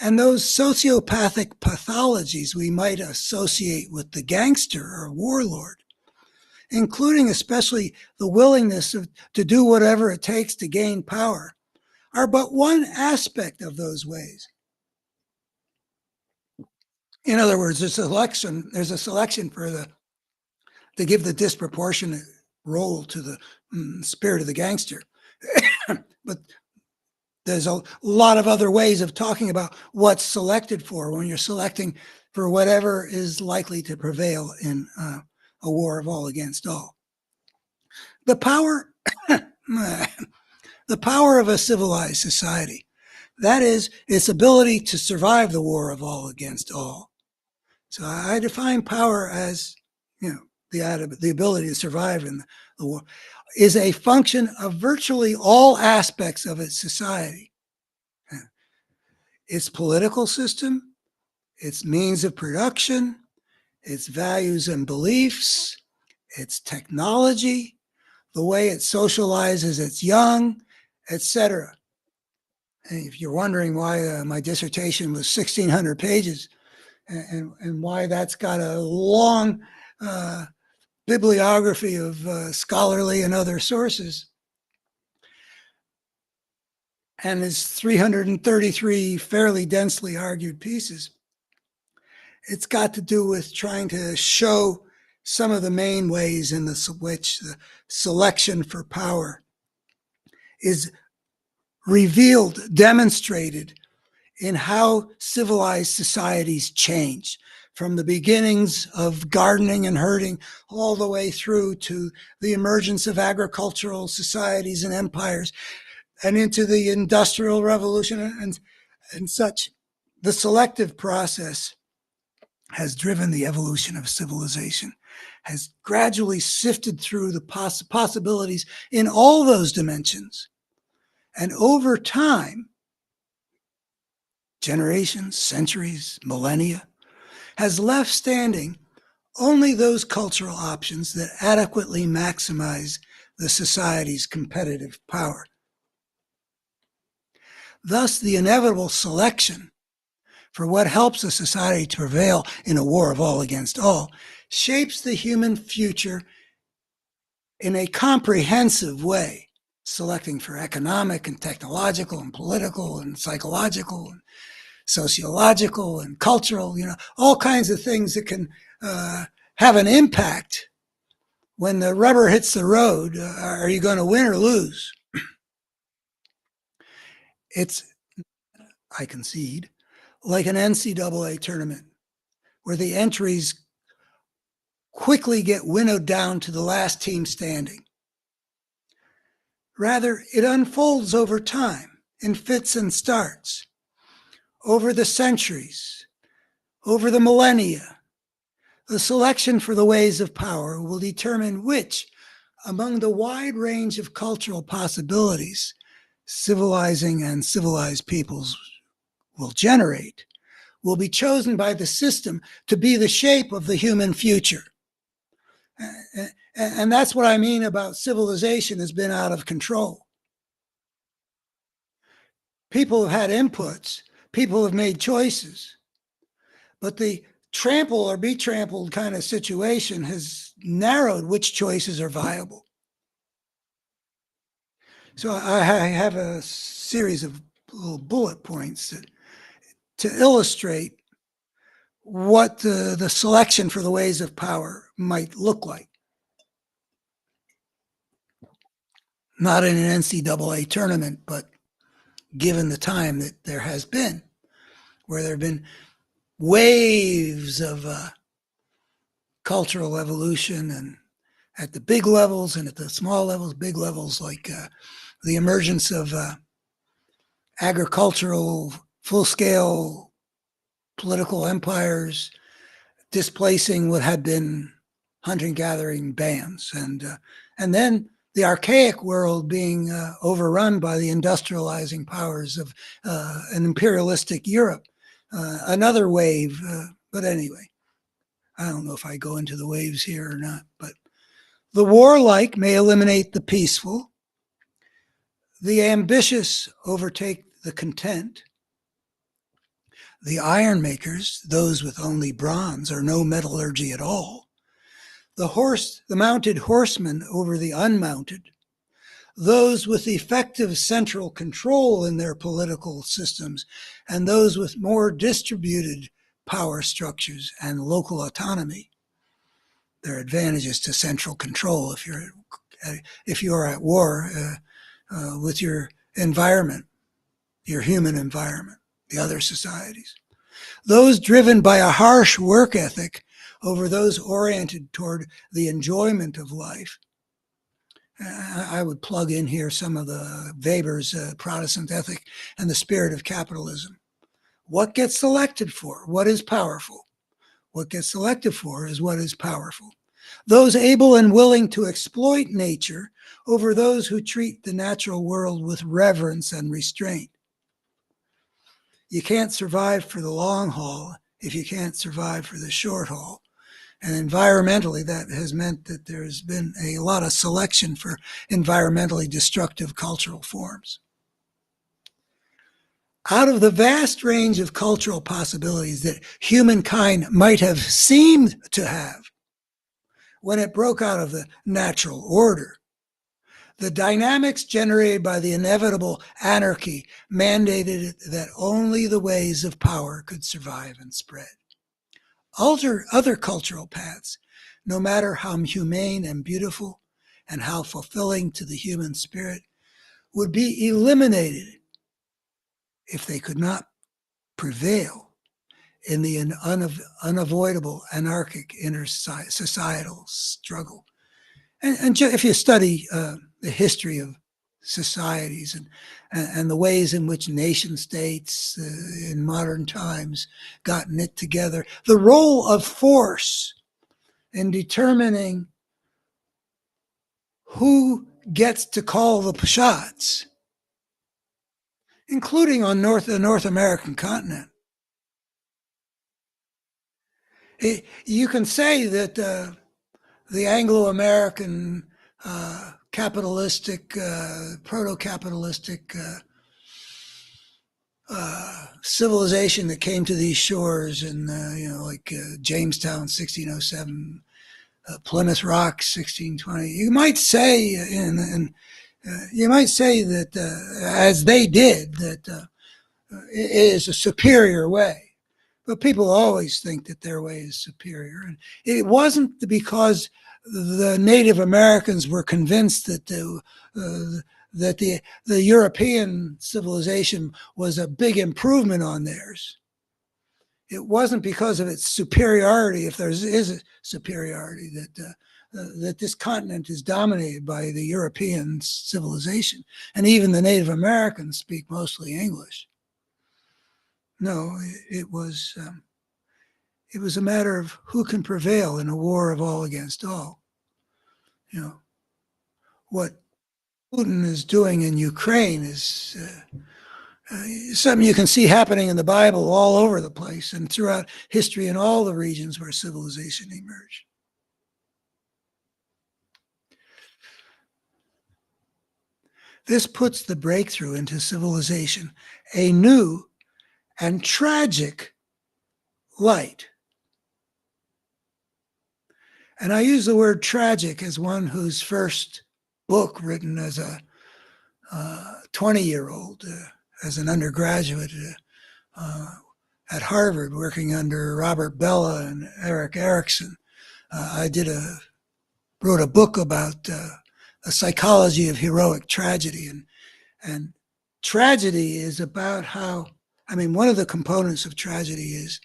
And those sociopathic pathologies we might associate with the gangster or warlord, including especially the willingness to do whatever it takes to gain power, are but one aspect of those ways. In other words, there's a selection to give the disproportionate role to the spirit of the gangster. But there's a lot of other ways of talking about what's selected for when you're selecting for whatever is likely to prevail in a war of all against all. The power, the power of a civilized society, that is, its ability to survive the war of all against all. So I define power as, the ability to survive in the war, is a function of virtually all aspects of its society. Its political system, its means of production, its values and beliefs, its technology, the way it socializes its young, etc. And if you're wondering why my dissertation was 1,600 pages and why that's got a long bibliography of scholarly and other sources, and its 333 fairly densely argued pieces, it's got to do with trying to show some of the main ways in which the selection for power is revealed, demonstrated in how civilized societies changed, from the beginnings of gardening and herding all the way through to the emergence of agricultural societies and empires and into the Industrial Revolution and such. The selective process has driven the evolution of civilization, has gradually sifted through the possibilities in all those dimensions. And over time, generations, centuries, millennia, has left standing only those cultural options that adequately maximize the society's competitive power. Thus, the inevitable selection for what helps a society to prevail in a war of all against all shapes the human future in a comprehensive way, selecting for economic and technological and political and psychological and sociological and cultural, all kinds of things that can have an impact. When the rubber hits the road, are you going to win or lose? It's, I concede, like an NCAA tournament where the entries quickly get winnowed down to the last team standing. Rather, it unfolds over time in fits and starts, over the centuries, over the millennia. The selection for the ways of power will determine which, among the wide range of cultural possibilities civilizing and civilized peoples will generate, will be chosen by the system to be the shape of the human future. And that's what I mean about civilization has been out of control. People have had inputs, people have made choices, but the trample or be trampled kind of situation has narrowed which choices are viable. So I have a series of little bullet points to illustrate what the selection for the ways of power might look like. Not in an NCAA tournament, but given the time that there has been, where there have been waves of cultural evolution, and at the big levels and at the small levels, big levels like the emergence of agricultural, full-scale political empires displacing what had been hunting-gathering bands, and then the archaic world being overrun by the industrializing powers of an imperialistic Europe. Another wave, but anyway, I don't know if I go into the waves here or not, but the warlike may eliminate the peaceful, the ambitious overtake the content, the iron makers, those with only bronze or no metallurgy at all, the mounted horsemen over the unmounted, those with effective central control in their political systems, and those with more distributed power structures and local autonomy. There are advantages to central control if you're at war with your environment, your human environment, the other societies. Those driven by a harsh work ethic over those oriented toward the enjoyment of life. I would plug in here some of the Weber's Protestant ethic and the spirit of capitalism. What gets selected for? What is powerful? What gets selected for is what is powerful. Those able and willing to exploit nature over those who treat the natural world with reverence and restraint. You can't survive for the long haul if you can't survive for the short haul. And environmentally, that has meant that there's been a lot of selection for environmentally destructive cultural forms. Out of the vast range of cultural possibilities that humankind might have seemed to have when it broke out of the natural order, the dynamics generated by the inevitable anarchy mandated that only the ways of power could survive and spread. Other cultural paths, no matter how humane and beautiful and how fulfilling to the human spirit, would be eliminated if they could not prevail in the unavoidable anarchic inter-societal struggle. And if you study the history of societies and the ways in which nation states in modern times got knit together, the role of force in determining who gets to call the shots, including on the North American continent. You can say that the Anglo-American capitalistic, proto-capitalistic civilization that came to these shores in, like Jamestown, 1607, Plymouth Rock, 1620. You might say, that as they did, that it is a superior way. But people always think that their way is superior. And it wasn't because the Native Americans were convinced that the European civilization was a big improvement on theirs. It wasn't because of its superiority, if there is a superiority, that this continent is dominated by the European civilization. And even the Native Americans speak mostly English. No, it was a matter of who can prevail in a war of all against all. What Putin is doing in Ukraine is something you can see happening in the Bible all over the place and throughout history in all the regions where civilization emerged. This puts the breakthrough into civilization a new and tragic light. And I use the word tragic as one whose first book, written as a 20-year-old, as an undergraduate at Harvard, working under Robert Bellah and Erik Erikson, I wrote a book about the psychology of heroic tragedy. And tragedy is about one of the components of tragedy is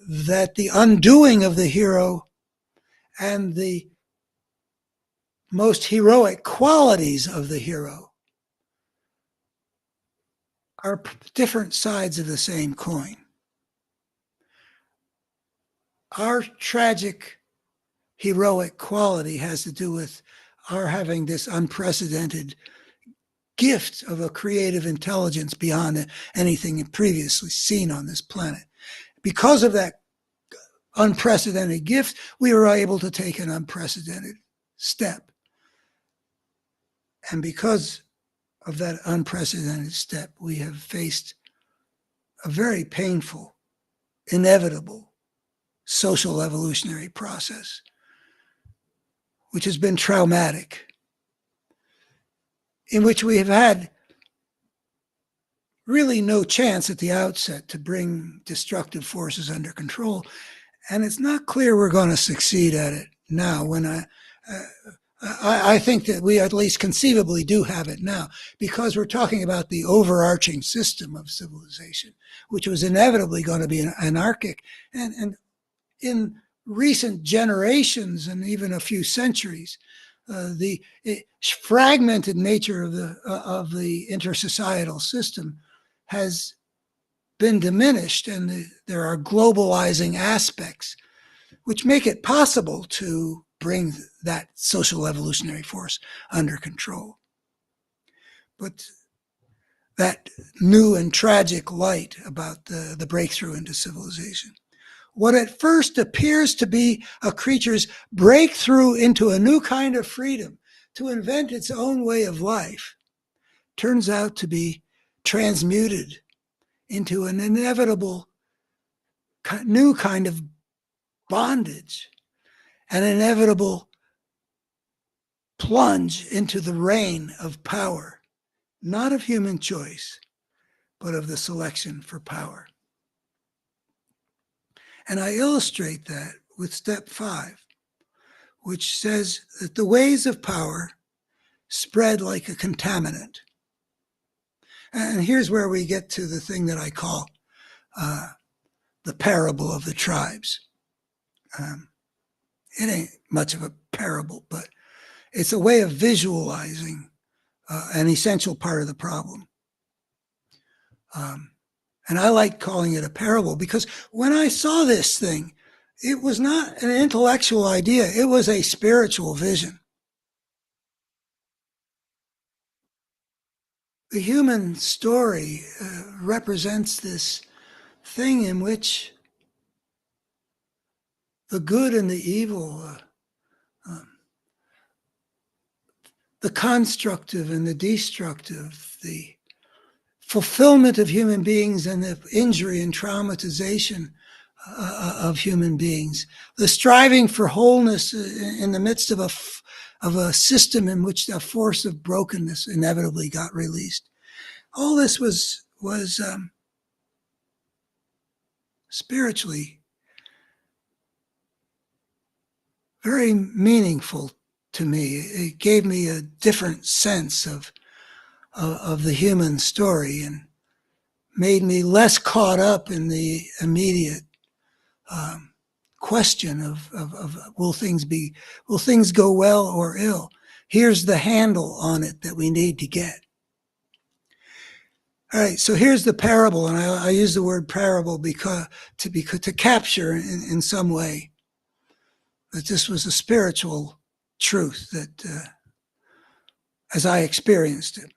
that the undoing of the hero and the most heroic qualities of the hero are different sides of the same coin. Our tragic heroic quality has to do with our having this unprecedented gift of a creative intelligence beyond anything previously seen on this planet. Because of that unprecedented gift, we were able to take an unprecedented step. And because of that unprecedented step, we have faced a very painful, inevitable social evolutionary process, which has been traumatic, in which we have had really no chance at the outset to bring destructive forces under control. And it's not clear we're going to succeed at it now. When I think that we at least conceivably do have it now, because we're talking about the overarching system of civilization, which was inevitably going to be anarchic. And in recent generations and even a few centuries, the fragmented nature of the intersocietal system has been diminished, and there are globalizing aspects which make it possible to bring that social evolutionary force under control. But that new and tragic light about the breakthrough into civilization, what at first appears to be a creature's breakthrough into a new kind of freedom to invent its own way of life, turns out to be transmuted into an inevitable new kind of bondage, an inevitable plunge into the reign of power, not of human choice, but of the selection for power. And I illustrate that with step 5, which says that the ways of power spread like a contaminant. And here's where we get to the thing that I call the parable of the tribes. It ain't much of a parable, but it's a way of visualizing an essential part of the problem. And I like calling it a parable because when I saw this thing, it was not an intellectual idea. It was a spiritual vision. The human story represents this thing in which the good and the evil, the constructive and the destructive, the fulfillment of human beings and the injury and traumatization of human beings, the striving for wholeness in the midst of a system in which the force of brokenness inevitably got released. All this was spiritually very meaningful to me. It gave me a different sense of the human story and made me less caught up in the immediate question of will things go well or ill? Here's the handle on it that we need to get. All right, so here's the parable, and I use the word parable because to capture in some way that this was a spiritual truth that, as I experienced it,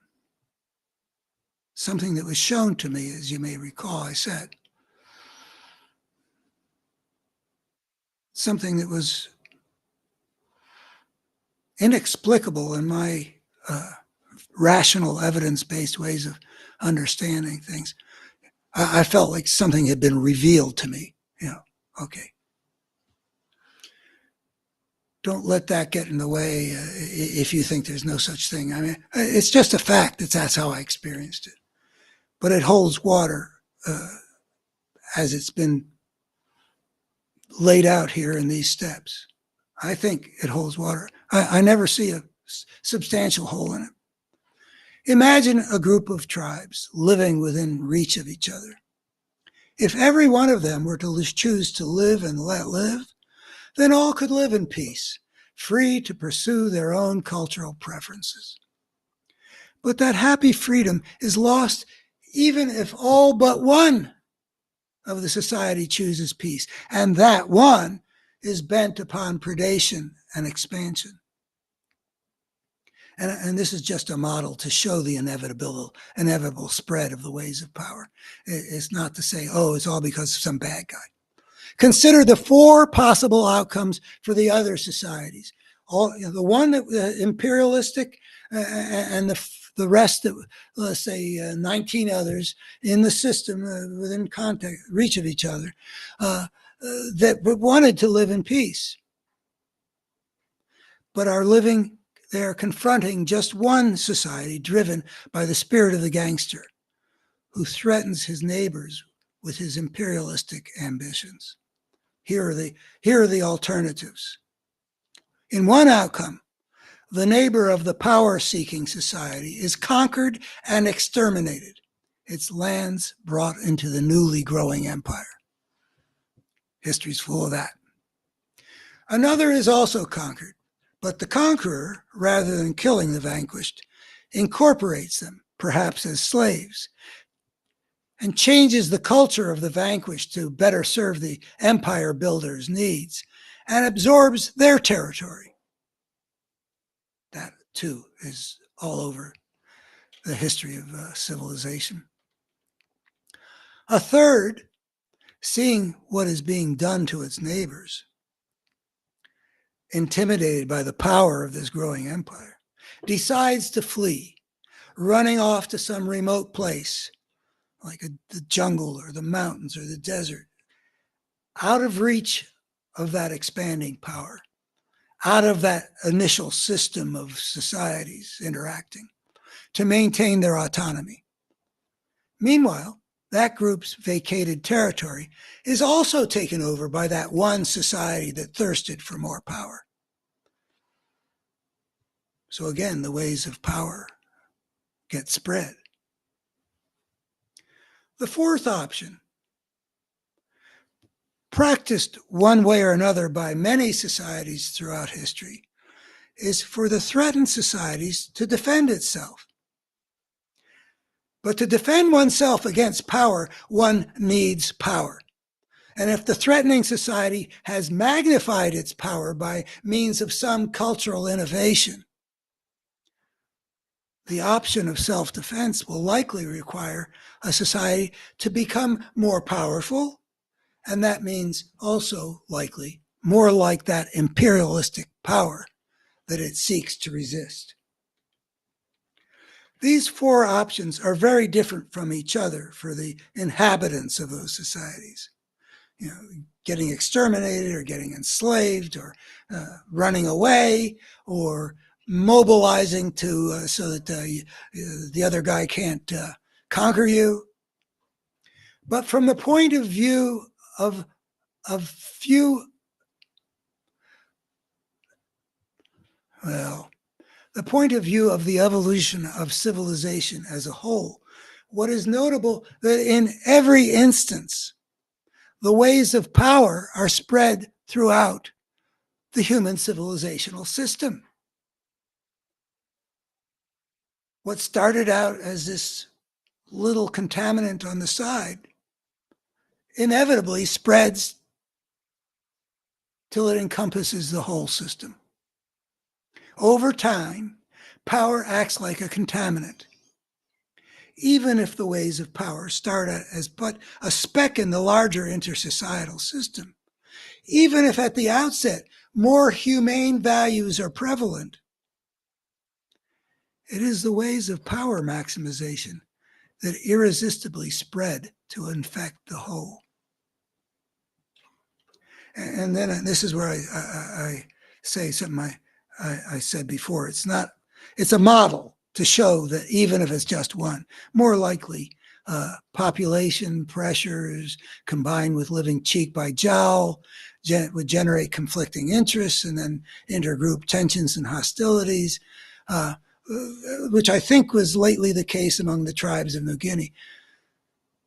something that was shown to me, as you may recall, I said, something that was inexplicable in my rational, evidence-based ways of understanding things. I felt like something had been revealed to me. Okay. Don't let that get in the way if you think there's no such thing. I mean, it's just a fact that that's how I experienced it. But it holds water as it's been laid out here in these steps. I think it holds water. I never see a substantial hole in it. Imagine a group of tribes living within reach of each other. If every one of them were to choose to live and let live, then all could live in peace, free to pursue their own cultural preferences. But that happy freedom is lost even if all but one of the society chooses peace, and that one is bent upon predation and expansion. And this is just a model to show the inevitable spread of the ways of power. It's not to say, oh, it's all because of some bad guy. Consider the four possible outcomes for the other societies. The one that imperialistic and the rest, that let's say 19 others in the system within reach of each other that wanted to live in peace, but are living. They are confronting just one society driven by the spirit of the gangster who threatens his neighbors with his imperialistic ambitions. Here are the alternatives. In one outcome, the neighbor of the power-seeking society is conquered and exterminated, its lands brought into the newly growing empire. History's full of that. Another is also conquered, but the conqueror, rather than killing the vanquished, incorporates them, perhaps as slaves, and changes the culture of the vanquished to better serve the empire builder's needs, and absorbs their territory. That, too, is all over the history of civilization. A third, seeing what is being done to its neighbors, intimidated by the power of this growing empire, decides to flee, running off to some remote place, like the jungle or the mountains or the desert, out of reach of that expanding power, out of that initial system of societies interacting, to maintain their autonomy. Meanwhile, that group's vacated territory is also taken over by that one society that thirsted for more power. So again, the ways of power get spread. The fourth option practiced one way or another by many societies throughout history, is for the threatened societies to defend itself. But to defend oneself against power, one needs power. And if the threatening society has magnified its power by means of some cultural innovation, the option of self-defense will likely require a society to become more powerful, and that means also likely more like that imperialistic power that it seeks to resist. These four options are very different from each other for the inhabitants of those societies. Getting exterminated or getting enslaved or running away or mobilizing so that the other guy can't conquer you. But from the point of view of the point of view of the evolution of civilization as a whole, what is notable that in every instance, the ways of power are spread throughout the human civilizational system. What started out as this little contaminant on the side inevitably spreads till it encompasses the whole system. Over time, power acts like a contaminant. Even if the ways of power start as but a speck in the larger intersocietal system, even if at the outset more humane values are prevalent, it is the ways of power maximization that irresistibly spread to infect the whole. And then this is where I say something I said before. It's a model to show that even if it's just one, more likely population pressures combined with living cheek by jowl would generate conflicting interests and then intergroup tensions and hostilities, which I think was lately the case among the tribes of New Guinea.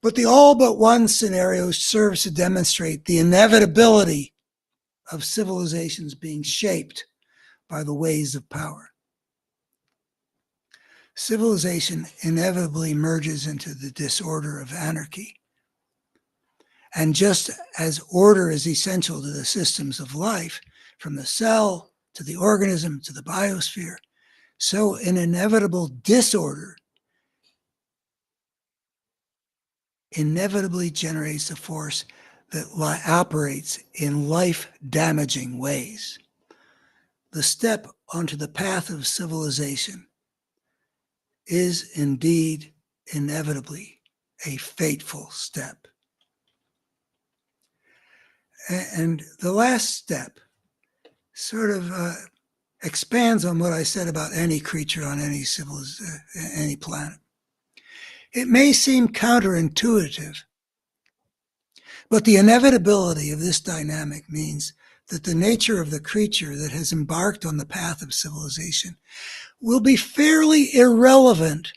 But the all but one scenario serves to demonstrate the inevitability of civilizations being shaped by the ways of power. Civilization inevitably merges into the disorder of anarchy. And just as order is essential to the systems of life, from the cell to the organism to the biosphere, so an inevitable disorder inevitably generates a force that operates in life-damaging ways. The step onto the path of civilization is indeed inevitably a fateful step. And the last step sort of expands on what I said about any creature on any planet. It may seem counterintuitive, but the inevitability of this dynamic means that the nature of the creature that has embarked on the path of civilization will be fairly irrelevant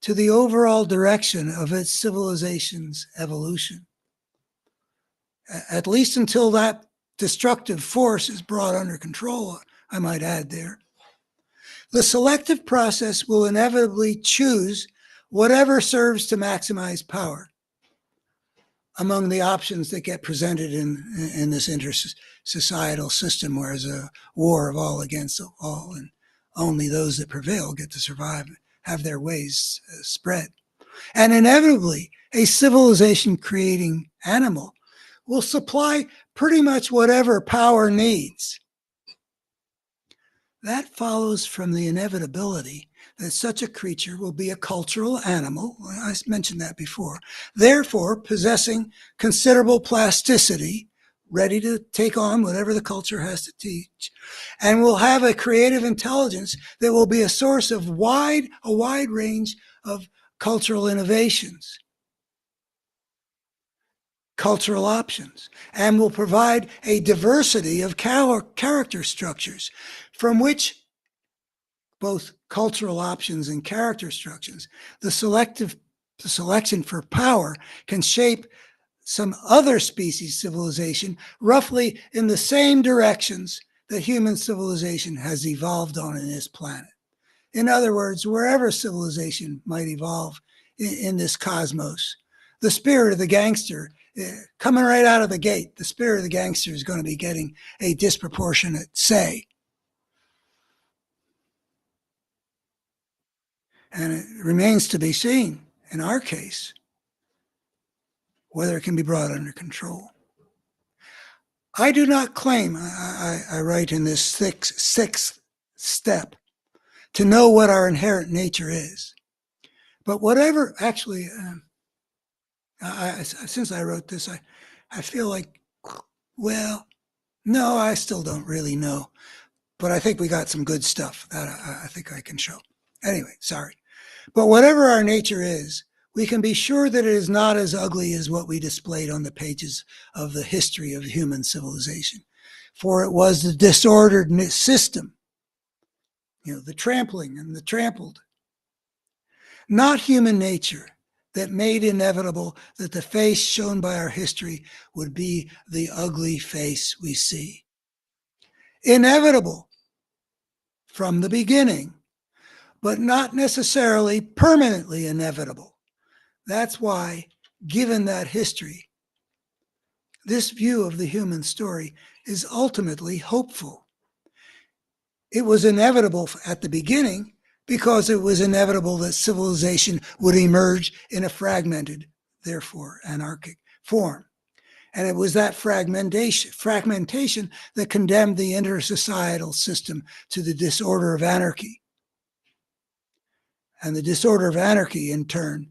to the overall direction of its civilization's evolution, at least until that destructive force is brought under control, I might add there. The selective process will inevitably choose whatever serves to maximize power among the options that get presented in this intersocietal system, where there's a war of all against all, and only those that prevail get to survive, have their ways spread. And inevitably, a civilization-creating animal will supply pretty much whatever power needs. That follows from the inevitability that such a creature will be a cultural animal, I mentioned that before, therefore possessing considerable plasticity, ready to take on whatever the culture has to teach, and will have a creative intelligence that will be a source of a wide range of cultural innovations, cultural options, and will provide a diversity of character structures from which both cultural options and character structures, the selection for power can shape some other species civilization roughly in the same directions that human civilization has evolved on this planet. In other words, wherever civilization might evolve in this cosmos, the spirit of the gangster, coming right out of the gate, the spirit of the gangster is going to be getting a disproportionate say. And it remains to be seen, in our case, whether it can be brought under control. I do not claim, I write in this sixth step, to know what our inherent nature is. But whatever, actually, since I wrote this, I feel like, well, no, I still don't really know. But I think we got some good stuff that I think I can show. Anyway, sorry. But whatever our nature is, we can be sure that it is not as ugly as what we displayed on the pages of the history of human civilization. For it was the disordered system, the trampling and the trampled, not human nature, that made inevitable that the face shown by our history would be the ugly face we see. Inevitable from the beginning, but not necessarily permanently inevitable. That's why, given that history, this view of the human story is ultimately hopeful. It was inevitable at the beginning because it was inevitable that civilization would emerge in a fragmented, therefore anarchic form. And it was that fragmentation that condemned the intersocietal system to the disorder of anarchy. And the disorder of anarchy, in turn,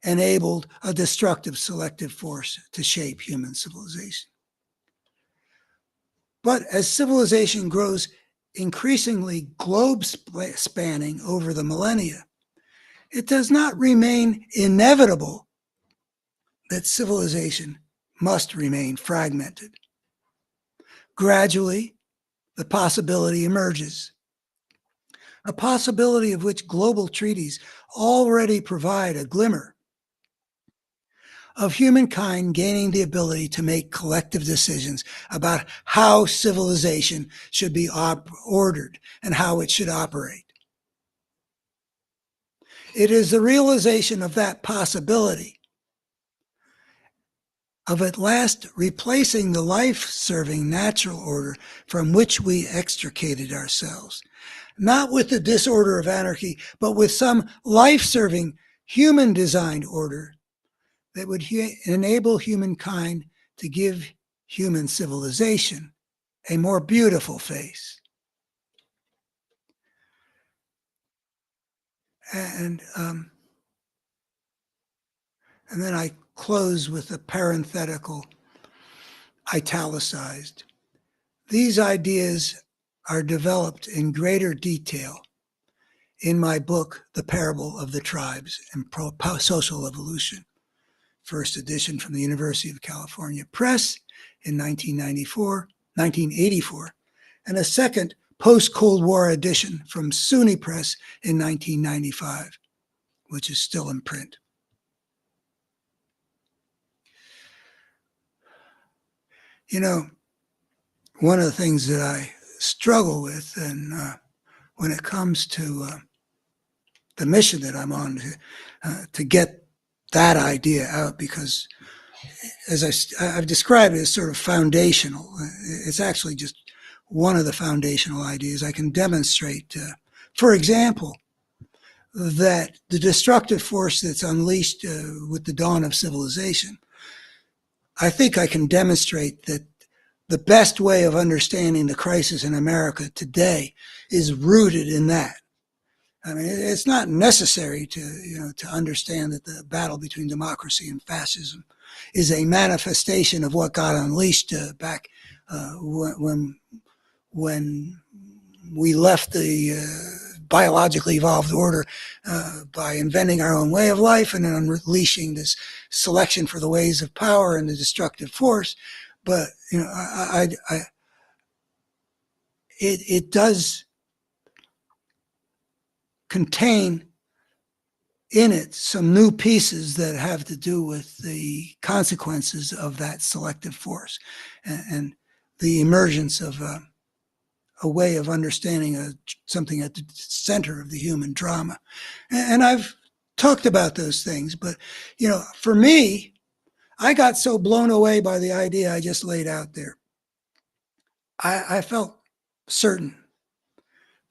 enabled a destructive selective force to shape human civilization. But as civilization grows increasingly globe-spanning over the millennia, it does not remain inevitable that civilization must remain fragmented. Gradually, the possibility emerges, a possibility of which global treaties already provide a glimmer, of humankind gaining the ability to make collective decisions about how civilization should be ordered and how it should operate. It is the realization of that possibility of at last replacing the life-serving natural order from which we extricated ourselves, not with the disorder of anarchy, but with some life-serving human-designed order that would enable humankind to give human civilization a more beautiful face. And then I close with a parenthetical italicized. These ideas are developed in greater detail in my book, The Parable of the Tribes and Social Evolution, first edition from the University of California Press in 1984, and a second post-Cold War edition from SUNY Press in 1995, which is still in print. One of the things that I struggle with, and when it comes to the mission that I'm on, to get that idea out, because as I've described it as sort of foundational. It's actually just one of the foundational ideas. I can demonstrate, for example, that the destructive force that's unleashed with the dawn of civilization, I think I can demonstrate that the best way of understanding the crisis in America today is rooted in that. I mean, it's not necessary to understand that the battle between democracy and fascism is a manifestation of what got unleashed back when we left the biologically evolved order by inventing our own way of life and then unleashing this selection for the ways of power and the destructive force. But it does contain in it some new pieces that have to do with the consequences of that selective force and the emergence of a way of understanding something at the center of the human drama. And I've talked about those things, but, for me, I got so blown away by the idea I just laid out there. I felt certain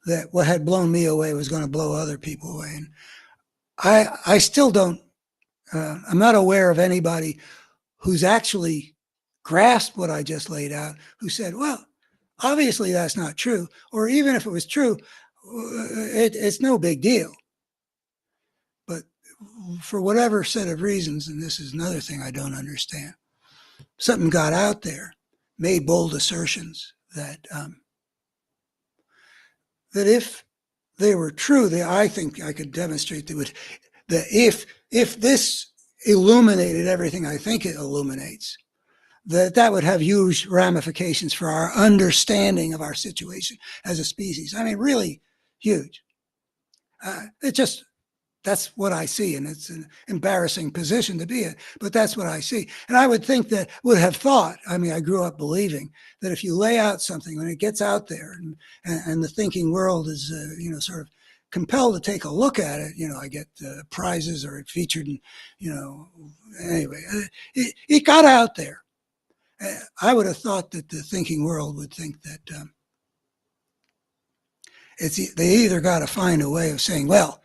that what had blown me away was going to blow other people away. And I still don't, I'm not aware of anybody who's actually grasped what I just laid out, who said, well, obviously that's not true. Or even if it was true, it's no big deal. But for whatever set of reasons, and this is another thing I don't understand, something got out there, made bold assertions that that if they were true, I think I could demonstrate that if this illuminated everything I think it illuminates, that would have huge ramifications for our understanding of our situation as a species. I mean, really huge. That's what I see, and it's an embarrassing position to be in, but that's what I see. And I would think that would have thought, I mean, I grew up believing that if you lay out something, when it gets out there and the thinking world is, sort of compelled to take a look at it, I get prizes or it featured in, anyway, it got out there. I would have thought that the thinking world would think that they either got to find a way of saying, well,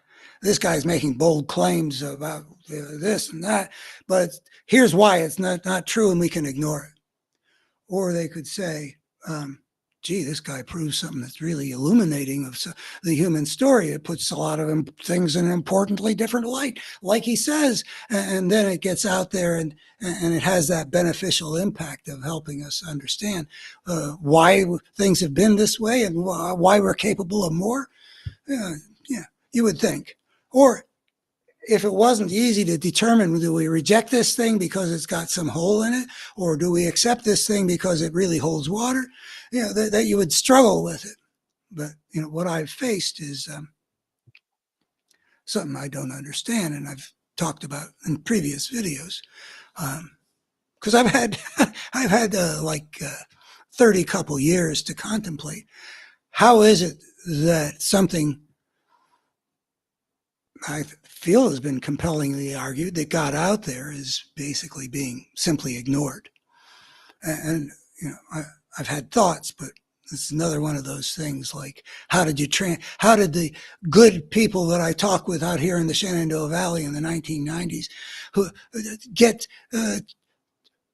this guy's making bold claims about this and that, but here's why it's not true and we can ignore it. Or they could say, gee, this guy proves something that's really illuminating of the human story. It puts a lot of things in an importantly different light, like he says, and then it gets out there and it has that beneficial impact of helping us understand why things have been this way and why we're capable of more. Yeah, you would think. Or if it wasn't easy to determine, do we reject this thing because it's got some hole in it, or do we accept this thing because it really holds water? That you would struggle with it. But what I've faced is something I don't understand, and I've talked about in previous videos. Because I've had 30 couple years to contemplate. How is it that something I feel has been compellingly argued that got out there is basically being simply ignored? And I've had thoughts, but it's another one of those things like, how did the good people that I talk with out here in the Shenandoah Valley in the 1990s who get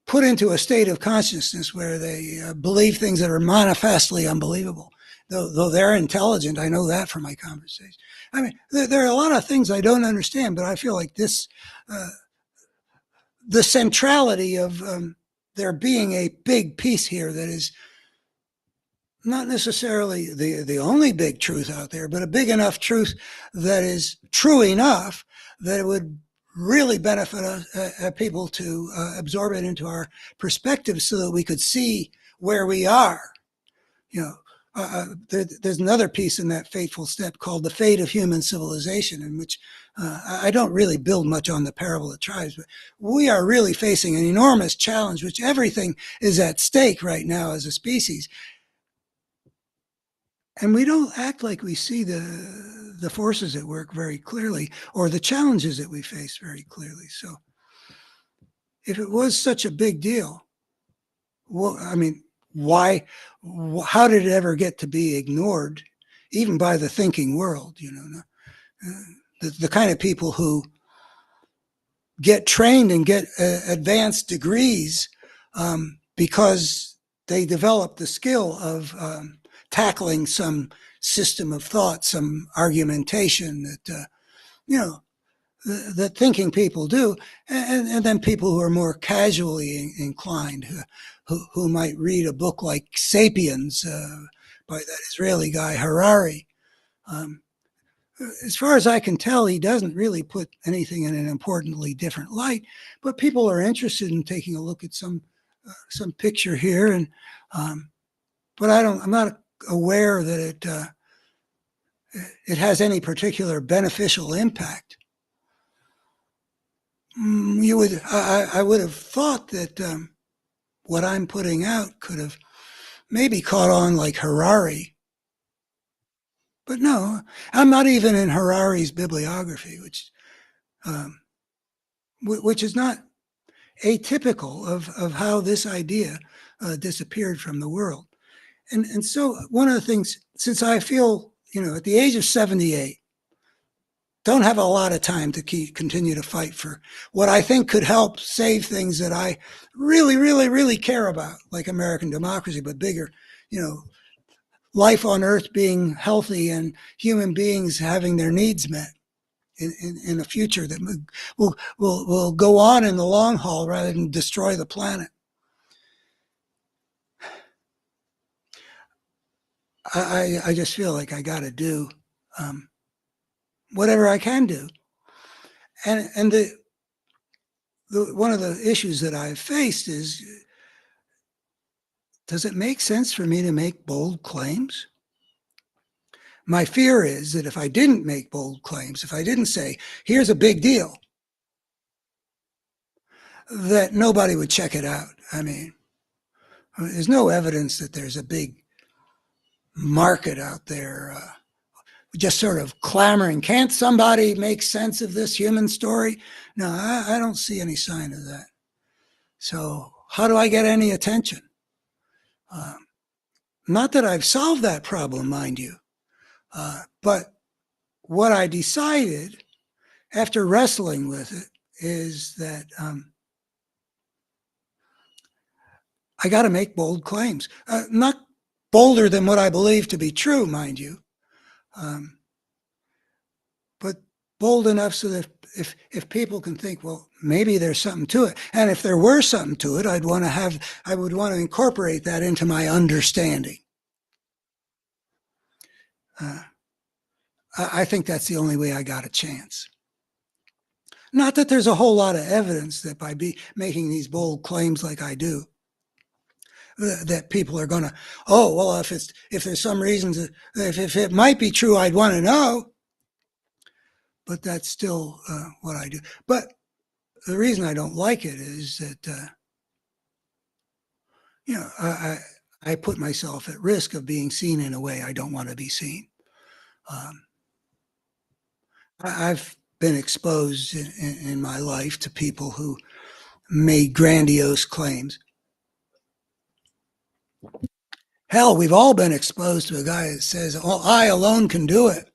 put into a state of consciousness where they believe things that are manifestly unbelievable? Though they're intelligent, I know that from my conversation. I mean, there are a lot of things I don't understand, but I feel like this, the centrality of there being a big piece here that is not necessarily the only big truth out there, but a big enough truth that is true enough that it would really benefit us, people to absorb it into our perspective so that we could see where we are. There's another piece in that fateful step called the fate of human civilization, in which I don't really build much on the parable of tribes, but we are really facing an enormous challenge, which everything is at stake right now as a species. And we don't act like we see the forces at work very clearly, or the challenges that we face very clearly. So if it was such a big deal, well, I mean, how did it ever get to be ignored, even by the thinking world? The kind of people who get trained and get advanced degrees because they develop the skill of tackling some system of thought, some argumentation that that thinking people do, and then people who are more casually inclined, who might read a book like *Sapiens* by that Israeli guy Harari. As far as I can tell, he doesn't really put anything in an importantly different light, but people are interested in taking a look at some picture here, and but I'm not aware that it has any particular beneficial impact. I would have thought that what I'm putting out could have maybe caught on like Harari. But no, I'm not even in Harari's bibliography, um, which is not atypical of how this idea disappeared from the world. And so one of the things, since I feel, at the age of 78, don't have a lot of time to continue to fight for what I think could help save things that I really, really, really care about, like American democracy, but bigger, life on Earth being healthy and human beings having their needs met in a future that will go on in the long haul rather than destroy the planet. I just feel like I got to do whatever I can do. And one of the issues that I've faced is, does it make sense for me to make bold claims? My fear is that if I didn't make bold claims, if I didn't say, here's a big deal, that nobody would check it out. I mean, there's no evidence that there's a big market out there just sort of clamoring, can't somebody make sense of this human story? No, I don't see any sign of that. So how do I get any attention? Not that I've solved that problem, mind you, but what I decided after wrestling with it is that I got to make bold claims. Not bolder than what I believe to be true, mind you, but bold enough so that if people can think, well, maybe there's something to it, and if there were something to it, I would want to incorporate that into my understanding. I think that's the only way I got a chance. Not that there's a whole lot of evidence that by making these bold claims like I do, that people are going to, oh, well, if there's some reasons, if it might be true, I'd want to know. But that's still what I do. But the reason I don't like it is that, I put myself at risk of being seen in a way I don't want to be seen. I've been exposed in my life to people who made grandiose claims. Hell, we've all been exposed to a guy that says, "Oh, I alone can do it,"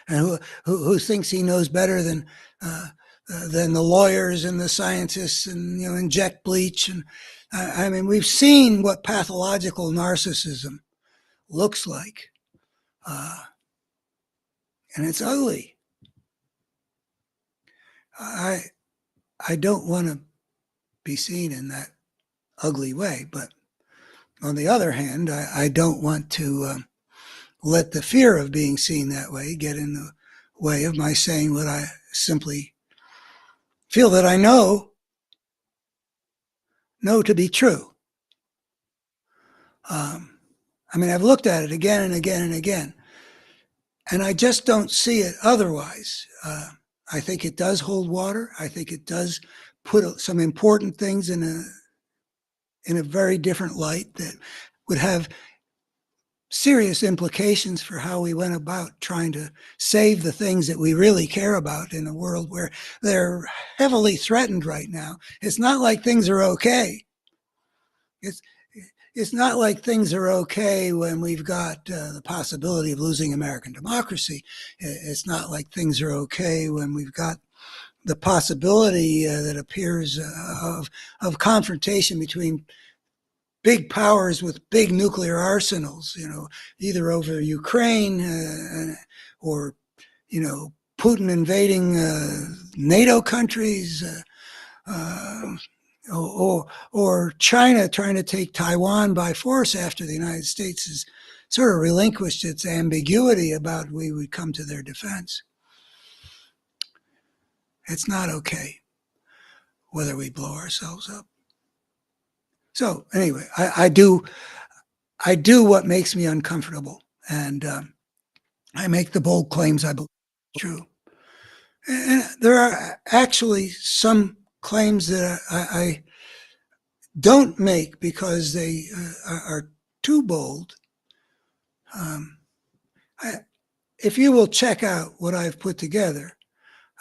and who thinks he knows better than the lawyers and the scientists, and inject bleach. And I mean, we've seen what pathological narcissism looks like, and it's ugly. I don't want to be seen in that ugly way, but on the other hand, I don't want to let the fear of being seen that way get in the way of my saying what I simply feel that I know to be true. I mean, I've looked at it again and again and again, and I just don't see it otherwise. I think it does hold water. I think it does put some important things in a very different light that would have serious implications for how we went about trying to save the things that we really care about in a world where they're heavily threatened right now. It's not like things are okay. It's not like things are okay when we've got the possibility of losing American democracy. It's not like things are okay when we've got the possibility that appears of confrontation between big powers with big nuclear arsenals, either over Ukraine or, Putin invading NATO countries, or China trying to take Taiwan by force after the United States has sort of relinquished its ambiguity about we would come to their defense. It's not okay whether we blow ourselves up. So anyway, I do what makes me uncomfortable, and I make the bold claims I believe are true. And there are actually some claims that I don't make because they are too bold. Um, if you will check out what I've put together,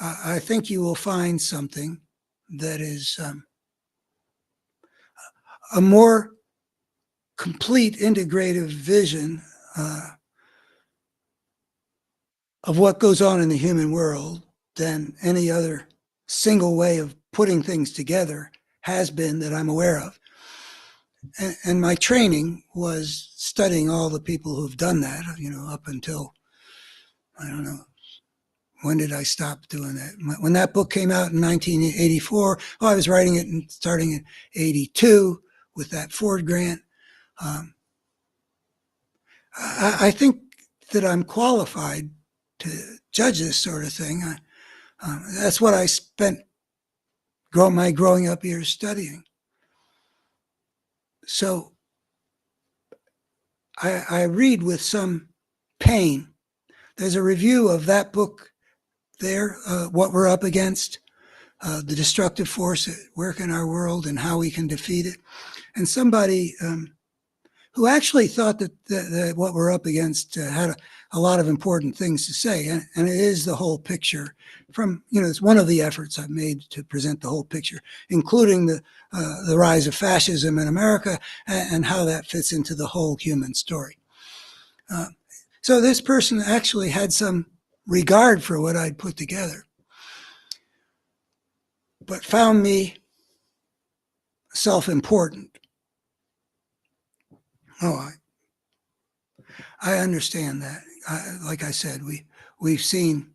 I think you will find something that is a more complete integrative vision of what goes on in the human world than any other single way of putting things together has been that I'm aware of. And my training was studying all the people who've done that, up until, I don't know, when did I stop doing that? When that book came out in 1984, I was writing it and starting in 82 with that Ford grant. I think that I'm qualified to judge this sort of thing. That's what I spent my growing up years studying. So I read with some pain. There's a review of that book there, What We're Up Against, the destructive force at work in our world and how we can defeat it. And somebody who actually thought that what we're up against had a lot of important things to say. And it is the whole picture from, it's one of the efforts I've made to present the whole picture, including the rise of fascism in America and how that fits into the whole human story. So this person actually had some regard for what I'd put together, but found me self-important. Oh, I understand that. Like I said, we've seen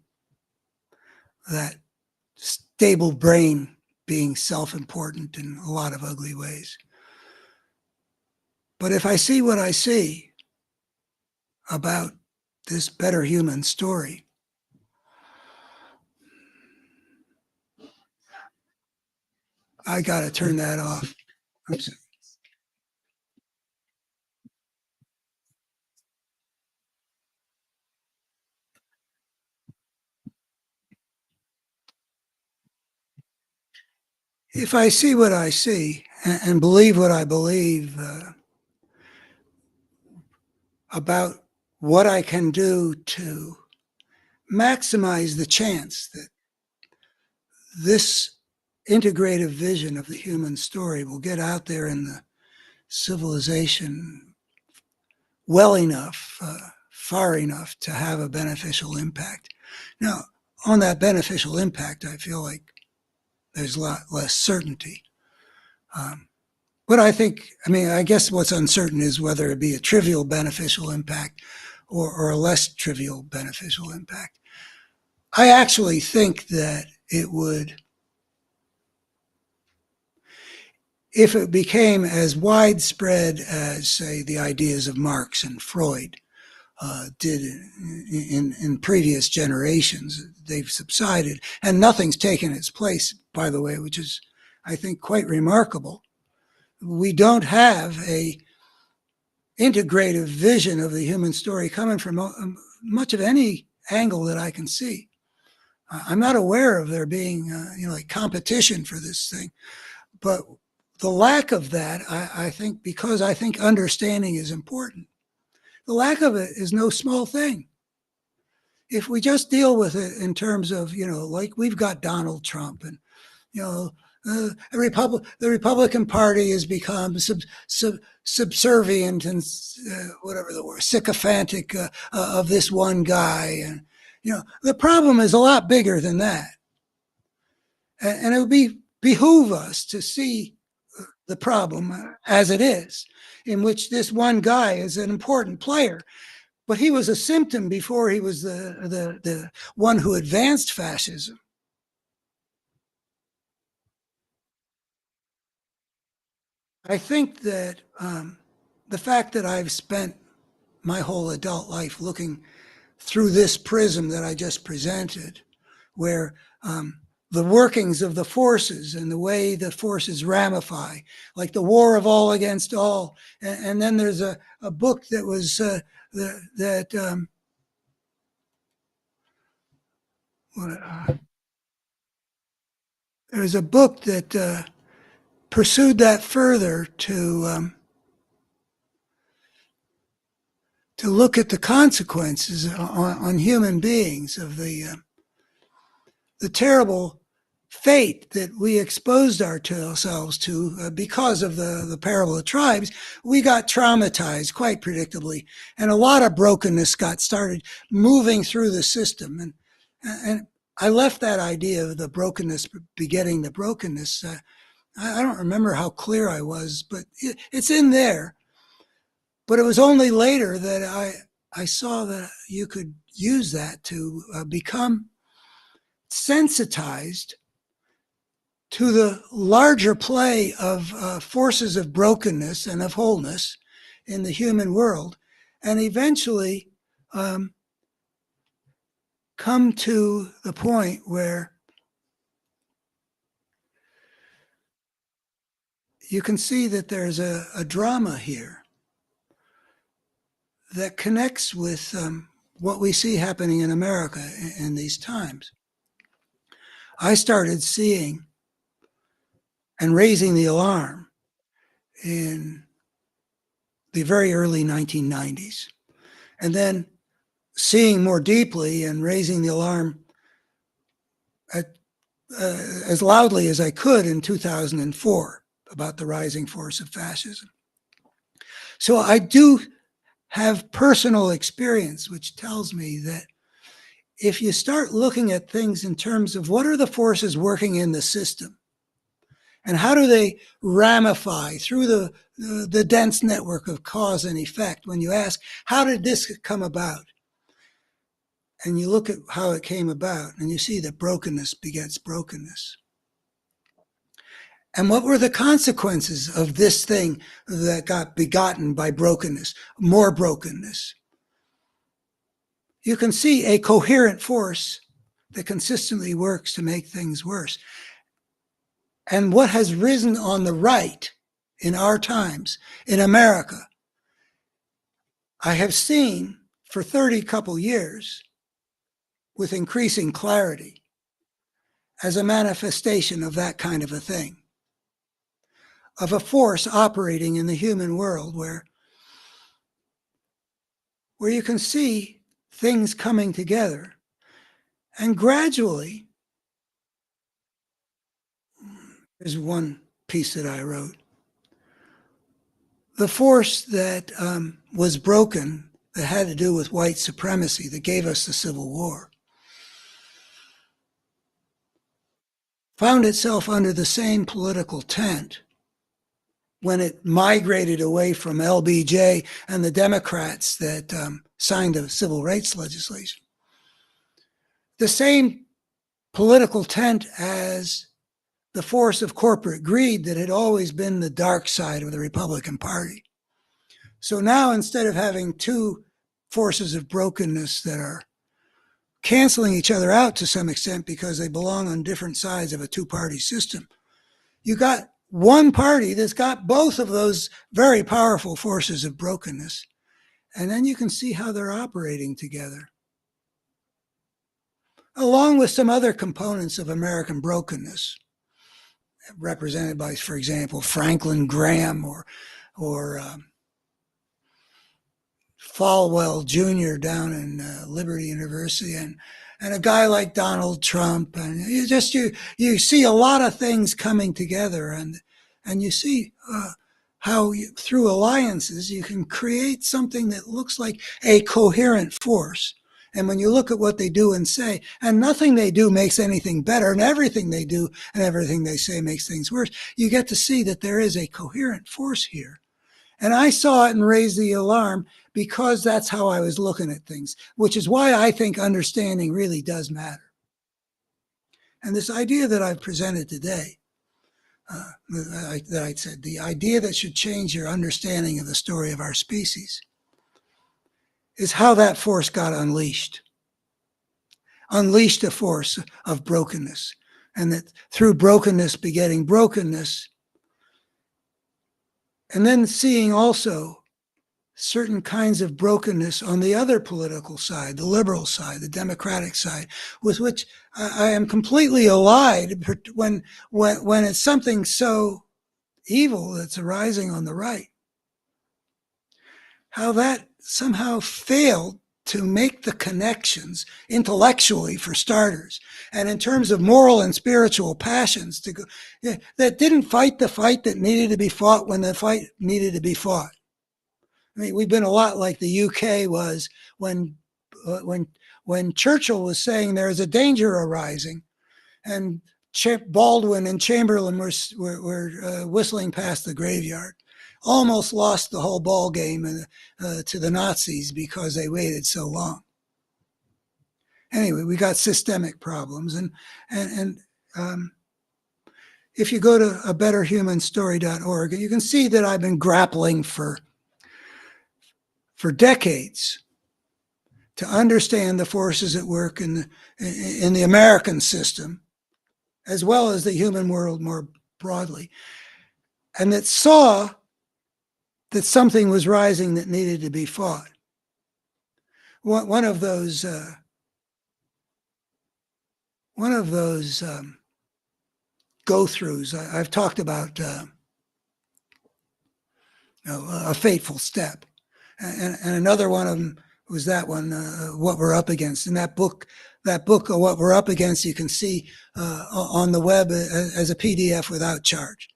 that stable brain being self-important in a lot of ugly ways. But if I see what I see about this better human story, I got to turn that off. If I see what I see and believe what I believe about what I can do to maximize the chance that this integrative vision of the human story will get out there in the civilization well enough, far enough to have a beneficial impact. Now, on that beneficial impact, I feel like there's a lot less certainty. But I guess what's uncertain is whether it be a trivial beneficial impact or a less trivial beneficial impact. I actually think that it would, if it became as widespread as, say, the ideas of Marx and Freud did in previous generations, they've subsided, and nothing's taken its place, by the way, which is, I think, quite remarkable. We don't have a integrative vision of the human story coming from much of any angle that I can see. I'm not aware of there being, like competition for this thing, but the lack of that, I think, because I think understanding is important. The lack of it is no small thing. If we just deal with it in terms of, like we've got Donald Trump and, the Republican Party has become subservient and whatever the word, sycophantic of this one guy. And, the problem is a lot bigger than that. And it would behoove us to see the problem as it is, in which this one guy is an important player. But he was a symptom before he was the one who advanced fascism. I think that the fact that I've spent my whole adult life looking through this prism that I just presented, where the workings of the forces and the way the forces ramify, like the war of all against all. And then there's a book that was There was a book that pursued that further to look at the consequences on human beings of the terrible fate that we exposed ourselves to because of the parable of tribes. We got traumatized quite predictably, and a lot of brokenness got started moving through the system. And I left that idea of the brokenness begetting the brokenness. I don't remember how clear I was, but it's in there. But it was only later that I saw that you could use that to become sensitized to the larger play of forces of brokenness and of wholeness in the human world, and eventually come to the point where you can see that there's a drama here that connects with what we see happening in America in these times. I started seeing and raising the alarm in the very early 1990s, and then seeing more deeply and raising the alarm as loudly as I could in 2004 about the rising force of fascism. So I do have personal experience which tells me that if you start looking at things in terms of what are the forces working in the system and how do they ramify through the dense network of cause and effect, when you ask, how did this come about? And you look at how it came about and you see that brokenness begets brokenness. And what were the consequences of this thing that got begotten by brokenness, more brokenness? You can see a coherent force that consistently works to make things worse. And what has risen on the right in our times, in America, I have seen for 30 couple years with increasing clarity as a manifestation of that kind of a thing, of a force operating in the human world where you can see things coming together. And gradually, there's one piece that I wrote. The force that was broken, that had to do with white supremacy, that gave us the Civil War, found itself under the same political tent when it migrated away from LBJ and the Democrats that signed the civil rights legislation. The same political tent as the force of corporate greed that had always been the dark side of the Republican Party. So now, instead of having two forces of brokenness that are canceling each other out to some extent because they belong on different sides of a two-party system, you got one party that's got both of those very powerful forces of brokenness. And then you can see how they're operating together, along with some other components of American brokenness, represented by, for example, Franklin Graham or Falwell Jr. down in Liberty University, and a guy like Donald Trump, and you see a lot of things coming together, and you see how through alliances you can create something that looks like a coherent force. And when you look at what they do and say, and nothing they do makes anything better, and everything they do and everything they say makes things worse, you get to see that there is a coherent force here. And I saw it and raised the alarm because that's how I was looking at things, which is why I think understanding really does matter. And this idea that I've presented today, that I said, the idea that should change your understanding of the story of our species, is how that force got unleashed. Unleashed a force of brokenness. And that through brokenness begetting brokenness, and then seeing also certain kinds of brokenness on the other political side, the liberal side, the democratic side, with which I am completely allied when it's something so evil that's arising on the right. How that somehow failed to make the connections intellectually, for starters, and in terms of moral and spiritual passions, that didn't fight the fight that needed to be fought when the fight needed to be fought. I mean, we've been a lot like the UK was when Churchill was saying there is a danger arising, and Baldwin and Chamberlain were whistling past the graveyard. Almost lost the whole ball game to the Nazis because they waited so long. Anyway, we got systemic problems, and if you go to abetterhumanstory.org, you can see that I've been grappling for decades to understand the forces at work in the American system, as well as the human world more broadly, and that saw that something was rising that needed to be fought. One of those go-throughs I've talked about, a fateful step. And another one of them was that one, What We're Up Against. In that book, What We're Up Against, you can see on the web as a PDF without charge.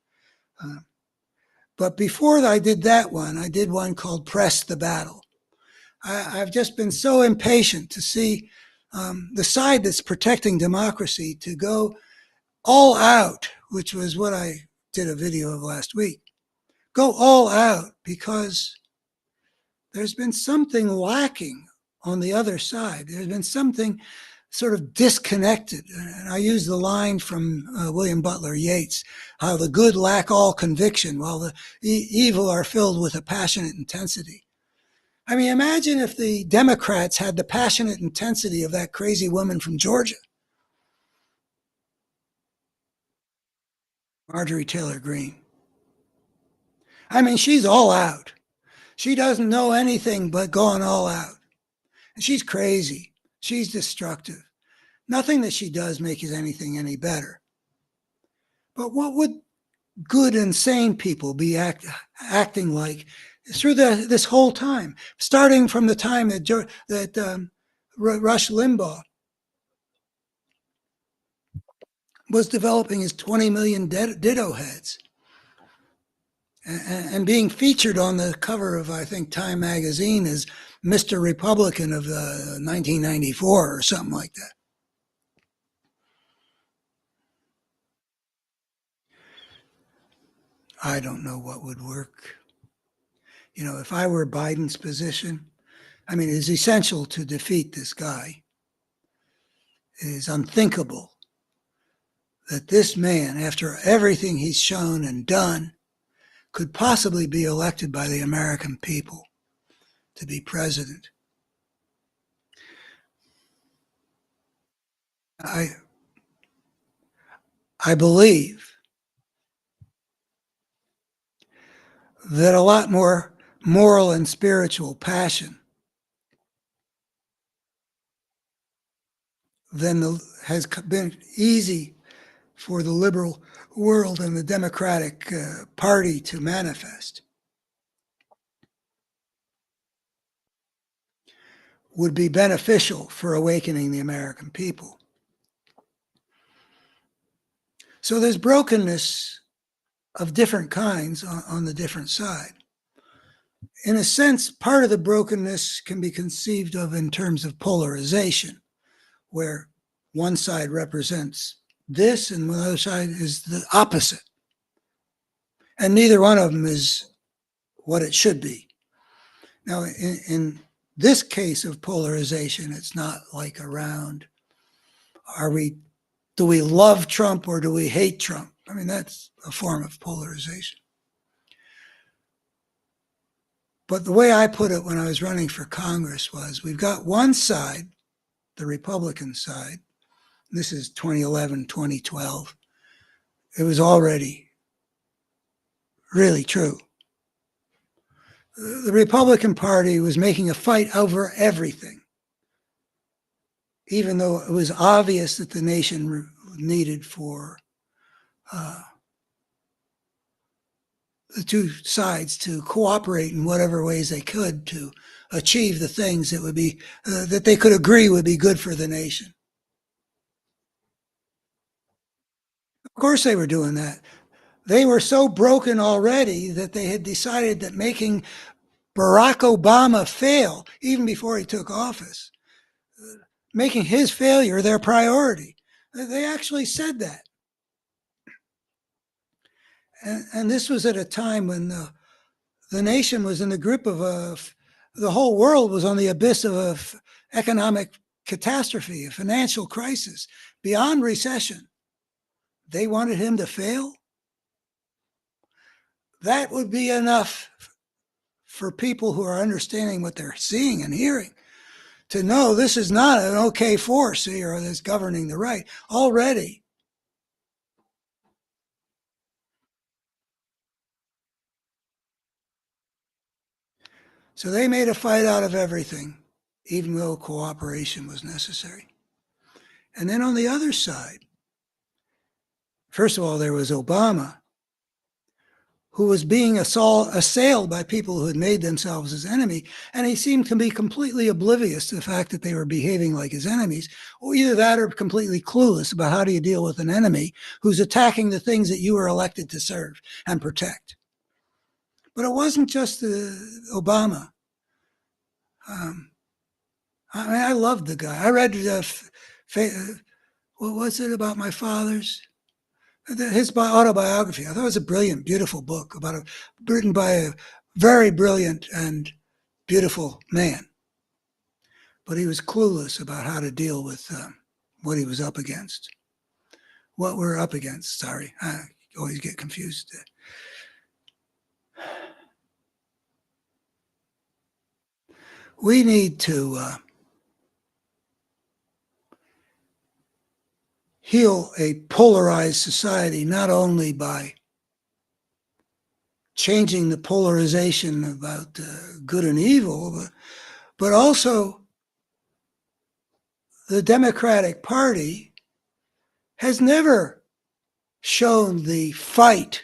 But before I did that one, I did one called Press the Battle. I've just been so impatient to see the side that's protecting democracy to go all out, which was what I did a video of last week. Go all out because there's been something lacking on the other side. There's been something sort of disconnected. And I use the line from William Butler Yeats, how the good lack all conviction while the evil are filled with a passionate intensity. I mean, imagine if the Democrats had the passionate intensity of that crazy woman from Georgia, Marjorie Taylor Greene. I mean, she's all out. She doesn't know anything but going all out. And she's crazy. She's destructive. Nothing that she does makes anything any better. But what would good and sane people be acting like through this whole time, starting from the time that Rush Limbaugh was developing his 20 million ditto heads and being featured on the cover of, I think, Time magazine as Mr. Republican of 1994 or something like that. I don't know what would work. You know, if I were Biden's position, I mean, it is essential to defeat this guy. It is unthinkable that this man, after everything he's shown and done, could possibly be elected by the American people to be president. I believe that a lot more moral and spiritual passion than has been easy for the liberal world and the Democratic Party to manifest would be beneficial for awakening the American people. So there's brokenness of different kinds on the different side. In a sense, part of the brokenness can be conceived of in terms of polarization, where one side represents this and the other side is the opposite. And neither one of them is what it should be. Now, in this case of polarization, it's not like around, do we love Trump or do we hate Trump? I mean, that's a form of polarization. But the way I put it when I was running for Congress was, we've got one side, the Republican side. This is 2011, 2012. It was already really true. The Republican Party was making a fight over everything, even though it was obvious that the nation needed for the two sides to cooperate in whatever ways they could to achieve the things that would be that they could agree would be good for the nation. Of course, they were doing that. They were so broken already that they had decided that making Barack Obama fail, even before he took office, making his failure their priority. They actually said that. And this was at a time when the nation was in the grip of the whole world was on the abyss of an economic catastrophe, a financial crisis, beyond recession. They wanted him to fail. That would be enough for people who are understanding what they're seeing and hearing to know this is not an okay force here that's governing the right already. So they made a fight out of everything, even though cooperation was necessary. And then on the other side, first of all, there was Obama, who was being assailed by people who had made themselves his enemy, and he seemed to be completely oblivious to the fact that they were behaving like his enemies, or either that or completely clueless about how do you deal with an enemy who's attacking the things that you were elected to serve and protect. But it wasn't just Obama. I loved the guy. I read what was it about my father's? His autobiography. I thought it was a brilliant, beautiful book written by a very brilliant and beautiful man. But he was clueless about how to deal with what he was up against. What we're up against, sorry. I always get confused. We need to heal a polarized society, not only by changing the polarization about good and evil, but also the Democratic Party has never shown the fight.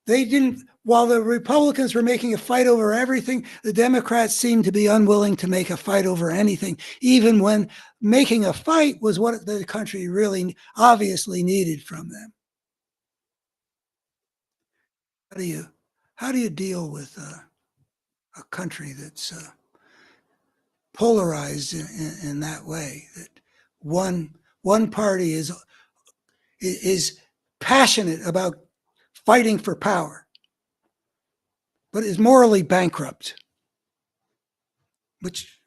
They didn't, while the Republicans were making a fight over everything, the Democrats seemed to be unwilling to make a fight over anything, even when making a fight was what the country really obviously needed from them. How do you deal with a country that's polarized in that way? That one party is passionate about fighting for power, but is morally bankrupt, which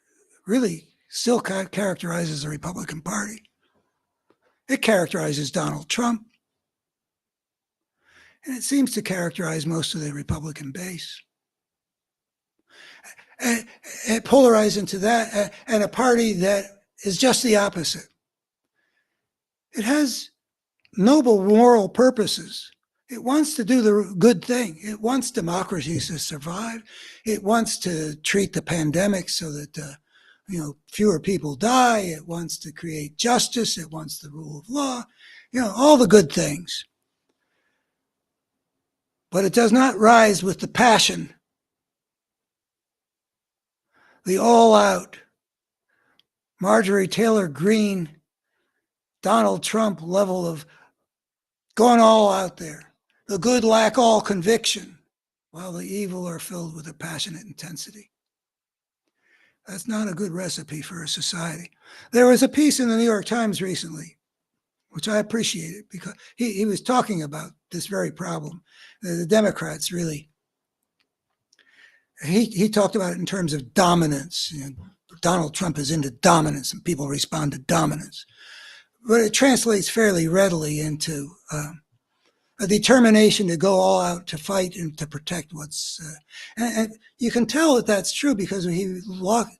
really still characterizes the Republican Party. It characterizes Donald Trump, and it seems to characterize most of the Republican base. And polarized into that, and a party that is just the opposite. It has noble moral purposes. It wants to do the good thing. It wants democracies to survive. It wants to treat the pandemic so that fewer people die. It wants to create justice. It wants the rule of law. All the good things. But it does not rise with the passion, the all-out Marjorie Taylor Greene, Donald Trump level of going all out there. The good lack all conviction, while the evil are filled with a passionate intensity. That's not a good recipe for a society. There was a piece in the New York Times recently, which I appreciated, because he was talking about this very problem. The Democrats really, he talked about it in terms of dominance. Donald Trump is into dominance, and people respond to dominance. But it translates fairly readily into a determination to go all out to fight and to protect what's. And you can tell that that's true, because he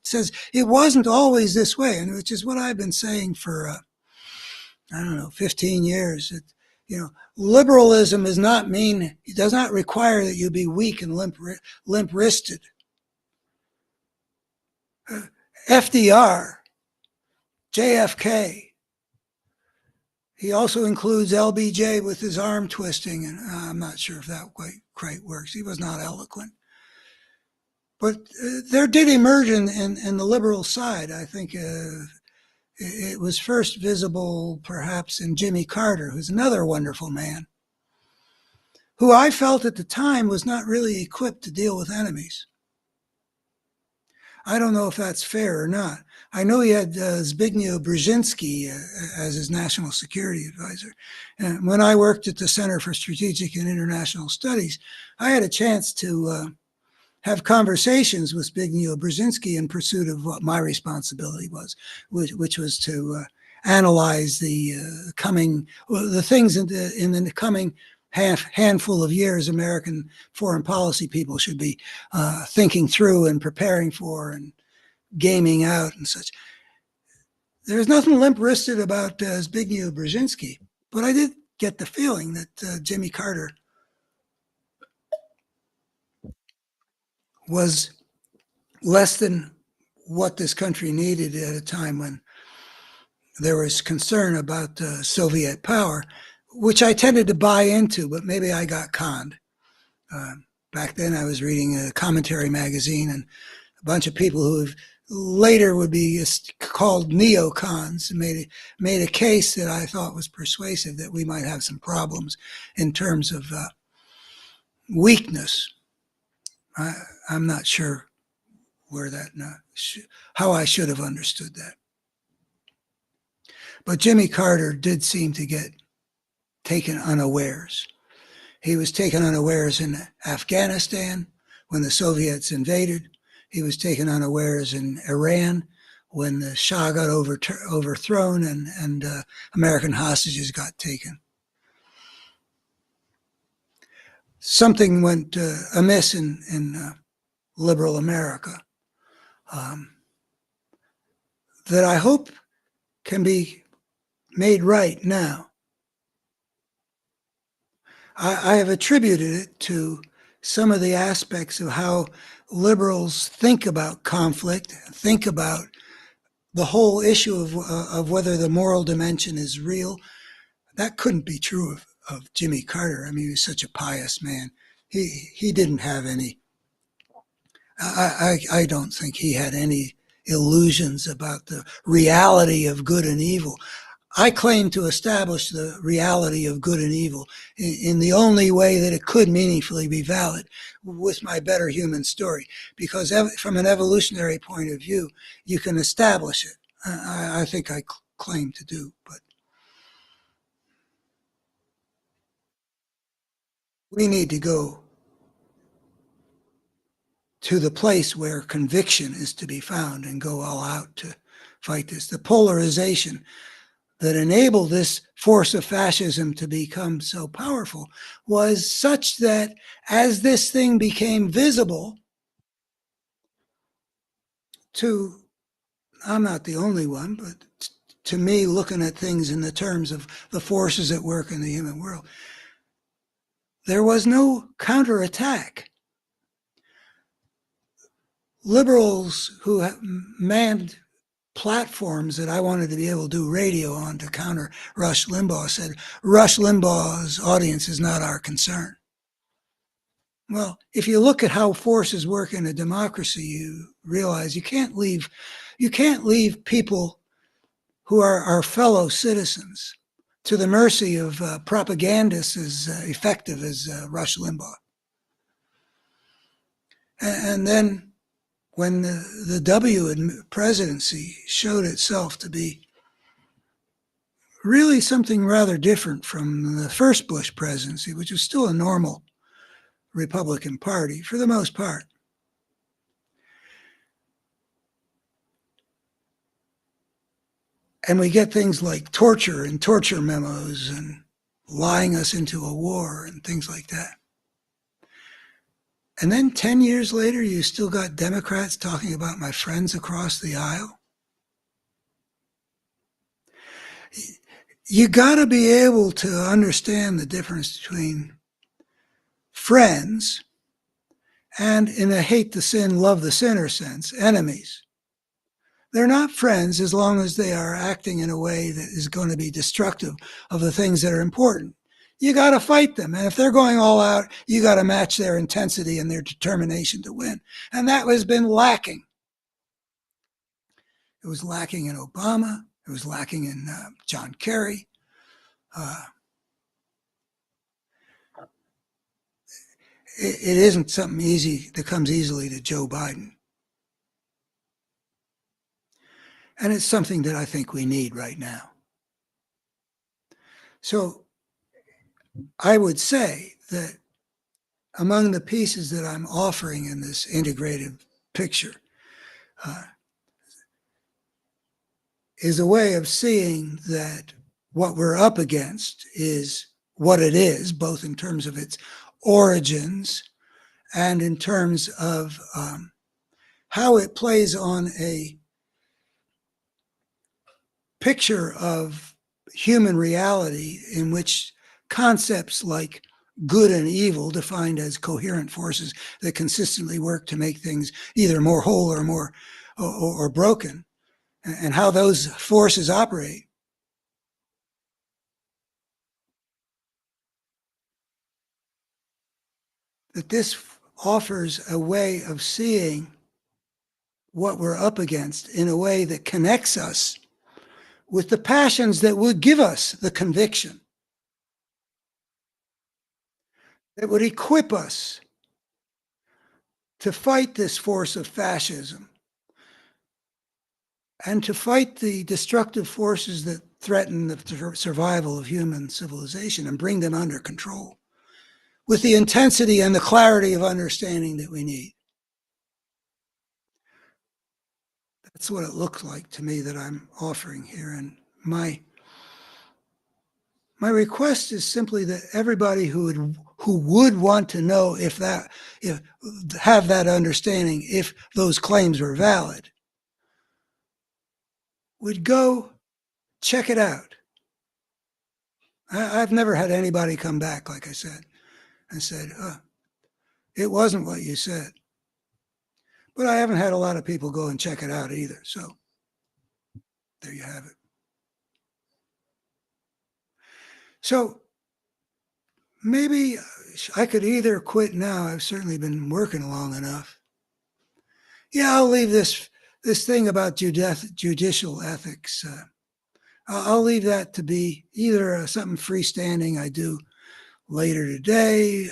says it wasn't always this way, and which is what I've been saying for 15 years. Liberalism does not require that you be weak and limp-wristed. FDR, JFK. He also includes LBJ with his arm twisting, and I'm not sure if that quite works. He was not eloquent. But there did emerge in the liberal side. I think it was first visible perhaps in Jimmy Carter, who's another wonderful man, who I felt at the time was not really equipped to deal with enemies. I don't know if that's fair or not. I know he had Zbigniew Brzezinski as his national security advisor. And when I worked at the Center for Strategic and International Studies, I had a chance to have conversations with Zbigniew Brzezinski in pursuit of what my responsibility was, which was to analyze the things in the coming handful of years American foreign policy people should be thinking through and preparing for and gaming out and such. There's nothing limp-wristed about Zbigniew Brzezinski, but I did get the feeling that Jimmy Carter was less than what this country needed at a time when there was concern about Soviet power, which I tended to buy into, but maybe I got conned. Back then I was reading a commentary magazine, and a bunch of people who later would be called neocons made a case that I thought was persuasive that we might have some problems in terms of weakness. I'm not sure how I should have understood that. But Jimmy Carter did seem to get taken unawares. He was taken unawares in Afghanistan when the Soviets invaded. He was taken unawares in Iran when the Shah got overthrown and American hostages got taken. Something went amiss in liberal America that I hope can be made right now. I have attributed it to some of the aspects of how liberals think about conflict, think about the whole issue of whether the moral dimension is real. That couldn't be true of Jimmy Carter. I mean, he was such a pious man. He didn't have any. I don't think he had any illusions about the reality of good and evil. I claim to establish the reality of good and evil in the only way that it could meaningfully be valid with my better human story, because from an evolutionary point of view, you can establish it. I think I claim to do, but we need to go to the place where conviction is to be found and go all out to fight this. The polarization that enabled this force of fascism to become so powerful was such that as this thing became visible to, I'm not the only one, but to me, looking at things in the terms of the forces at work in the human world, there was no counterattack. Liberals who manned platforms that I wanted to be able to do radio on to counter Rush Limbaugh said, Rush Limbaugh's audience is not our concern. Well, if you look at how forces work in a democracy, you realize you can't leave people who are our fellow citizens to the mercy of propagandists as effective as Rush Limbaugh. And then when the W presidency showed itself to be really something rather different from the first Bush presidency, which was still a normal Republican Party for the most part. And we get things like torture and torture memos and lying us into a war and things like that. And then 10 years later, you still got Democrats talking about my friends across the aisle. you got to be able to understand the difference between friends and, in a hate the sin, love the sinner sense, enemies. They're not friends as long as they are acting in a way that is going to be destructive of the things that are important. You got to fight them. And if they're going all out, you got to match their intensity and their determination to win. And that has been lacking. It was lacking in Obama. It was lacking in John Kerry. It isn't something easy that comes easily to Joe Biden. And it's something that I think we need right now. So I would say that among the pieces that I'm offering in this integrated picture is a way of seeing that what we're up against is what it is, both in terms of its origins and in terms of how it plays on a picture of human reality in which concepts like good and evil, defined as coherent forces that consistently work to make things either more whole or more or broken, and how those forces operate. That this offers a way of seeing what we're up against in a way that connects us with the passions that would give us the conviction, that would equip us to fight this force of fascism and to fight the destructive forces that threaten the survival of human civilization and bring them under control with the intensity and the clarity of understanding that we need. That's what it looks like to me that I'm offering here. And my request is simply that everybody who would want to know if have that understanding, if those claims were valid, would go check it out. I've never had anybody come back, like I said, and said, it wasn't what you said. But I haven't had a lot of people go and check it out either. So there you have it. So maybe I could either quit now. I've certainly been working long enough. Yeah, I'll leave this thing about judicial ethics. I'll leave that to be either something freestanding I do later today.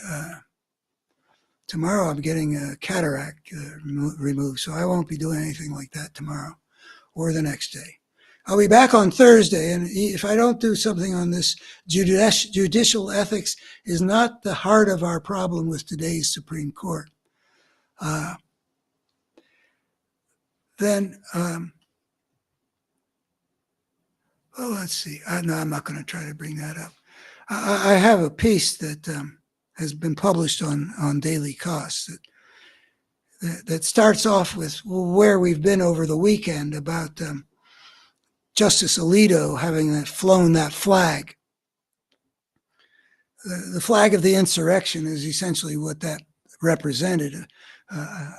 Tomorrow I'm getting a cataract removed, so I won't be doing anything like that tomorrow or the next day. I'll be back on Thursday, and if I don't do something on this, judicial ethics is not the heart of our problem with today's Supreme Court. Then, well, let's see. No, I'm not going to try to bring that up. I have a piece that has been published on Daily Costs that starts off with where we've been over the weekend about Justice Alito having flown that flag. The flag of the insurrection is essentially what that represented,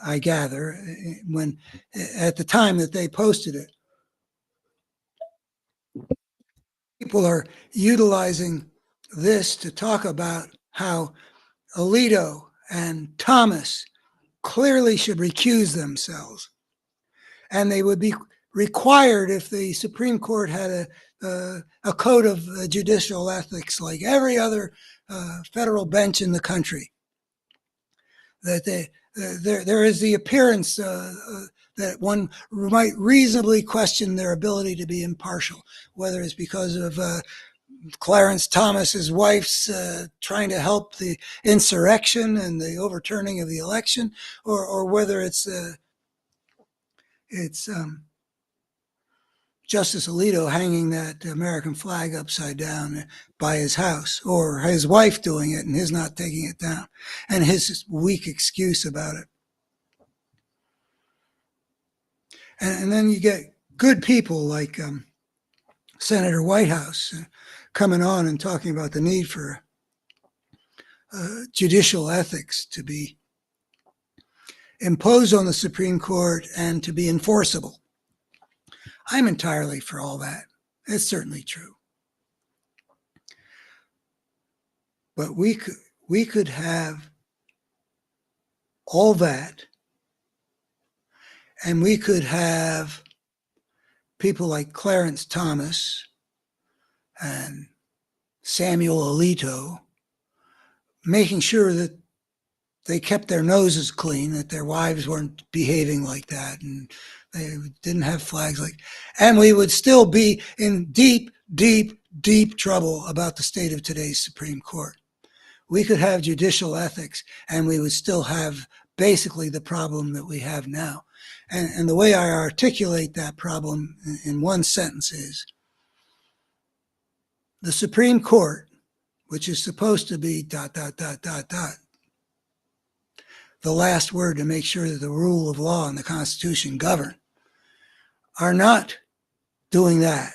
I gather, when at the time that they posted it. People are utilizing this to talk about how Alito and Thomas clearly should recuse themselves. And they would be required, if the Supreme Court had a code of judicial ethics like every other federal bench in the country, that there is the appearance that one might reasonably question their ability to be impartial, whether it's because of Clarence Thomas's wife's trying to help the insurrection and the overturning of the election, or whether it's Justice Alito hanging that American flag upside down by his house, or his wife doing it and his not taking it down, and his weak excuse about it. And then you get good people like Senator Whitehouse coming on and talking about the need for judicial ethics to be imposed on the Supreme Court and to be enforceable. I'm entirely for all that. It's certainly true. But we could have all that, and we could have people like Clarence Thomas and Samuel Alito making sure that they kept their noses clean, that their wives weren't behaving like that, and they didn't have flags like, and we would still be in deep, deep, deep trouble about the state of today's Supreme Court. We could have judicial ethics, and we would still have basically the problem that we have now. And the way I articulate that problem in one sentence is, the Supreme Court, which is supposed to be ... the last word to make sure that the rule of law and the Constitution govern, are not doing that.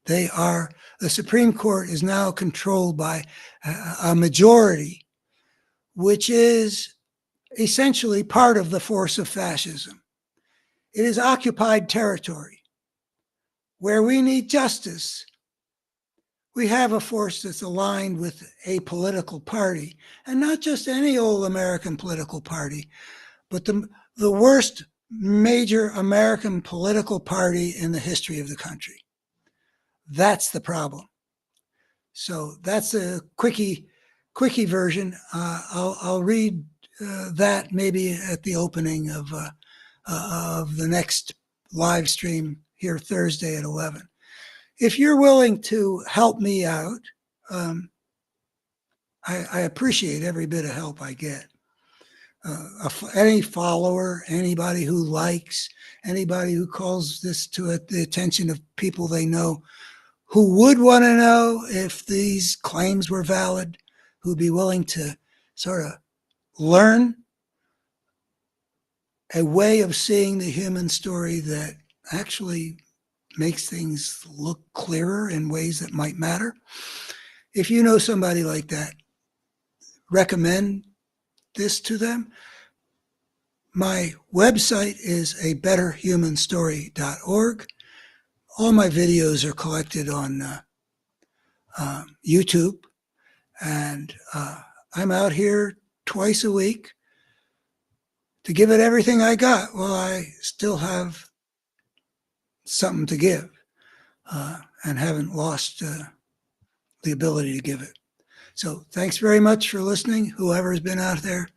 The Supreme Court is now controlled by a majority, which is essentially part of the force of fascism. It is occupied territory. Where we need justice, we have a force that's aligned with a political party, and not just any old American political party, but the worst major American political party in the history of the country. That's the problem. So that's a quickie version. I'll read that maybe at the opening of the next live stream here Thursday at 11. If you're willing to help me out, I appreciate every bit of help I get. Any follower, anybody who likes, anybody who calls this to the attention of people they know who would want to know if these claims were valid, who'd be willing to sort of learn a way of seeing the human story that actually makes things look clearer in ways that might matter. If you know somebody like that, recommend this to them. My website is abetterhumanstory.org. All my videos are collected on YouTube, and I'm out here twice a week to give it everything I got. Well, I still have something to give and haven't lost the ability to give it. So thanks very much for listening, whoever's been out there.